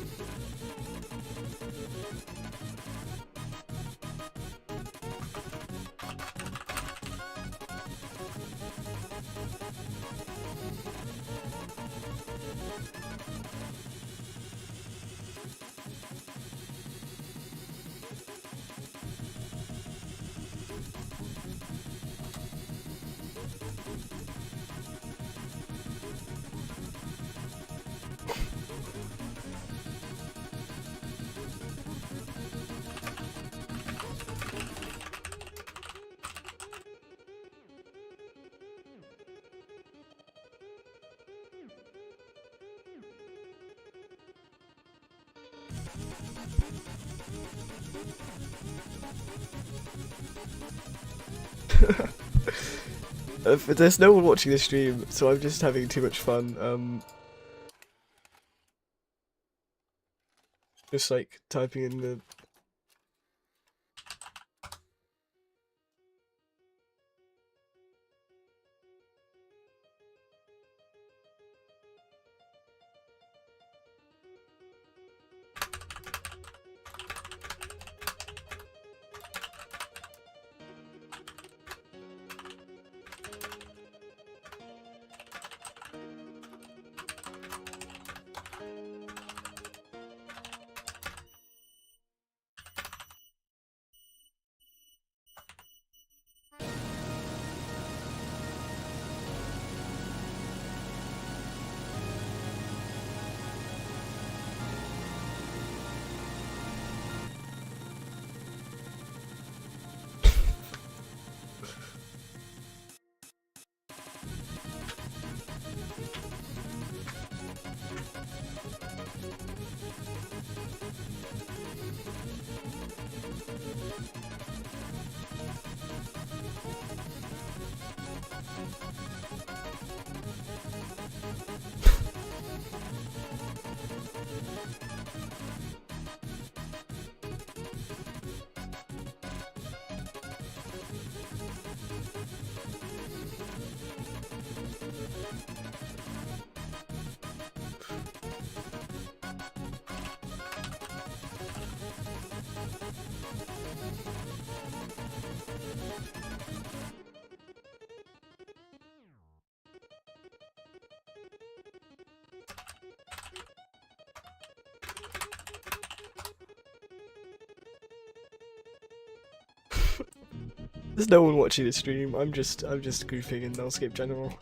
There's no one watching the stream, so I'm just having too much fun. Just like typing in the. There's no one watching the stream. I'm just goofing in Nullscape General.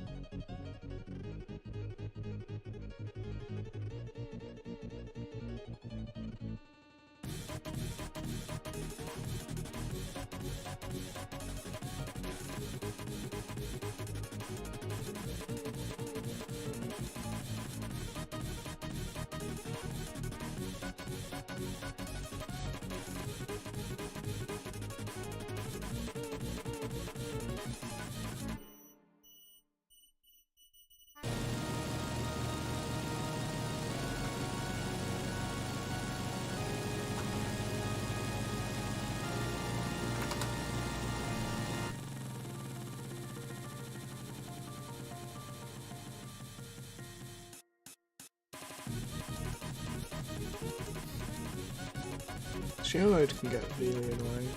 Share mode can get really annoying.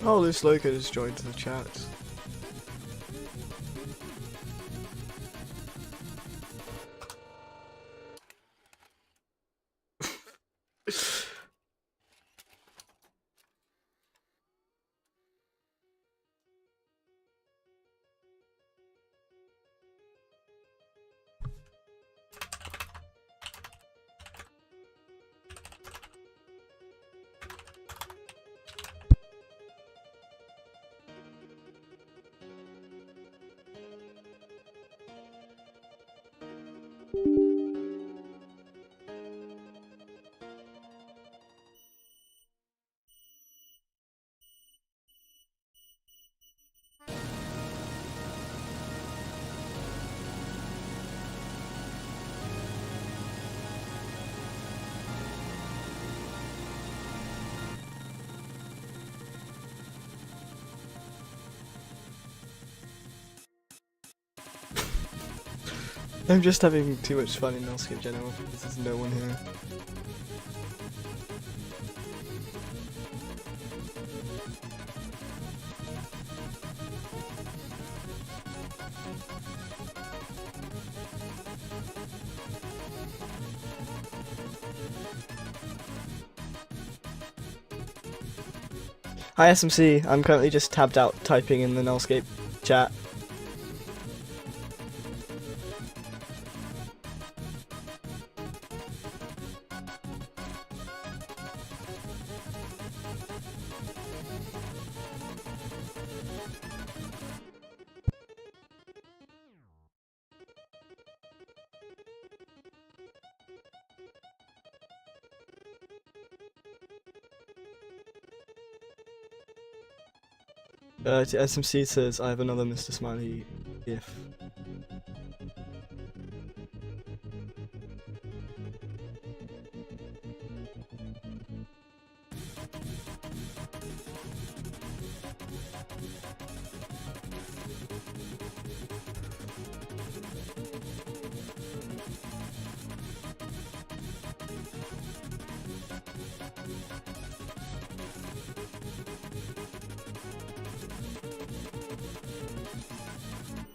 Oh, this Loco has joined the chat. I'm just having too much fun in Nullscape General because there's no one here. Hi SMC, I'm currently just tabbed out typing in the Nullscape chat. SMC says I have another Mr. Smiley gif.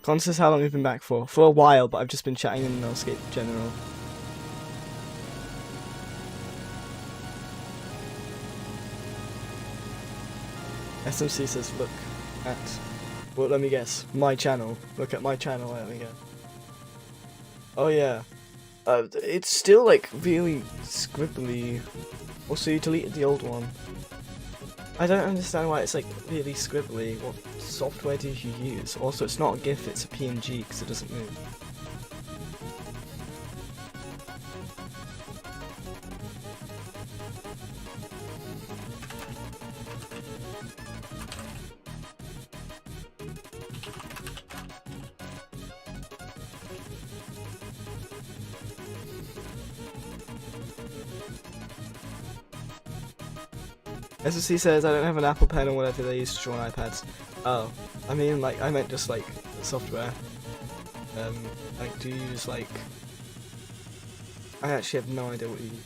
Con says how long we've been back for. For a while, but I've just been chatting in Nullscape General. SMC says look at, well let me guess, my channel. Look at my channel, let me guess. Oh yeah. It's still like really scribbly. Also you deleted the old one. I don't understand why it's like really scribbly. What software do you use? Also, it's not a GIF, it's a PNG because it doesn't move. SSC says I don't have an Apple Pen or whatever they use to draw on iPads. Oh, I mean like I meant just like software. Like do you use like? I actually have no idea what you use.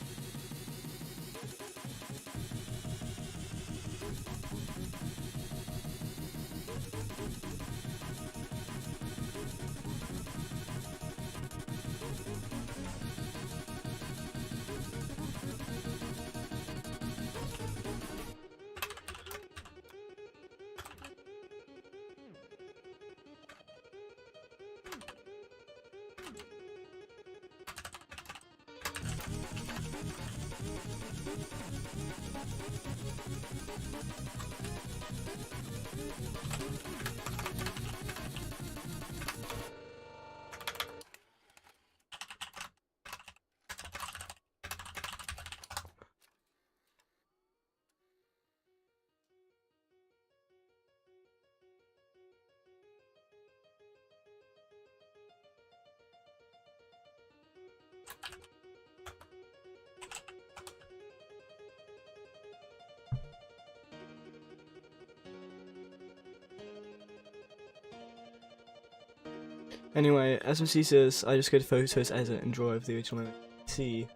Anyway, SMC says I just go to Photos, Edit, and draw over the original image. See.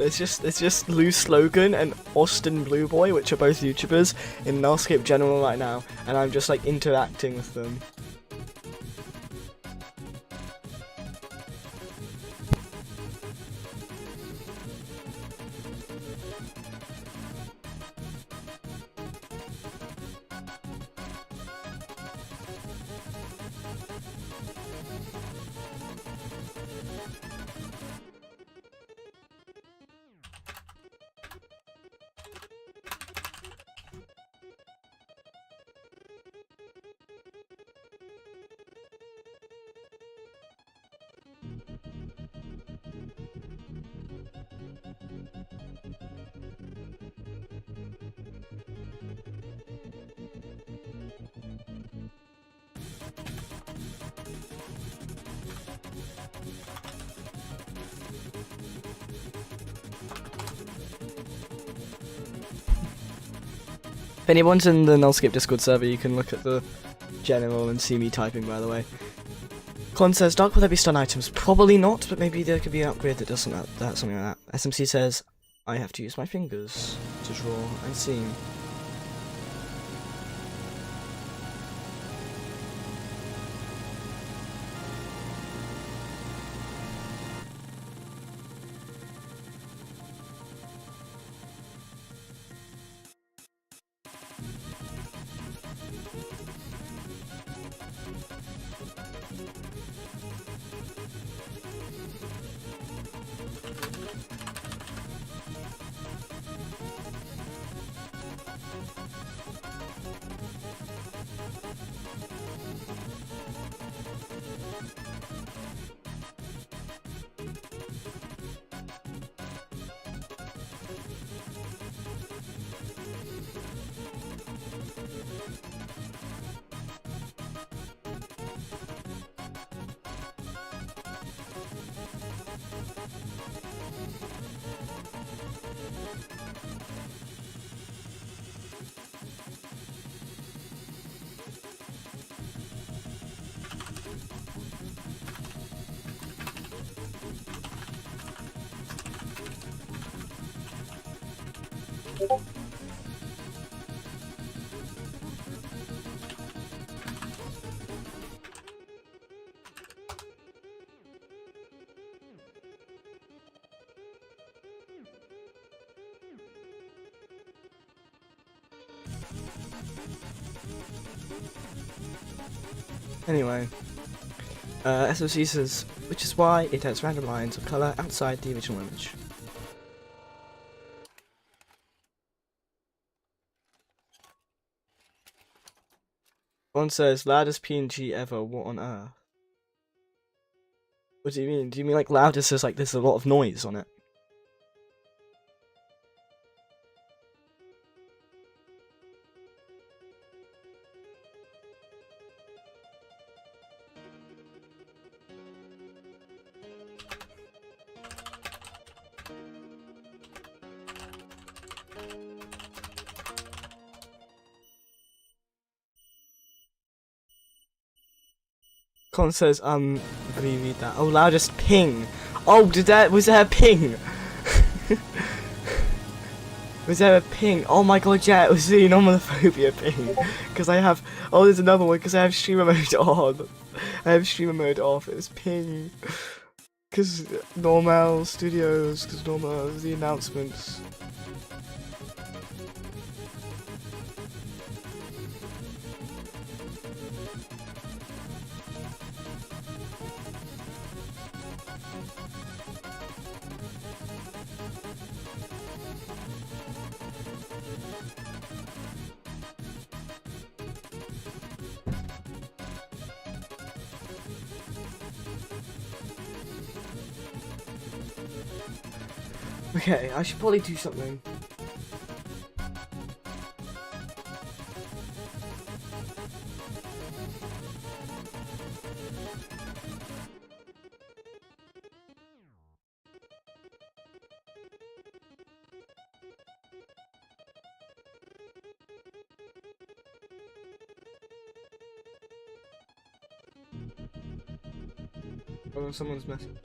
It's just Lou Slogan and Austin Blue Boy, which are both YouTubers in Nullscape General right now, and I'm just like interacting with them. If anyone's in the Nullskip Discord server, you can look at the general and see me typing, by the way. Con says, Dark, will there be stun items? Probably not, but maybe there could be an upgrade that does something like that. SMC says, I have to use my fingers to draw and seam. Anyway, SOC says, which is why it has random lines of colour outside the original image. One says, loudest PNG ever, what on earth? What do you mean? Do you mean like loudest is like there's a lot of noise on it? Con says, reread that. Oh, loudest ping. Oh, was there a ping? Was there a ping? Oh my god, yeah, it was the nomolophobia ping. Because I have, oh, there's another one, because I have streamer mode on. I have streamer mode off, it was ping. Because normal studios, because normal, the announcements. Okay, I should probably do something. Oh, someone's messing.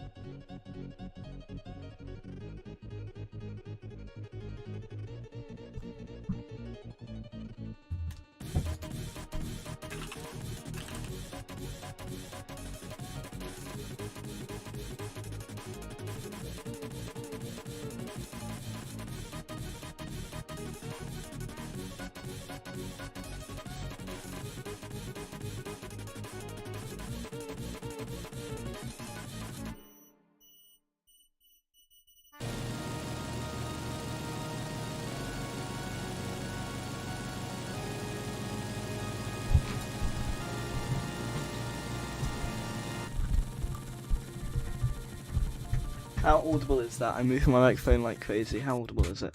How audible is that? I'm moving my microphone like crazy. How audible is it?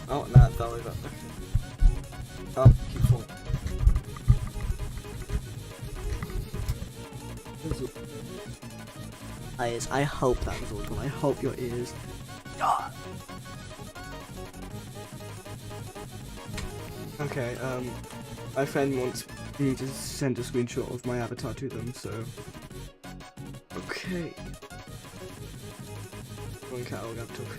Oh, no, it fell over. Okay. Oh, keep falling. Eyes. I hope that was audible. I hope your ears. Ah! Okay, my friend wants me to send a screenshot of my avatar to them, so... Okay. One cat, I'll have to talk.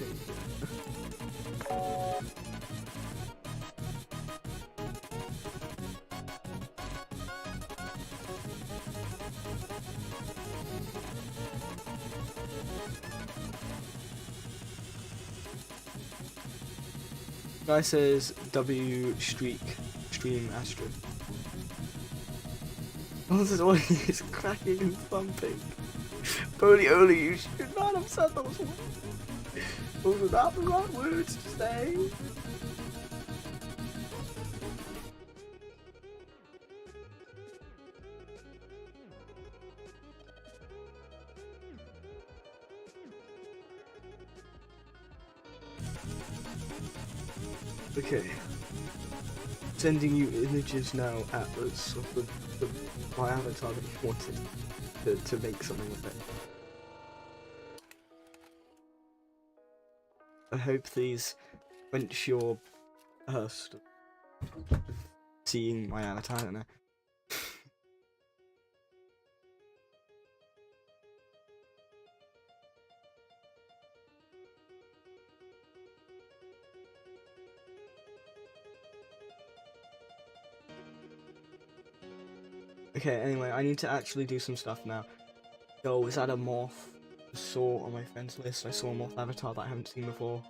Guy says W stream Astro. Oh, this is all he's cracking and thumping. Only you should not have said those words. Those are not the right words to say. Okay. Sending you images now, Atlas, of my avatar that you wanted to make something with it. I hope these quench your thirst of seeing my avatar, I don't know. Okay, anyway, I need to actually do some stuff now. Yo, is that a moth? I saw on my friends list, I saw a moth avatar that I haven't seen before.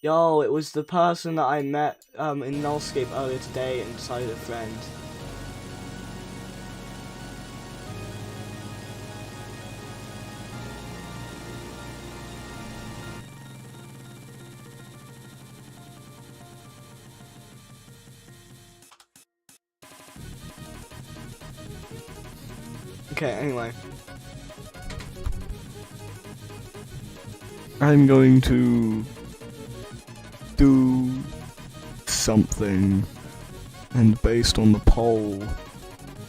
Yo, it was the person that I met in Nullscape earlier today and decided a friend. Okay, anyway. I'm going to do something, and based on the poll,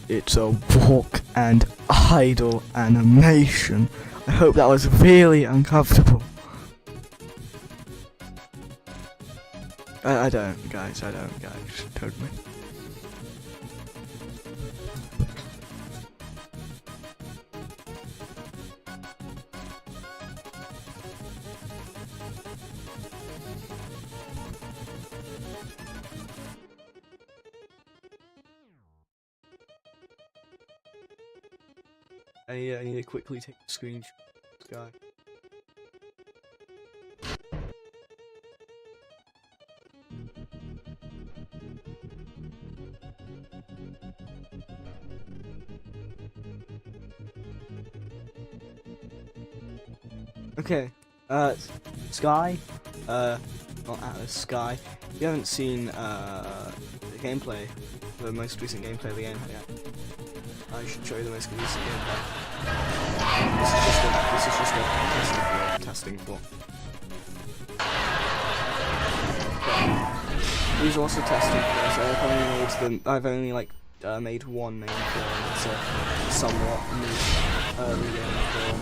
it's a walk and idle animation. I hope that was really uncomfortable. I don't, guys, totally. I need to quickly take a screenshot of this guy. Okay, Sky, not Atlas, Sky. If you haven't seen the gameplay, the most recent gameplay of the game yet, I should show you the most recent gameplay. This is just a testing for. These are also testing for, so I've only like made one name for it. It's a somewhat new early game for.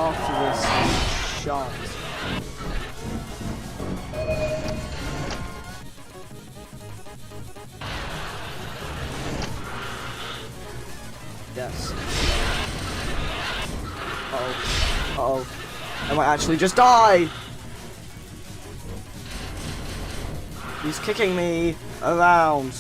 After this shot. Yes. Uh-oh. I might actually just die! He's kicking me around.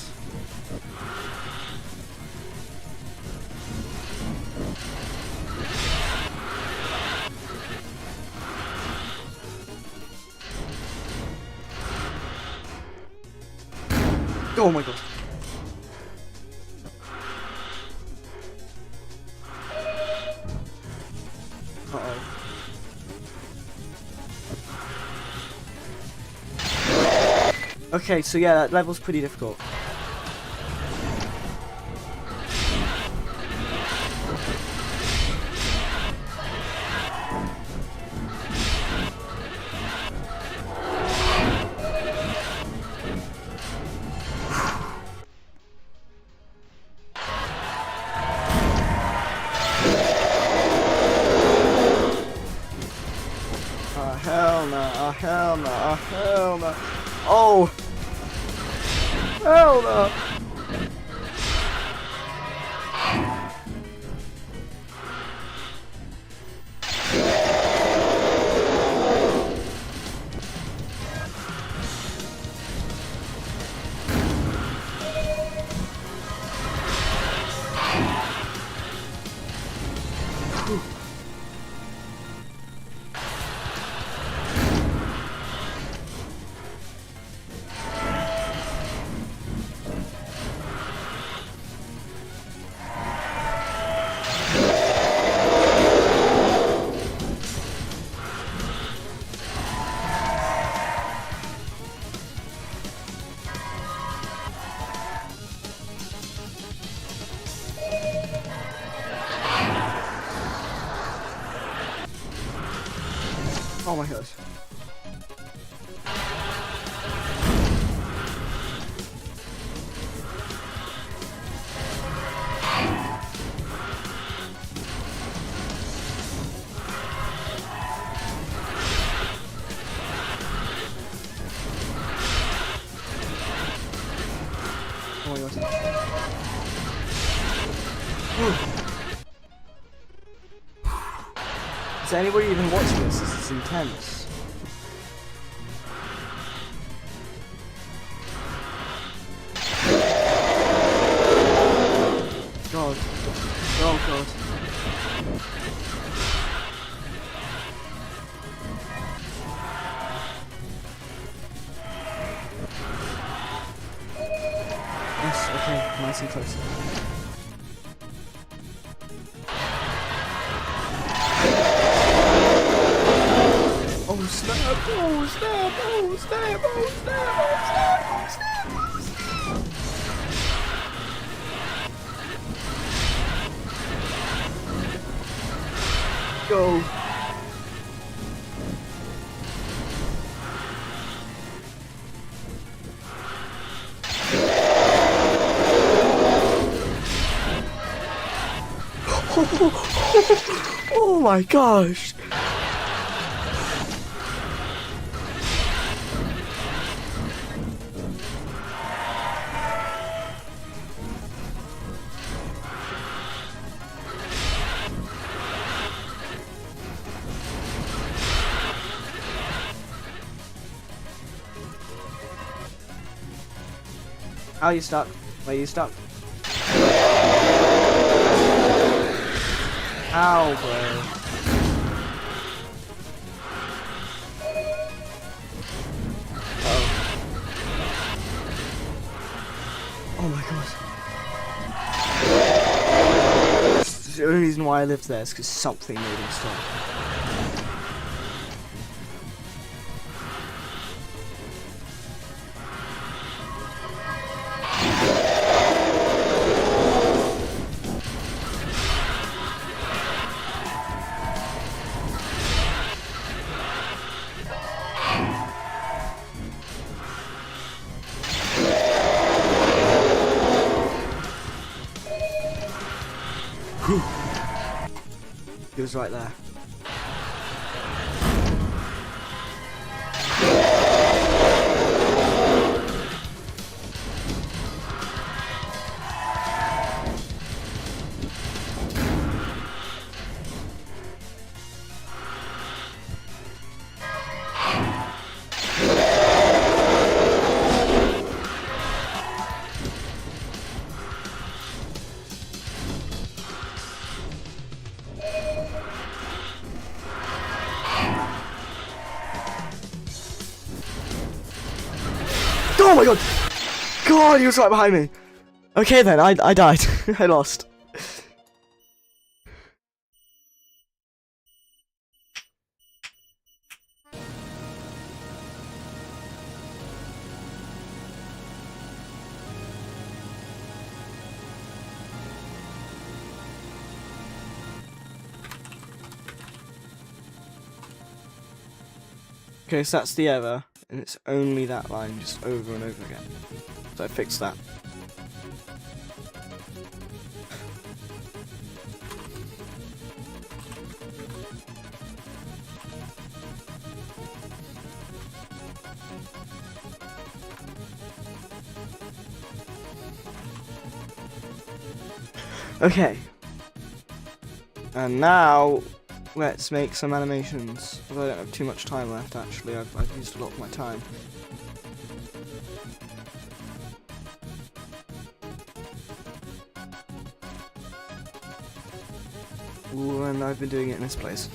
Oh my god. Uh-oh. Okay, so yeah, that level's pretty difficult. Hell no, oh hell no, oh hell no. Oh! Hell no! Oh my gosh. Oh my god. Is anybody even watching this? This is intense. God. Oh god. Yes, okay, nice and close. Oh snap, oh snap, oh snap, oh snap, oh snap, oh snap, oh snap. Go. Oh my gosh. How are you stuck? Where are you stuck? Ow, bro. Uh-oh. Oh my god. The only reason why I lived there is because something made him stop. He was right there. Oh my god! god, he was right behind me. Okay then, I died. I lost. Okay, so that's the error, and it's only that line just over and over again. So I fixed that. Okay. And now, let's make some animations. Although I don't have too much time left, actually. I've used a lot of my time. Ooh, and I've been doing it in this place.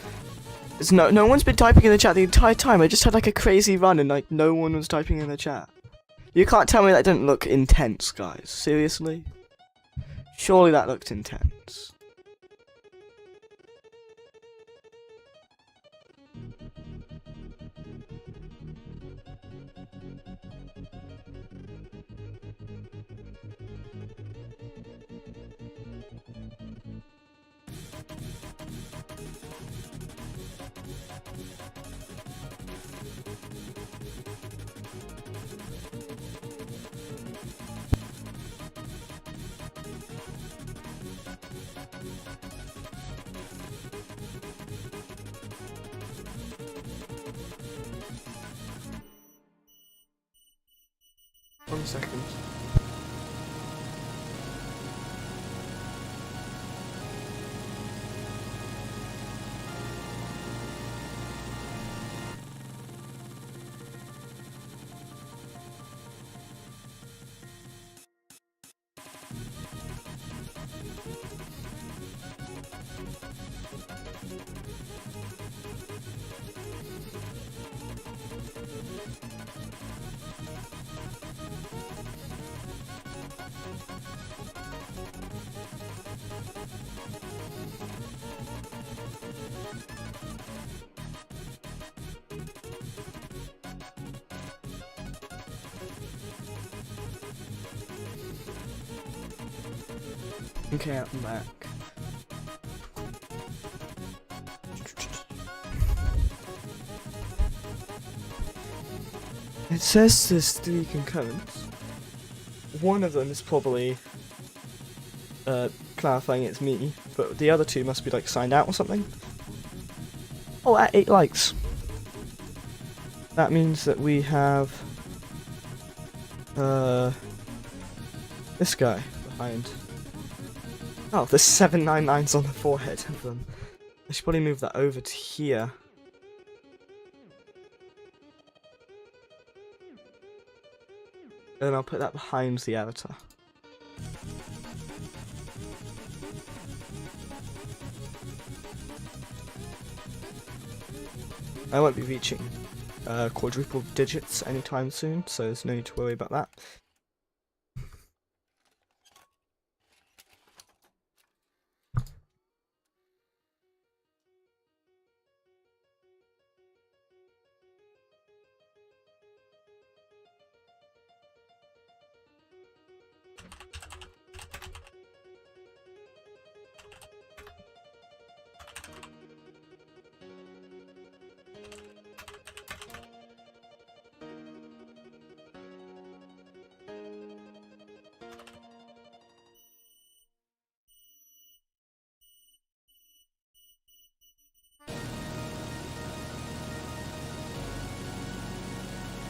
It's no one's been typing in the chat the entire time. I just had like a crazy run and like no one was typing in the chat. You can't tell me that didn't look intense, guys. Seriously? Surely that looked intense. One second. Okay, I'm back. It says there's 3 concurrents. One of them is probably clarifying it's me, but the other 2 must be like signed out or something. Oh, at 8 likes. That means that we have this guy behind. Oh, there's 7 9-9s on the forehead of them. I should probably move that over to here. And then I'll put that behind the avatar. I won't be reaching quadruple digits anytime soon, so there's no need to worry about that.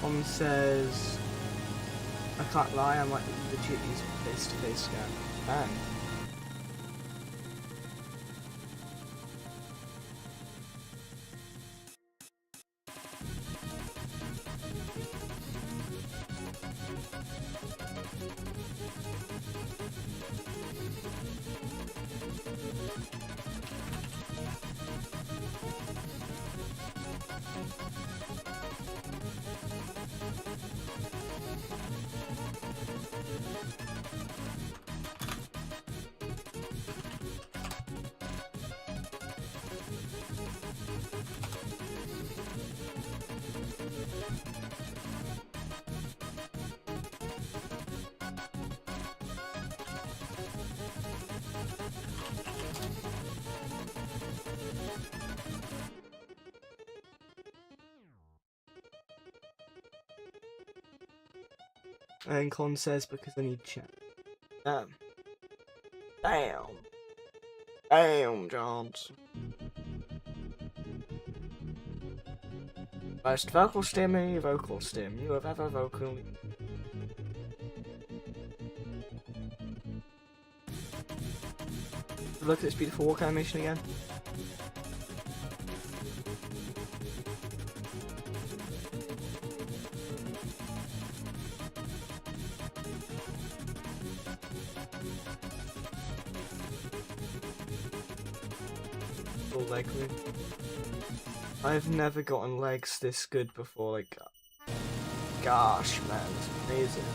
Mom says, I can't lie, I might legit use face-to-face scan. Bang. And Con says because I need chat. Damn. Damn. Damn, Johns. Most vocal stimmy vocal stim you have ever vocally. Look at this beautiful walk animation again. Full leg move. I've never gotten legs this good before, like, gosh man, it's amazing.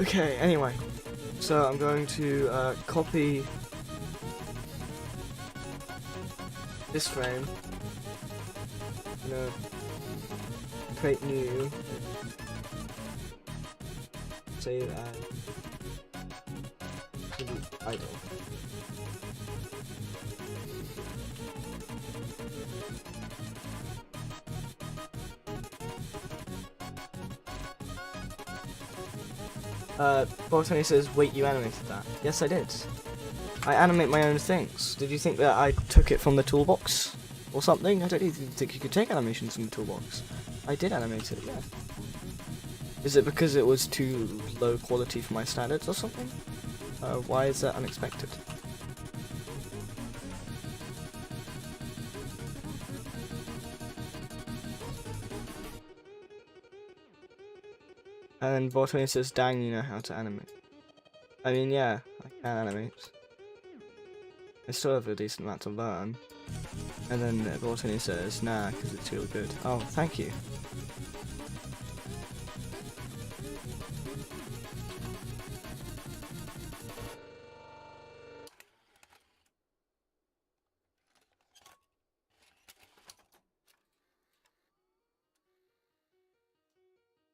Okay, anyway, so I'm going to copy this frame, create new, save as idle. Botany says, wait, you animated that. Yes, I did. I animate my own things. Did you think that I took it from the toolbox or something? I don't even think you could take animations from the toolbox. I did animate it, yeah. Is it because it was too low quality for my standards or something? Why is that unexpected? And then Botany says, dang, you know how to animate. I mean, yeah, I can animate. I still have a decent amount to learn. And then Botany says, nah, because it's real good. Oh, thank you.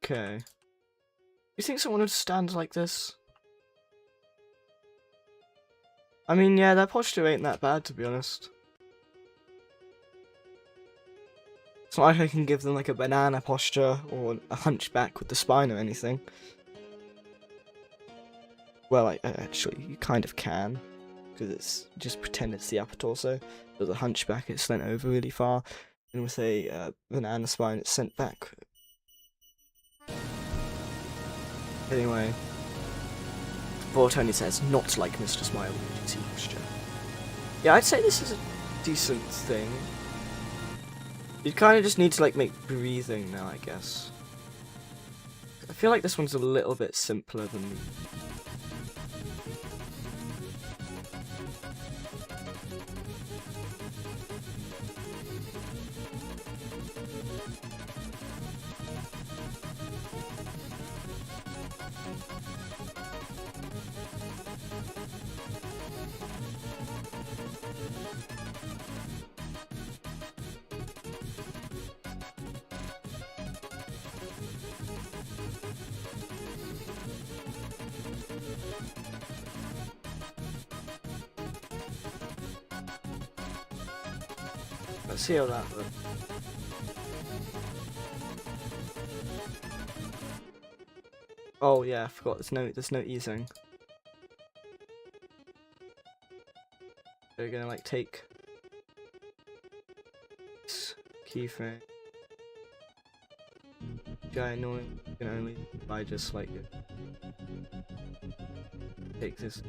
Okay. You think someone would stand like this? I mean, yeah, their posture ain't that bad, to be honest. It's not like I can give them like a banana posture or a hunchback with the spine or anything. Well, actually, you kind of can, because it's just pretend it's the upper torso. With a hunchback, it's sent over really far, and with a banana spine, it's sent back. Anyway, Vortoni says, not like Mr. Smiley, agency posture. Yeah, I'd say this is a decent thing. You kind of just need to like make breathing now, I guess. I feel like this one's a little bit simpler than. Let's see how that looks. Oh yeah, I forgot. There's no easing. They're gonna like take this keyframe. Guy annoying can only by just like take this.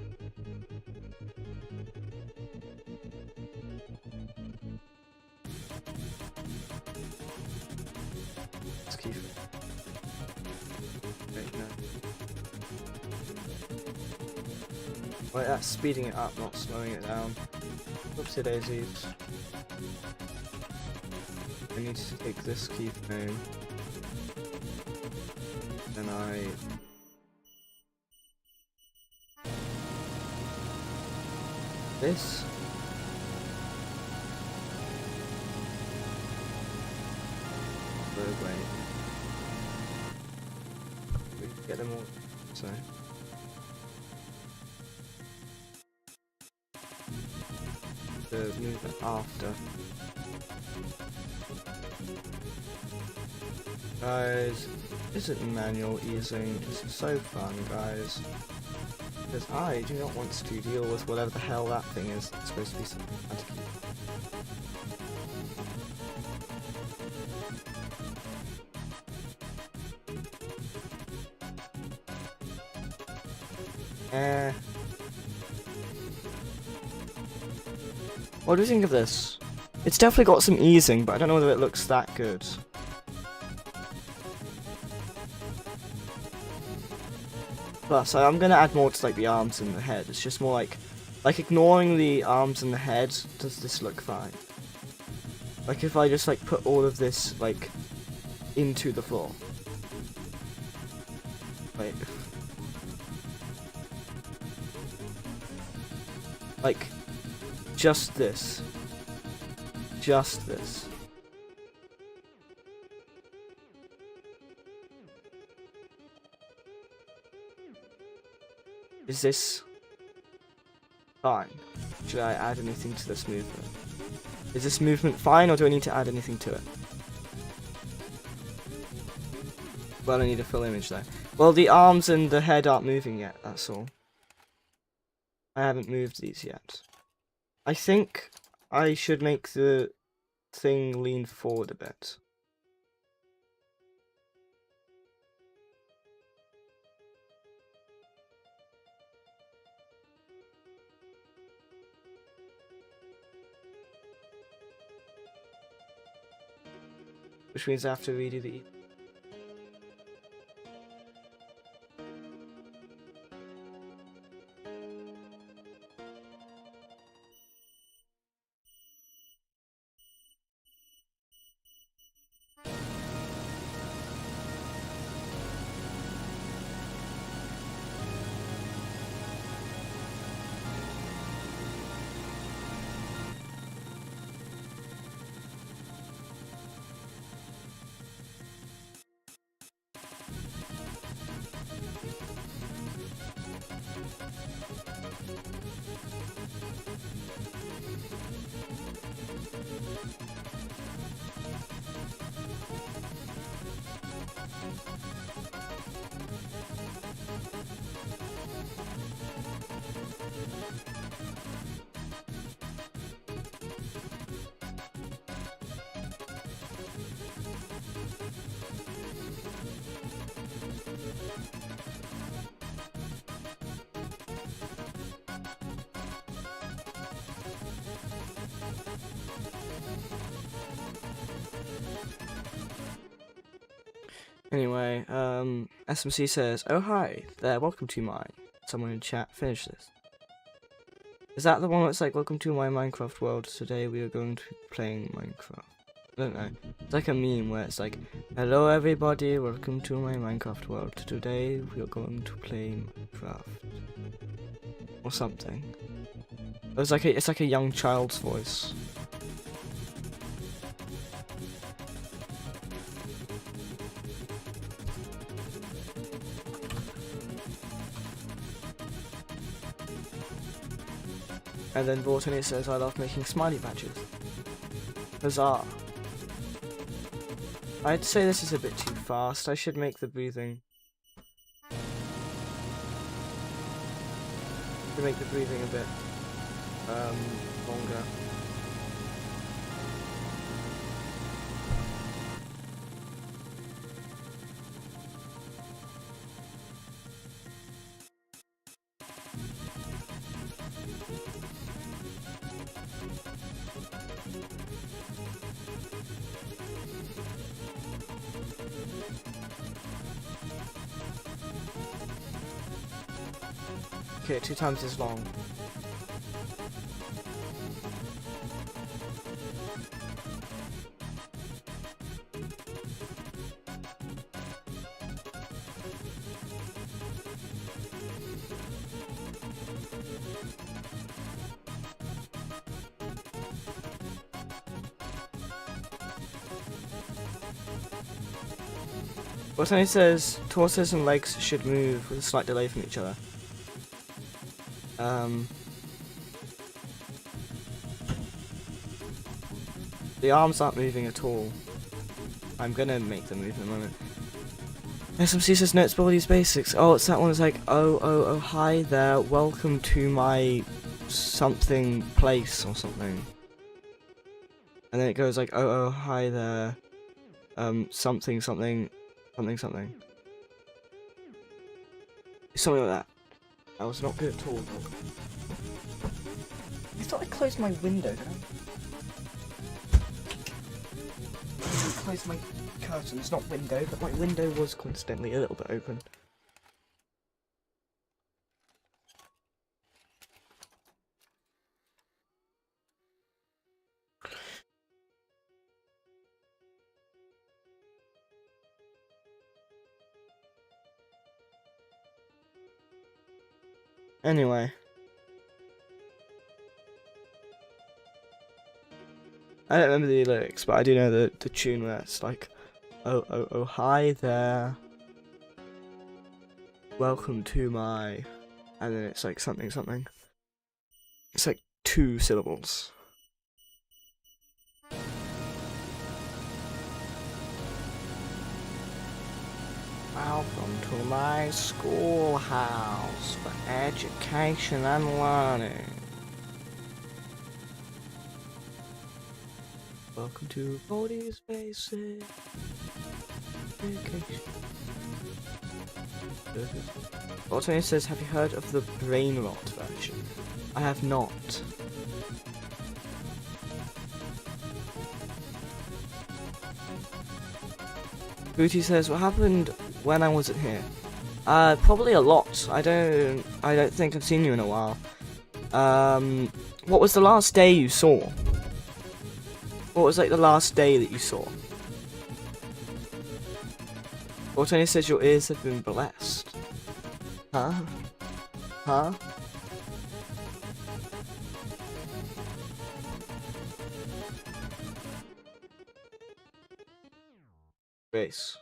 Well, that's speeding it up, not slowing it down. Whoopsie daisies. I need to take this keyframe. Then this. get them all. So. To move it after. Guys, isn't manual easing just so fun, guys? Because I do not want to deal with whatever the hell that thing is. It's supposed to be something anti-key. What do you think of this? It's definitely got some easing, but I don't know whether it looks that good. Plus, I'm gonna add more to like the arms and the head. It's just more like ignoring the arms and the head. Does this look fine? Like if I just like put all of this like into the floor. Wait. Like just this. Just this. Is this fine? Should I add anything to this movement? Is this movement fine, or do I need to add anything to it? Well, I need a full image though. Well, the arms and the head aren't moving yet, that's all. I haven't moved these yet. I think I should make the thing lean forward a bit. Which means I have to redo the... Anyway, SMC says, "Oh hi, there, welcome to my..." Someone in chat, finish this. Is that the one that's like, "Welcome to my Minecraft world, today we are going to be playing Minecraft"? I don't know. It's like a meme where it's like, "Hello everybody, welcome to my Minecraft world, today we are going to play Minecraft." Or something. It's like a young child's voice. And then Vortony says, "I love making smiley badges." Huzzah. I'd say this is a bit too fast. I should make the breathing. To make the breathing a bit longer. Okay, 2 times as long. Botany says torsos and legs should move with a slight delay from each other. The arms aren't moving at all. I'm gonna make them move in a moment. SMC says notes below these basics. Oh, it's that one. It's like, oh, hi there. Welcome to my something place or something. And then it goes like, oh, hi there. Something. Something like that. I was not good at all. I thought I closed my window, didn't I closed my curtains, not window, but my window was constantly a little bit open. Anyway. I don't remember the lyrics, but I do know the tune where it's like, oh, hi there. Welcome to my... And then it's like something. It's like 2 syllables. Welcome to my schoolhouse for education and learning. Welcome to Bodhi's Basic Education. Alternate says, have you heard of the brain rot version? I have not. Booty says, what happened when I wasn't here? Probably a lot. I don't think I've seen you in a while. What was the last day you saw? What was like the last day that you saw? Alternate says your ears have been blessed. Huh? Huh? Grace.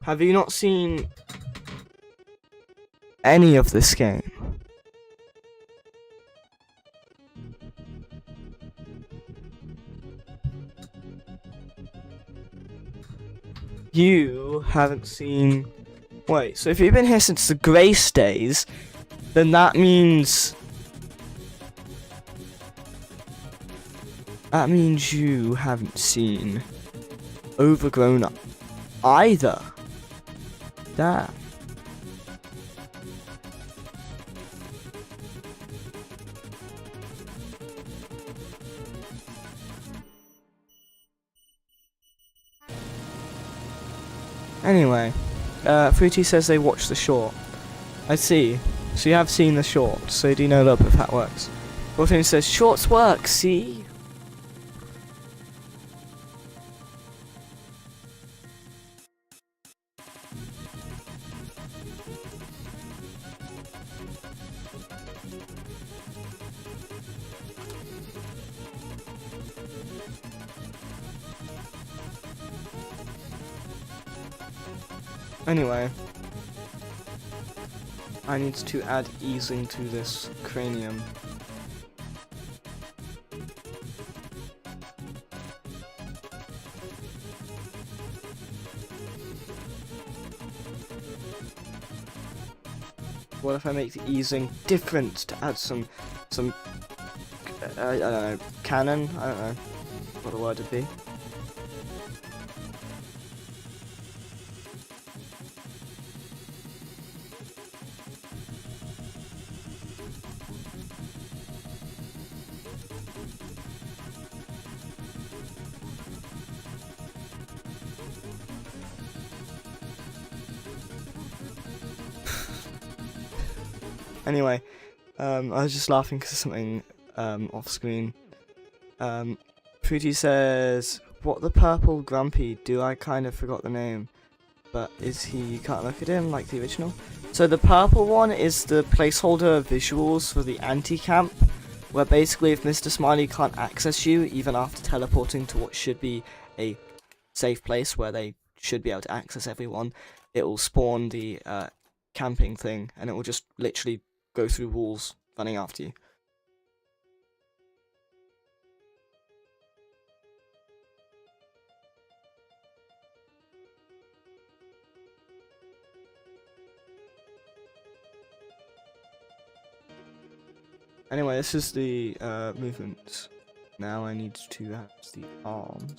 Have you not seen any of this game? You haven't seen... Wait, so if you've been here since the Grace days, then that means... That means you haven't seen Overgrown Up either. Damn. Anyway, Fruity says they watched the short. I see. So you have seen the short, so do you know a little bit of how it works? Wolfing says, shorts work, see? Anyway, I need to add easing to this cranium. What if I make the easing different to add some I don't know, canon? I don't know what the word would be. Anyway, I was just laughing because of something off screen. Fruity says, what the purple grumpy? Do I kind of forgot the name? But is he, you can't look at him like the original? So the purple one is the placeholder visuals for the anti-camp, where basically if Mr. Smiley can't access you, even after teleporting to what should be a safe place where they should be able to access everyone, it will spawn the camping thing, and it will just literally go through walls running after you. Anyway, this is the movement. Now I need to have the arms.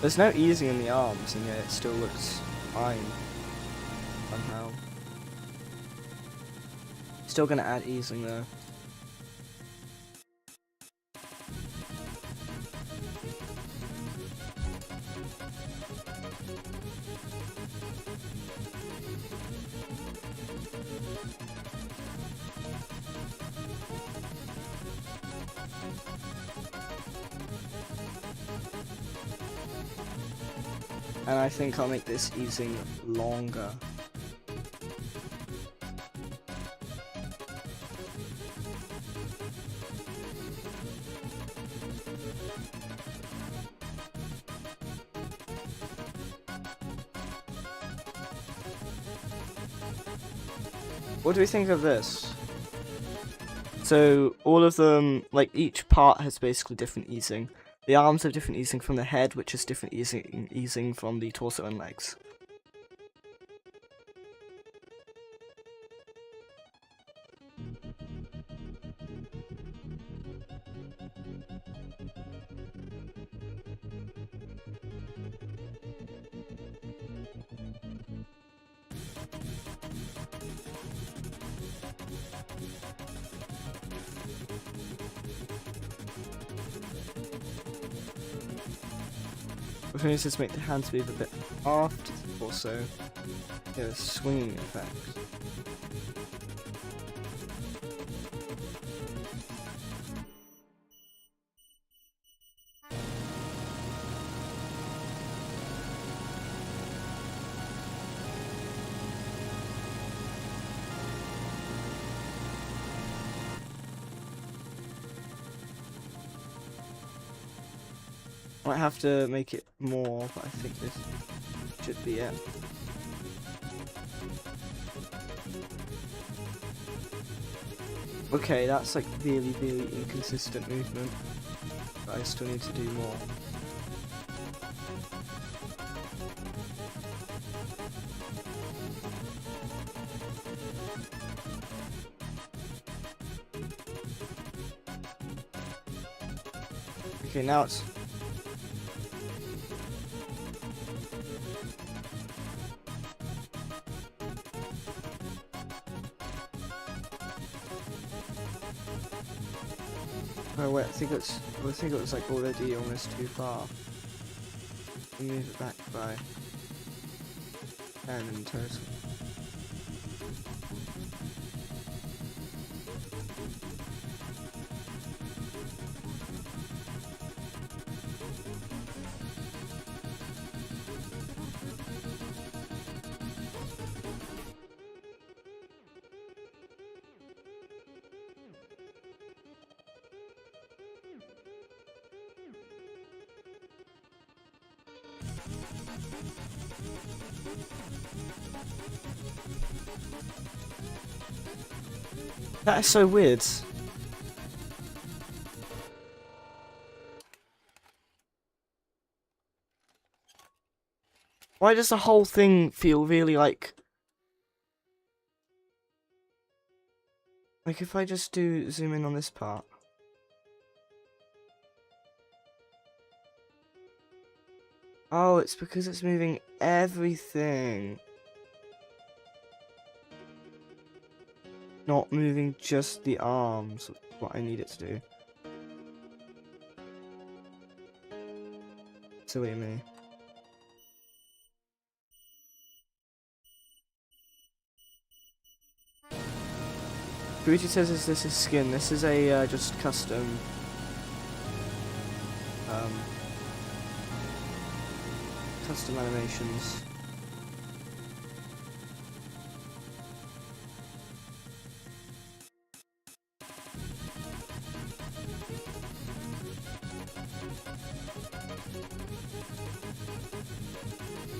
There's no easing in the arms, and yet it still looks fine somehow. Still gonna add easing though. And I think I'll make this easing longer. What do we think of this? So all of them, like each part has basically different easing. The arms have different easing from the head, which is different easing from the torso and legs. We're going to just make the hands move a bit aft, also get a swinging effect. Might have to make it more, but I think this should be it. Okay, that's like really inconsistent movement, but I still need to do more. Okay, now it's... Oh wait, I think it was like already almost too far. Move it back by 10 in total. That is so weird. Why does the whole thing feel really like if I just do zoom in on this part? Oh, it's because it's moving everything. Not moving just the arms, what I need it to do. Silly me. Booty says this is skin. This is a just custom custom animations.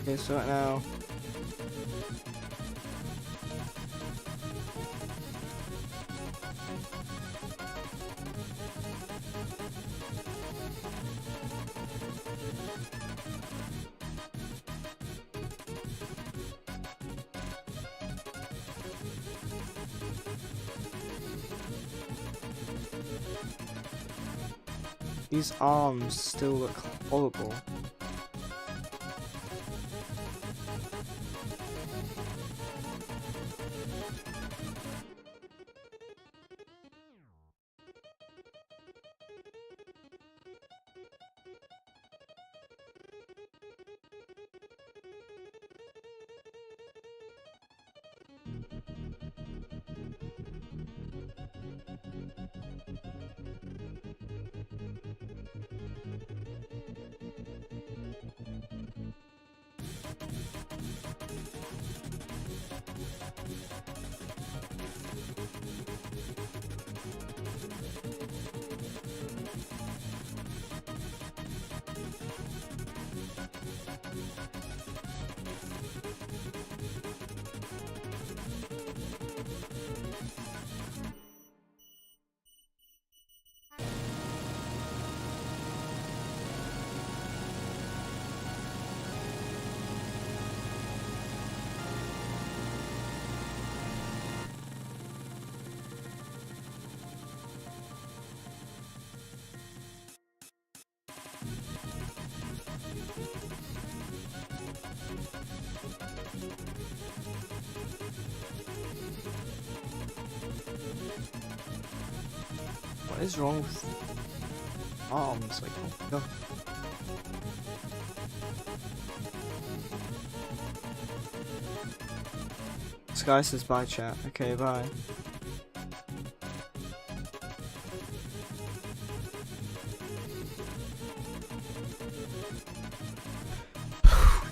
Okay, so right now, these arms still look horrible. What is wrong with arms? Like, oh god. This guy says bye, chat. Okay, bye.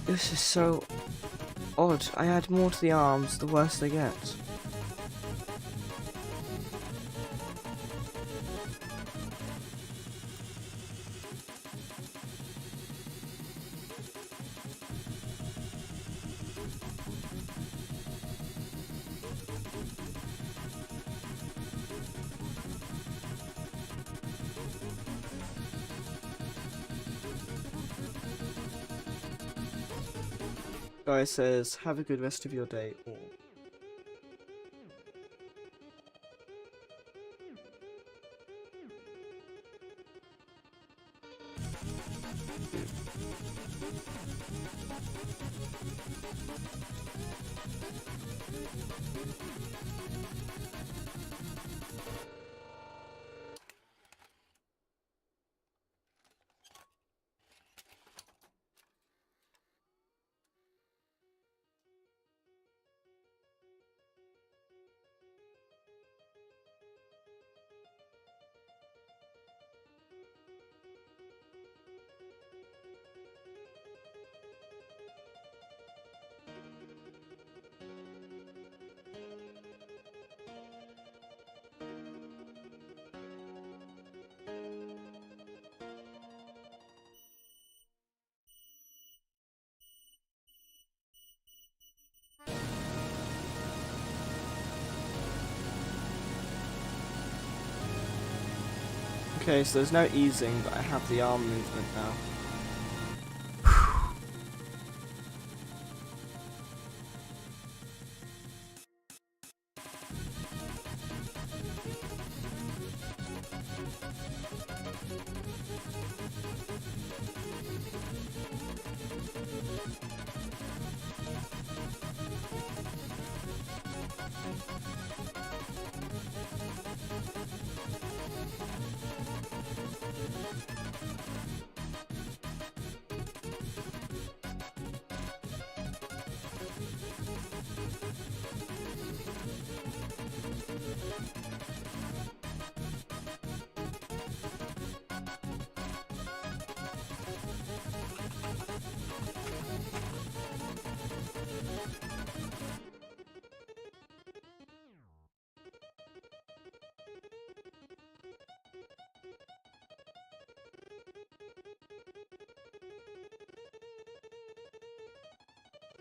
This is so odd. I add more to the arms, the worse they get. Guy says, have a good rest of your day, all. Okay, so there's no easing, but I have the arm movement now.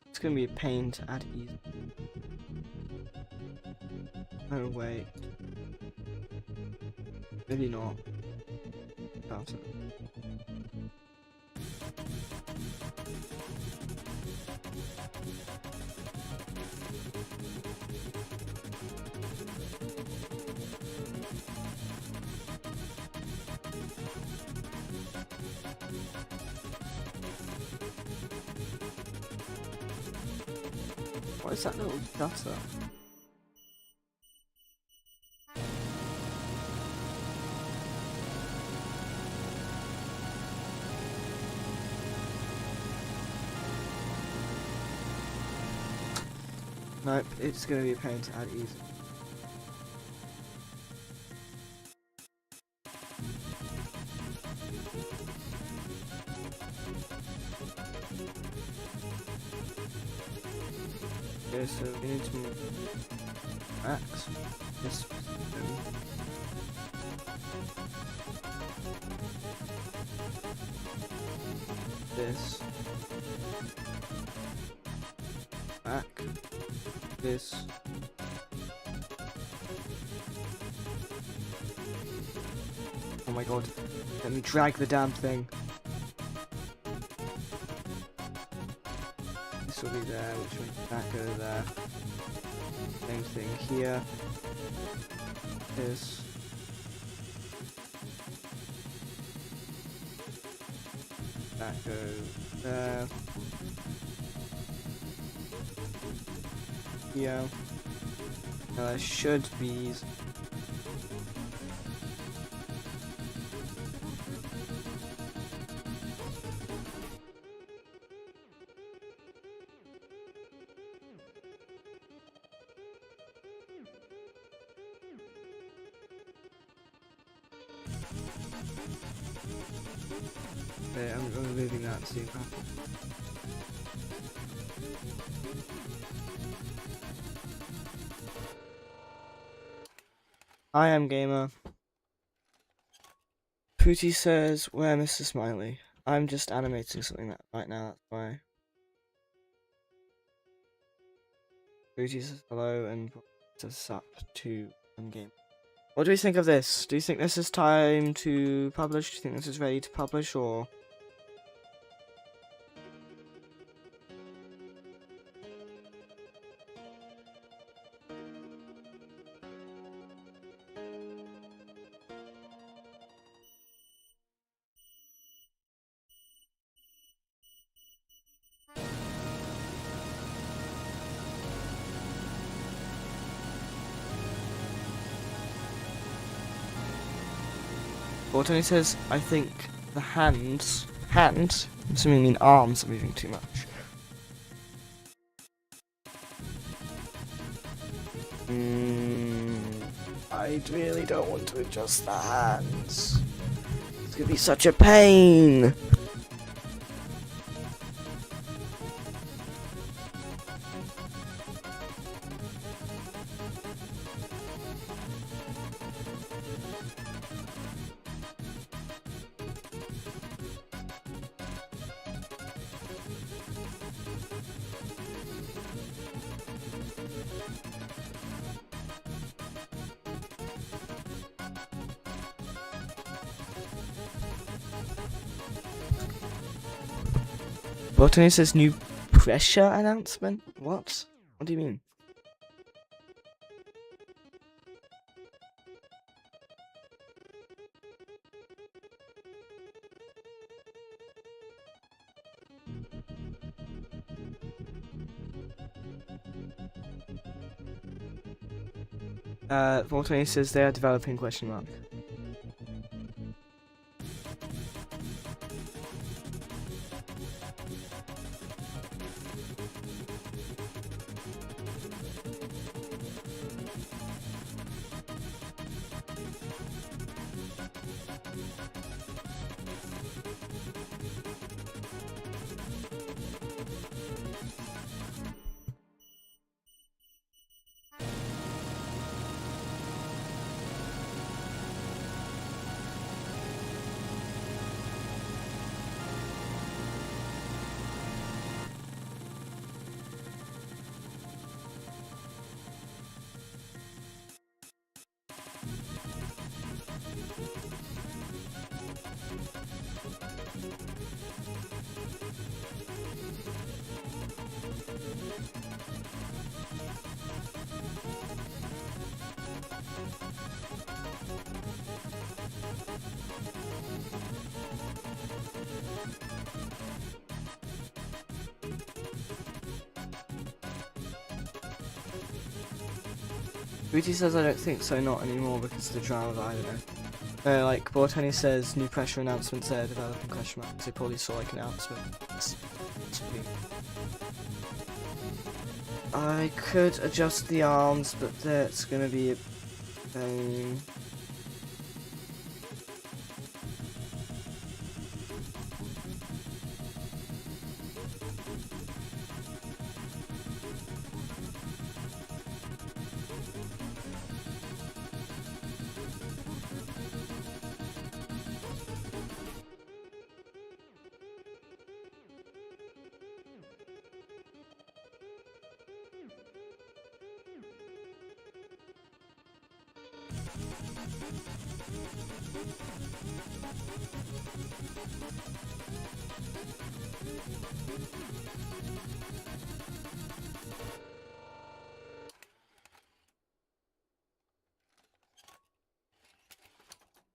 It's gonna be a pain to add easy. Oh wait. Maybe not. Doubt it. What is that little gutter? Nope, it's gonna be a pain to add easy. Okay, so we need to move axe. This this back. This oh my god, let me drag the damn thing. This will be there, which makes that go there. Same thing here. This. That goes there. Here. Now there should be. Okay, I'm removing that to see what happens. I am gamer. Pooty says, "Where, Mr. Smiley?" I'm just animating something right now. That's why. Pooty says hello and says sup to game. What do we think of this? Do you think this is time to publish? Do you think this is ready to publish, or? Tony says, I think the hands, I'm assuming you mean arms, are moving too much. I really don't want to adjust the hands. It's gonna be such a pain. Botany says new pressure announcement? What? What do you mean? Botany says they are developing question mark. Booty says I don't think so, not anymore because of the drama, but I don't know. No, like, Bortoni says new pressure announcements there, developing question marks. They probably saw like an announcement. It's pretty... I could adjust the arms, but that's gonna be a pain.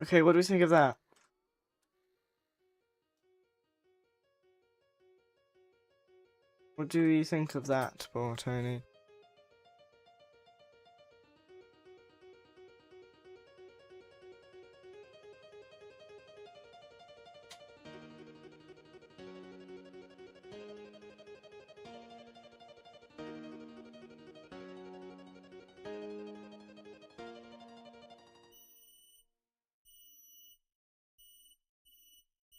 Okay, what do we think of that? What do you think of that, Bortoni?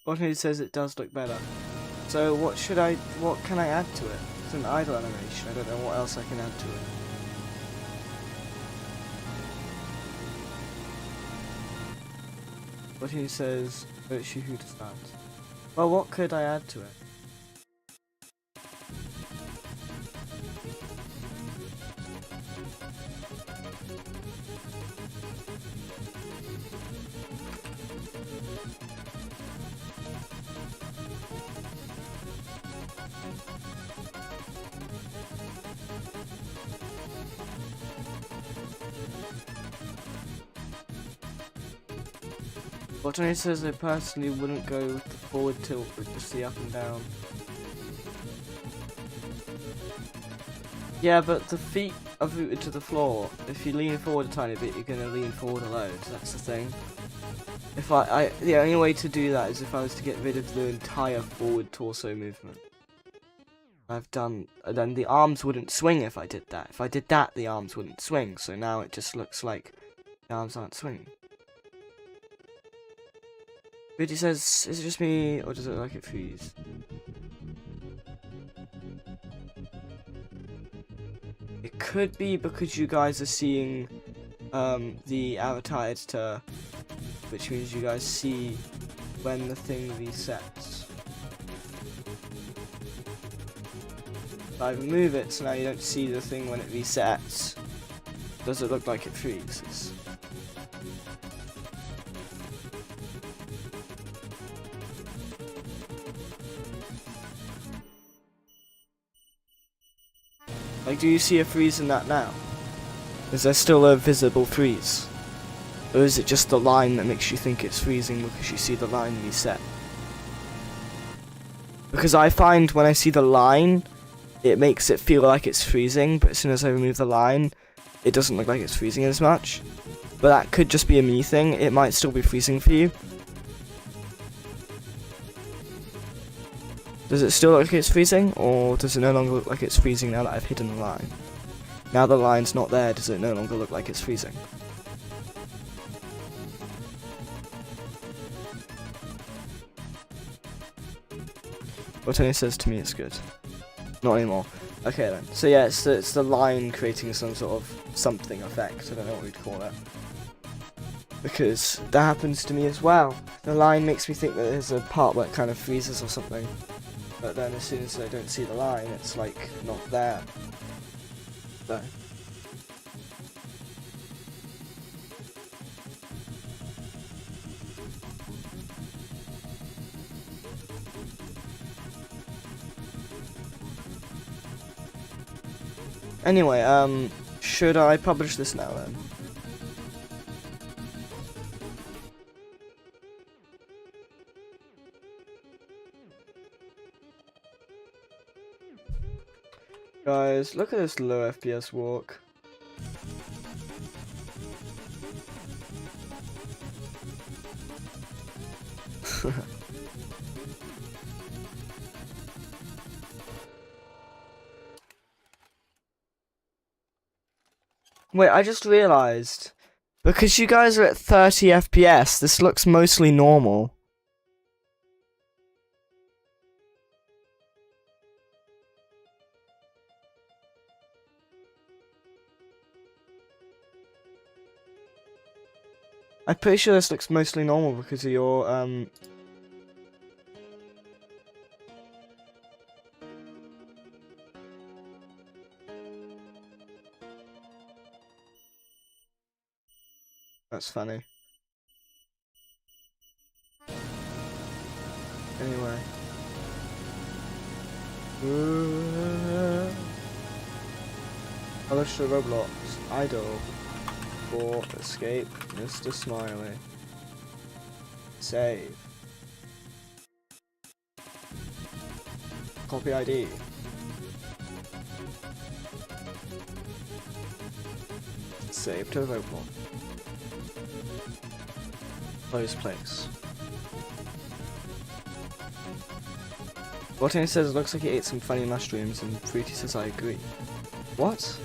Bortoni says it does look better. So what can I add to it? It's an idle animation, I don't know what else I can add to it. Bortoni says, virtue who to start. Well, what could I add to it? Bortoni says I personally wouldn't go with the forward tilt, but just the up and down. Yeah, but the feet are rooted to the floor. If you lean forward a tiny bit, you're gonna lean forward a load. That's the thing. If the only way to do that is if I was to get rid of the entire forward torso movement. Then the arms wouldn't swing if I did that. If I did that, the arms wouldn't swing. So now it just looks like the arms aren't swinging. Booty says, is it just me, or does it look like it freeze? It could be because you guys are seeing the avatar editor, which means you guys see when the thing resets. If I remove it, so now you don't see the thing when it resets, does it look like it freezes? Like, do you see a freeze in that now? Is there still a visible freeze? Or is it just the line that makes you think it's freezing because you see the line reset? Because I find when I see the line, it makes it feel like it's freezing, but as soon as I remove the line, it doesn't look like it's freezing as much. But that could just be a me thing, it might still be freezing for you. Does it still look like it's freezing, or does it no longer look like it's freezing now that I've hidden the line? Now the line's not there, does it no longer look like it's freezing? Bortoni says to me it's good. Not anymore. Okay then. So yeah, it's the line creating some sort of something effect. I don't know what we'd call it. Because that happens to me as well. The line makes me think that there's a part where it kind of freezes or something. But then as soon as I don't see the line, it's like not there. So. Anyway, should I publish this now then? Guys, look at this low FPS walk. Wait, I just realized. Because you guys are at 30 FPS, this looks mostly normal. I'm pretty sure this looks mostly normal because of your, That's funny. Anyway. Publish to Roblox. Idle. For escape. Mr. Smiley. Save. Copy ID. Save to Roblox. Close place. Botany says it looks like he ate some funny mushrooms, and Fruity says I agree. What?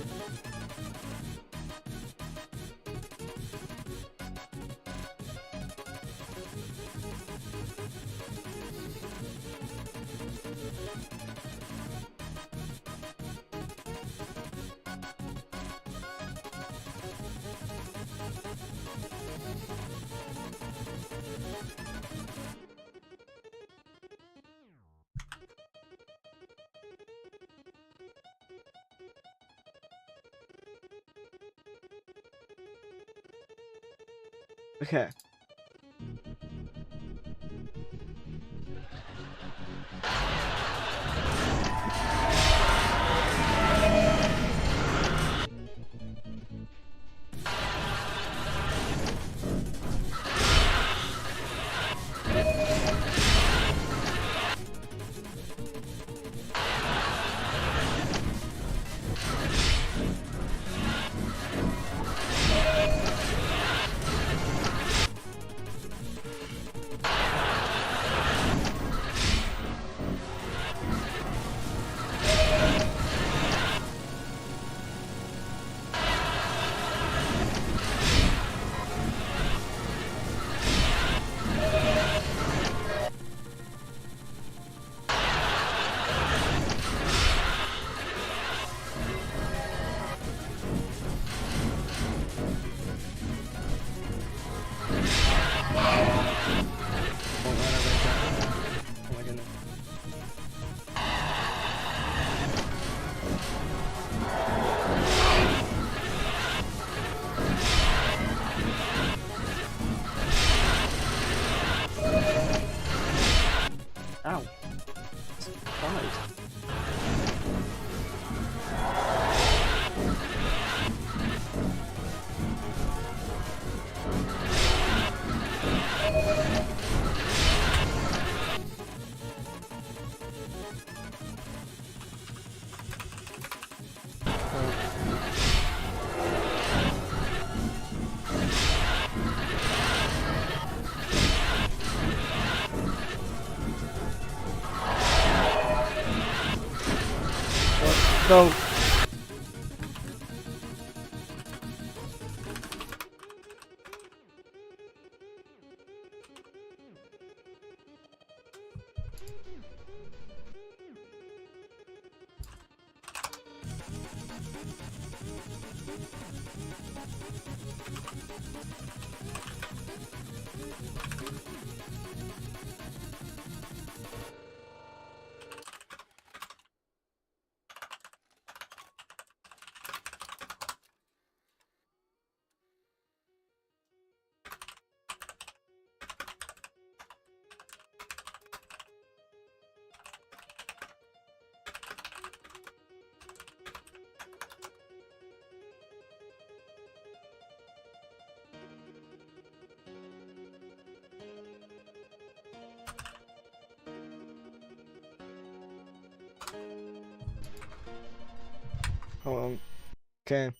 Okay. Ow. Died. So hold on. Okay.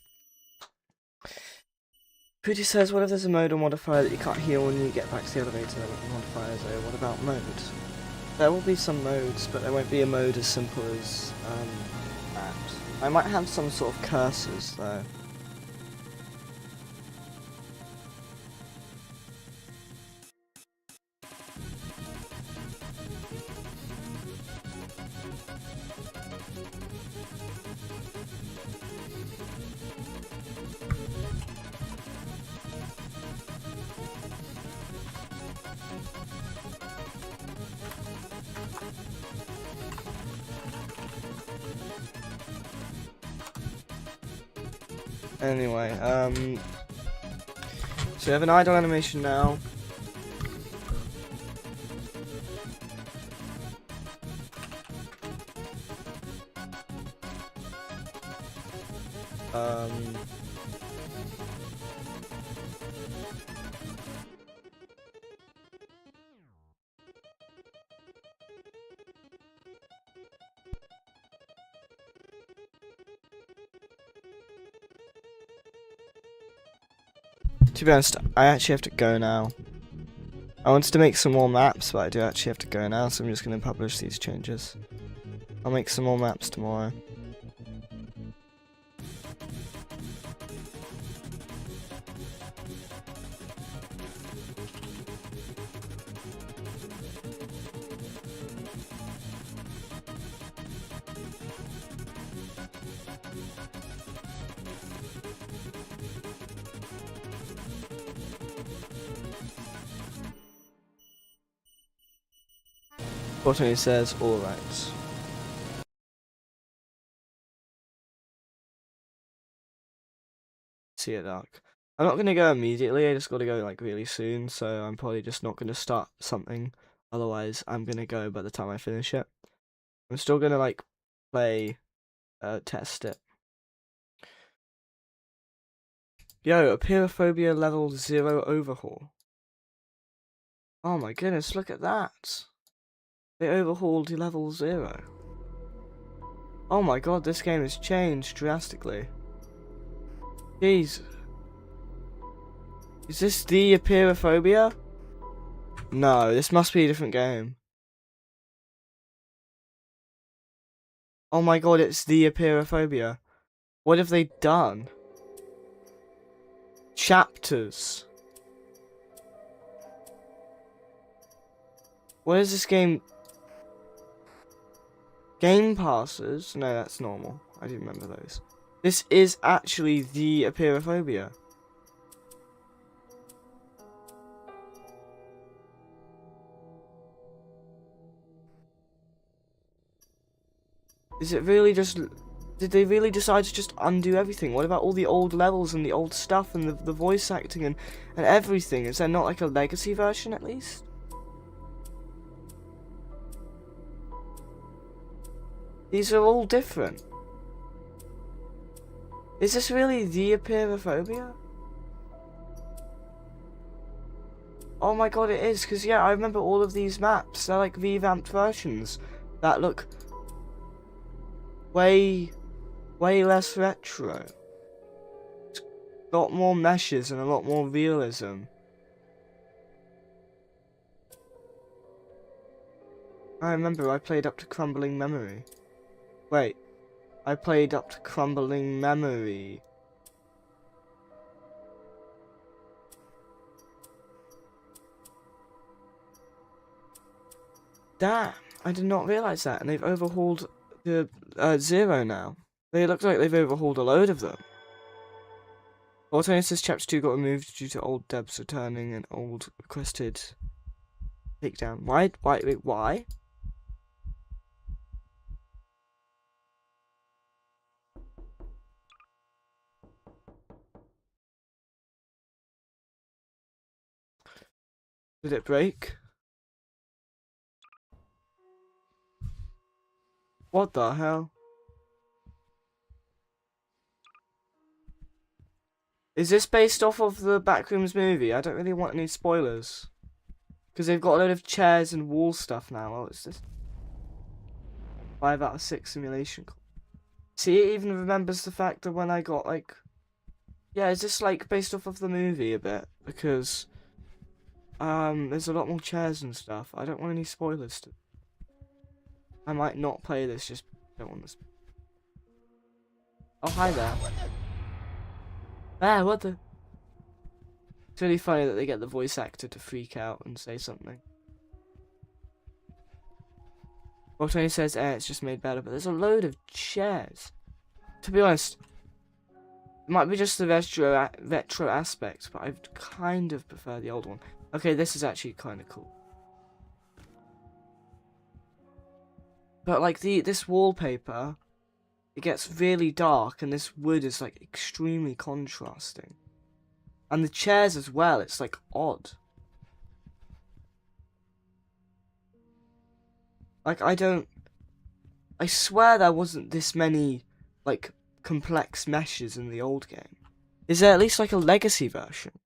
Pooty says, what if there's a mode or modifier that you can't heal when you get back to the elevator with the modifiers? Oh, what about mode? There will be some modes, but there won't be a mode as simple as that. I might have some sort of curses though. Anyway, so we have an idle animation now. To be honest, I actually have to go now. I wanted to make some more maps, but I do actually have to go now, so I'm just going to publish these changes. I'll make some more maps tomorrow. Botany says, alright. See it dark. I'm not gonna go immediately, I just gotta go like really soon, so I'm probably just not gonna start something. Otherwise, I'm gonna go by the time I finish it. I'm still gonna like play, test it. Yo, Apeirophobia level 0 overhaul. Oh my goodness, look at that. They overhauled level 0. Oh my god, this game has changed drastically. Jeez. Is this the Apeirophobia? No, this must be a different game. Oh my god, it's the Apeirophobia. What have they done? Chapters. What is this game? Game passes? No, that's normal. I do remember those. This is actually the Apeirophobia. Is it really just... Did they really decide to just undo everything? What about all the old levels and the old stuff and the voice acting and everything? Is there not like a legacy version at least? These are all different. Is this really the Apeirophobia? Oh my god, it is, because yeah, I remember all of these maps. They're like revamped versions that look way less retro. It's a lot more meshes and a lot more realism. I remember I played up to Crumbling Memory. Wait, I played up to Crumbling Memory. Damn, I did not realise that, and they've overhauled the 0 now. They look like they've overhauled a load of them. Alternative Chapter 2 got removed due to old devs returning and old requested takedown. Why? Did it break? What the hell? Is this based off of the Backrooms movie? I don't really want any spoilers. Because they've got a load of chairs and wall stuff now. Oh, it's this 5 out of 6 simulation. See, it even remembers the fact that when I got, like, Yeah, is this like based off of the movie a bit? Because there's a lot more chairs and stuff. I don't want any spoilers. I might not play this. Just don't want this. Oh, hi there. Ah, what the? It's really funny that they get the voice actor to freak out and say something. Well, Tony says, it's just made better, but there's a load of chairs. To be honest, it might be just the retro aspect, but I kind of prefer the old one. Okay, this is actually kind of cool. But like this wallpaper, it gets really dark, and this wood is like extremely contrasting. And the chairs as well, it's like odd. Like I swear there wasn't this many like complex meshes in the old game. Is there at least like a legacy version?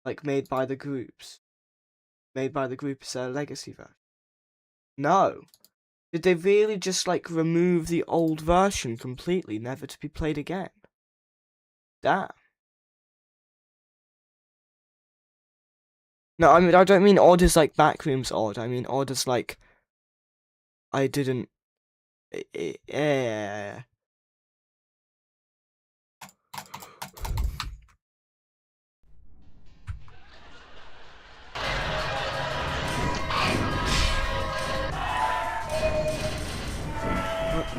Like made by the groups? Made by the group, is there a legacy version? No. Did they really just like remove the old version completely, never to be played again? Damn. No, I mean, I don't mean odd as like backrooms odd. I mean odd as like I didn't. Yeah.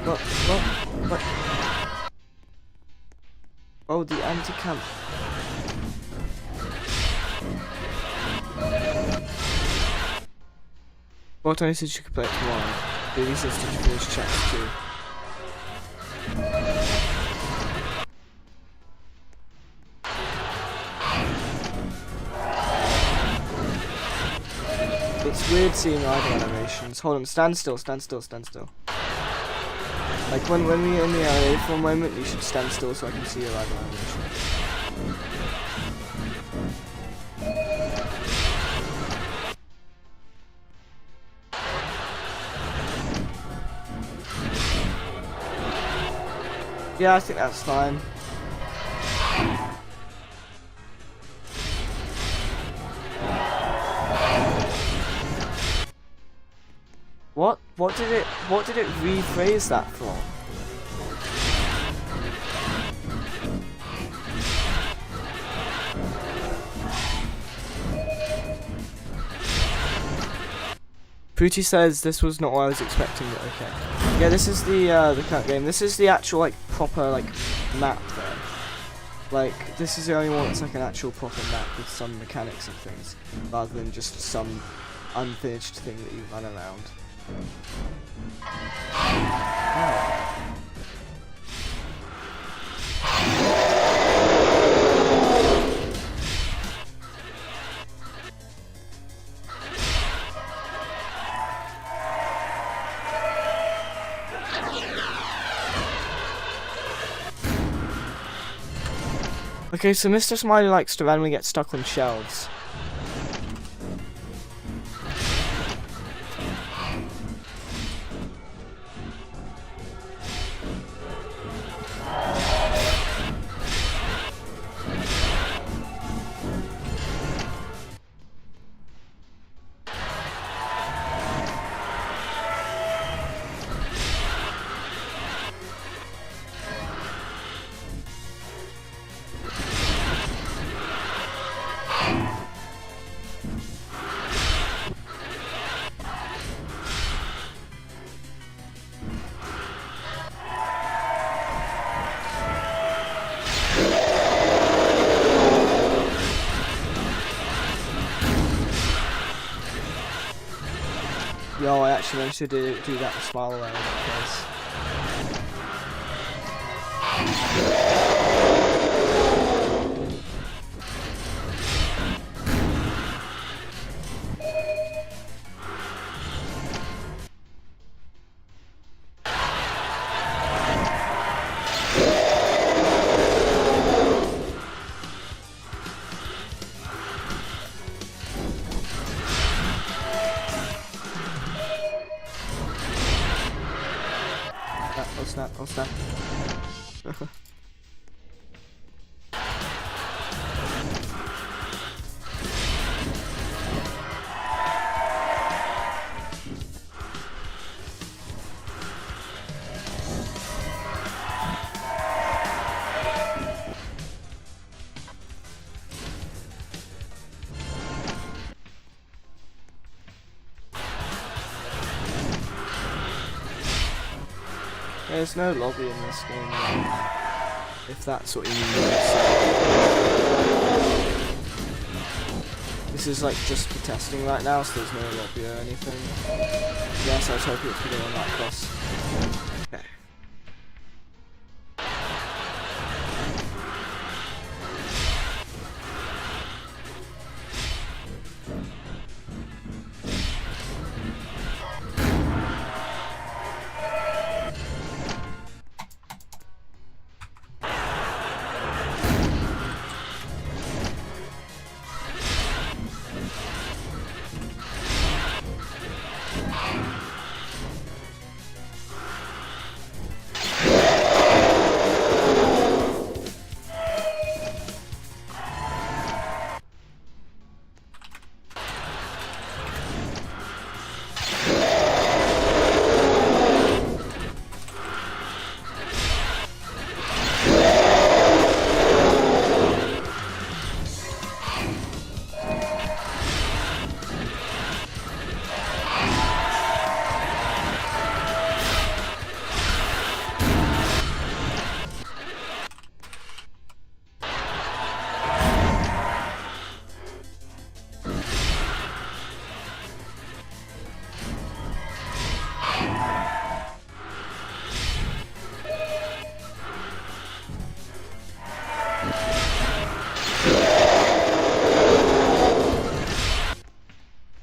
What? Oh, the anti-camp. Well, Tony said you could play it tomorrow. Billy says did you finish chapter 2? It's weird seeing idle animations. Hold on, stand still. Like when we're in the area for a moment, you should stand still so I can see your idle animation. Yeah, I think that's fine. What did it rephrase that from? Pooty says this was not what I was expecting, but okay. Yeah, this is the current game. This is the actual like proper like map though. Like this is the only one that's like an actual proper map with some mechanics and things, rather than just some unfinished thing that you run around. Oh. Okay, so Mr. Smiley likes to randomly get stuck on shelves. Yo, I actually managed to do that with Smile away in that case. Oh snap. There's no lobby in this game, though, if that's what you mean. This is like just for testing right now, so there's no lobby or anything. Yes, I was hoping it could go on that cross. Okay.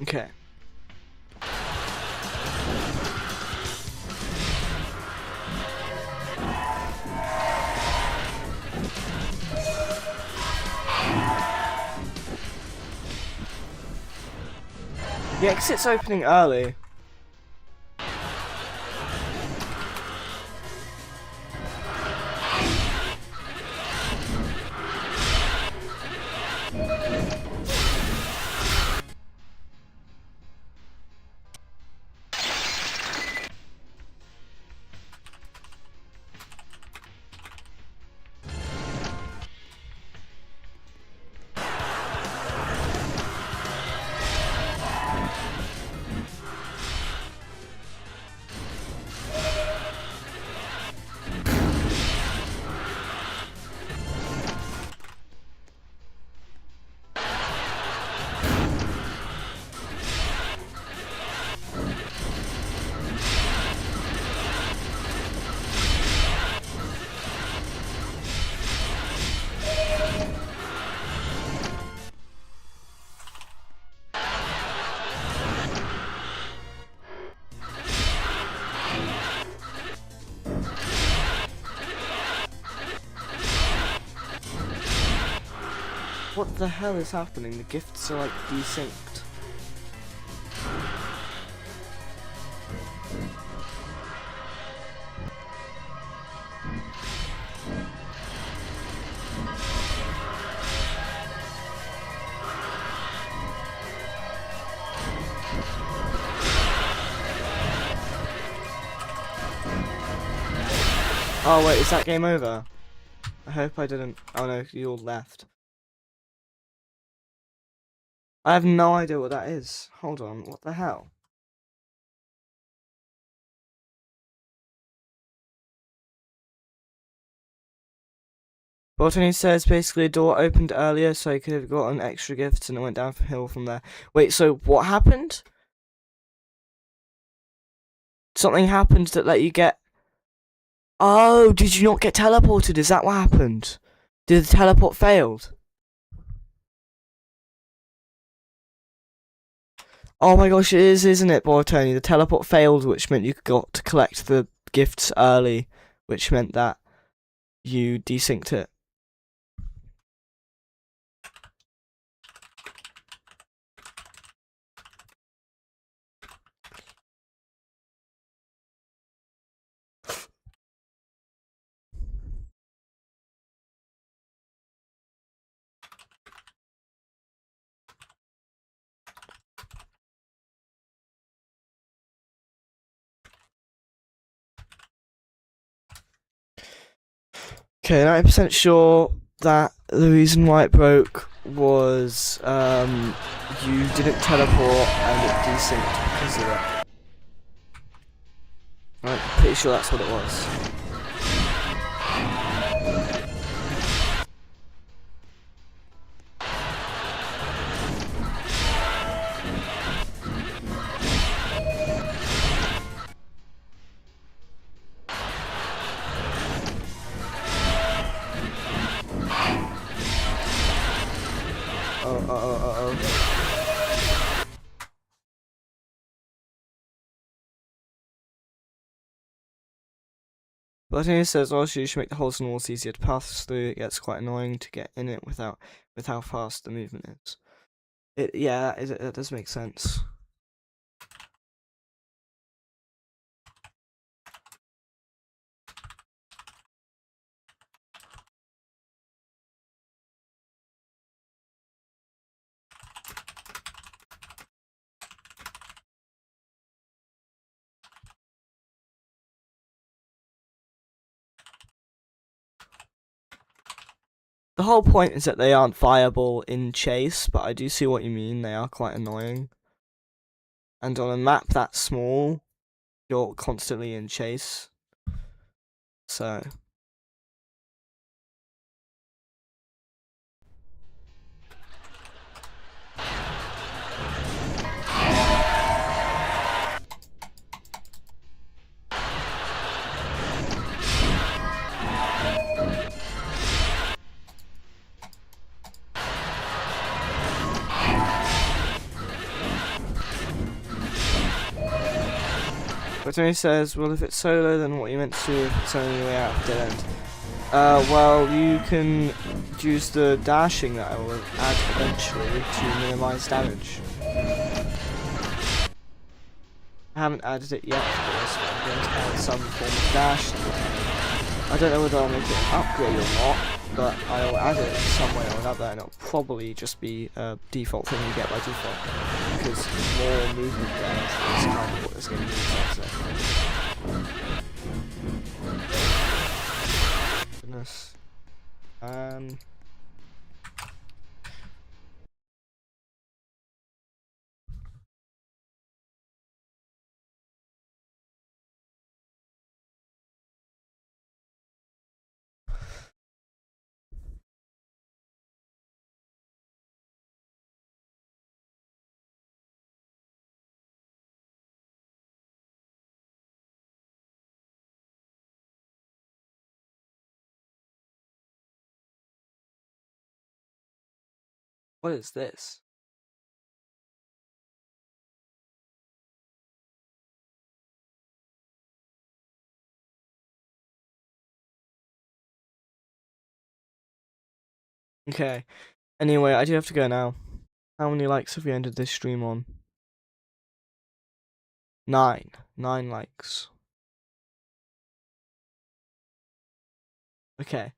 Okay. The exit's opening early. What the hell is happening? The gifts are like desynced. Oh wait, is that game over? I hope I didn't. Oh no, you all left. I have no idea what that is. Hold on, what the hell? Botany says basically a door opened earlier so I could have gotten extra gifts and it went downhill from there. Wait, so what happened? Something happened that let you get... Oh, did you not get teleported? Is that what happened? Did the teleport failed? Oh my gosh, it is, isn't it, Bortoni? The teleport failed, which meant you got to collect the gifts early, which meant that you desynced it. Okay, 90% sure that the reason why it broke was you didn't teleport and it desynced because of it. I'm pretty sure that's what it was. But then he says also you should make the holes in the walls easier to pass through. It gets quite annoying to get in it with how fast the movement is. That does make sense. The whole point is that they aren't viable in chase, but I do see what you mean. They are quite annoying. And on a map that small, you're constantly in chase. So. But then he says, well, if it's solo, then what are you meant to do if it's only way out of dead end? Well, you can use the dashing that I will add eventually to minimize damage. I haven't added it yet for this, but I'm going to add some form of dash. I don't know whether I'll make it an upgrade or not, but I'll add it some way or another, and it'll probably just be a default thing you get by default, because more movement damage is kind of what this game needs, goodness. What is this? Okay. Anyway, I do have to go now. How many likes have we ended this stream on? 9. 9 likes. Okay.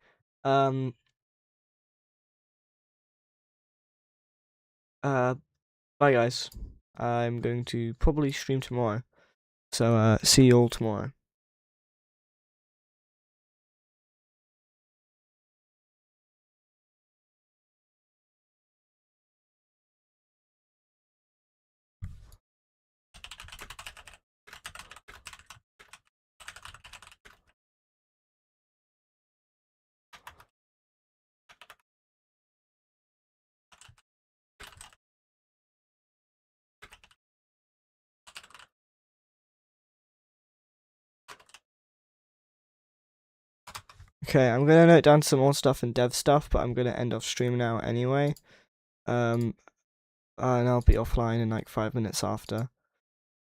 Bye guys. I'm going to probably stream tomorrow. So, see you all tomorrow. Okay, I'm gonna note down some more stuff and dev stuff, but I'm gonna end off stream now anyway. And I'll be offline in like 5 minutes after.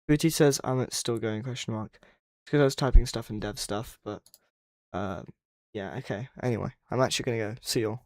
Booty says I'm still going ? It's because I was typing stuff and dev stuff, but yeah, okay. Anyway, I'm actually gonna go. See you all.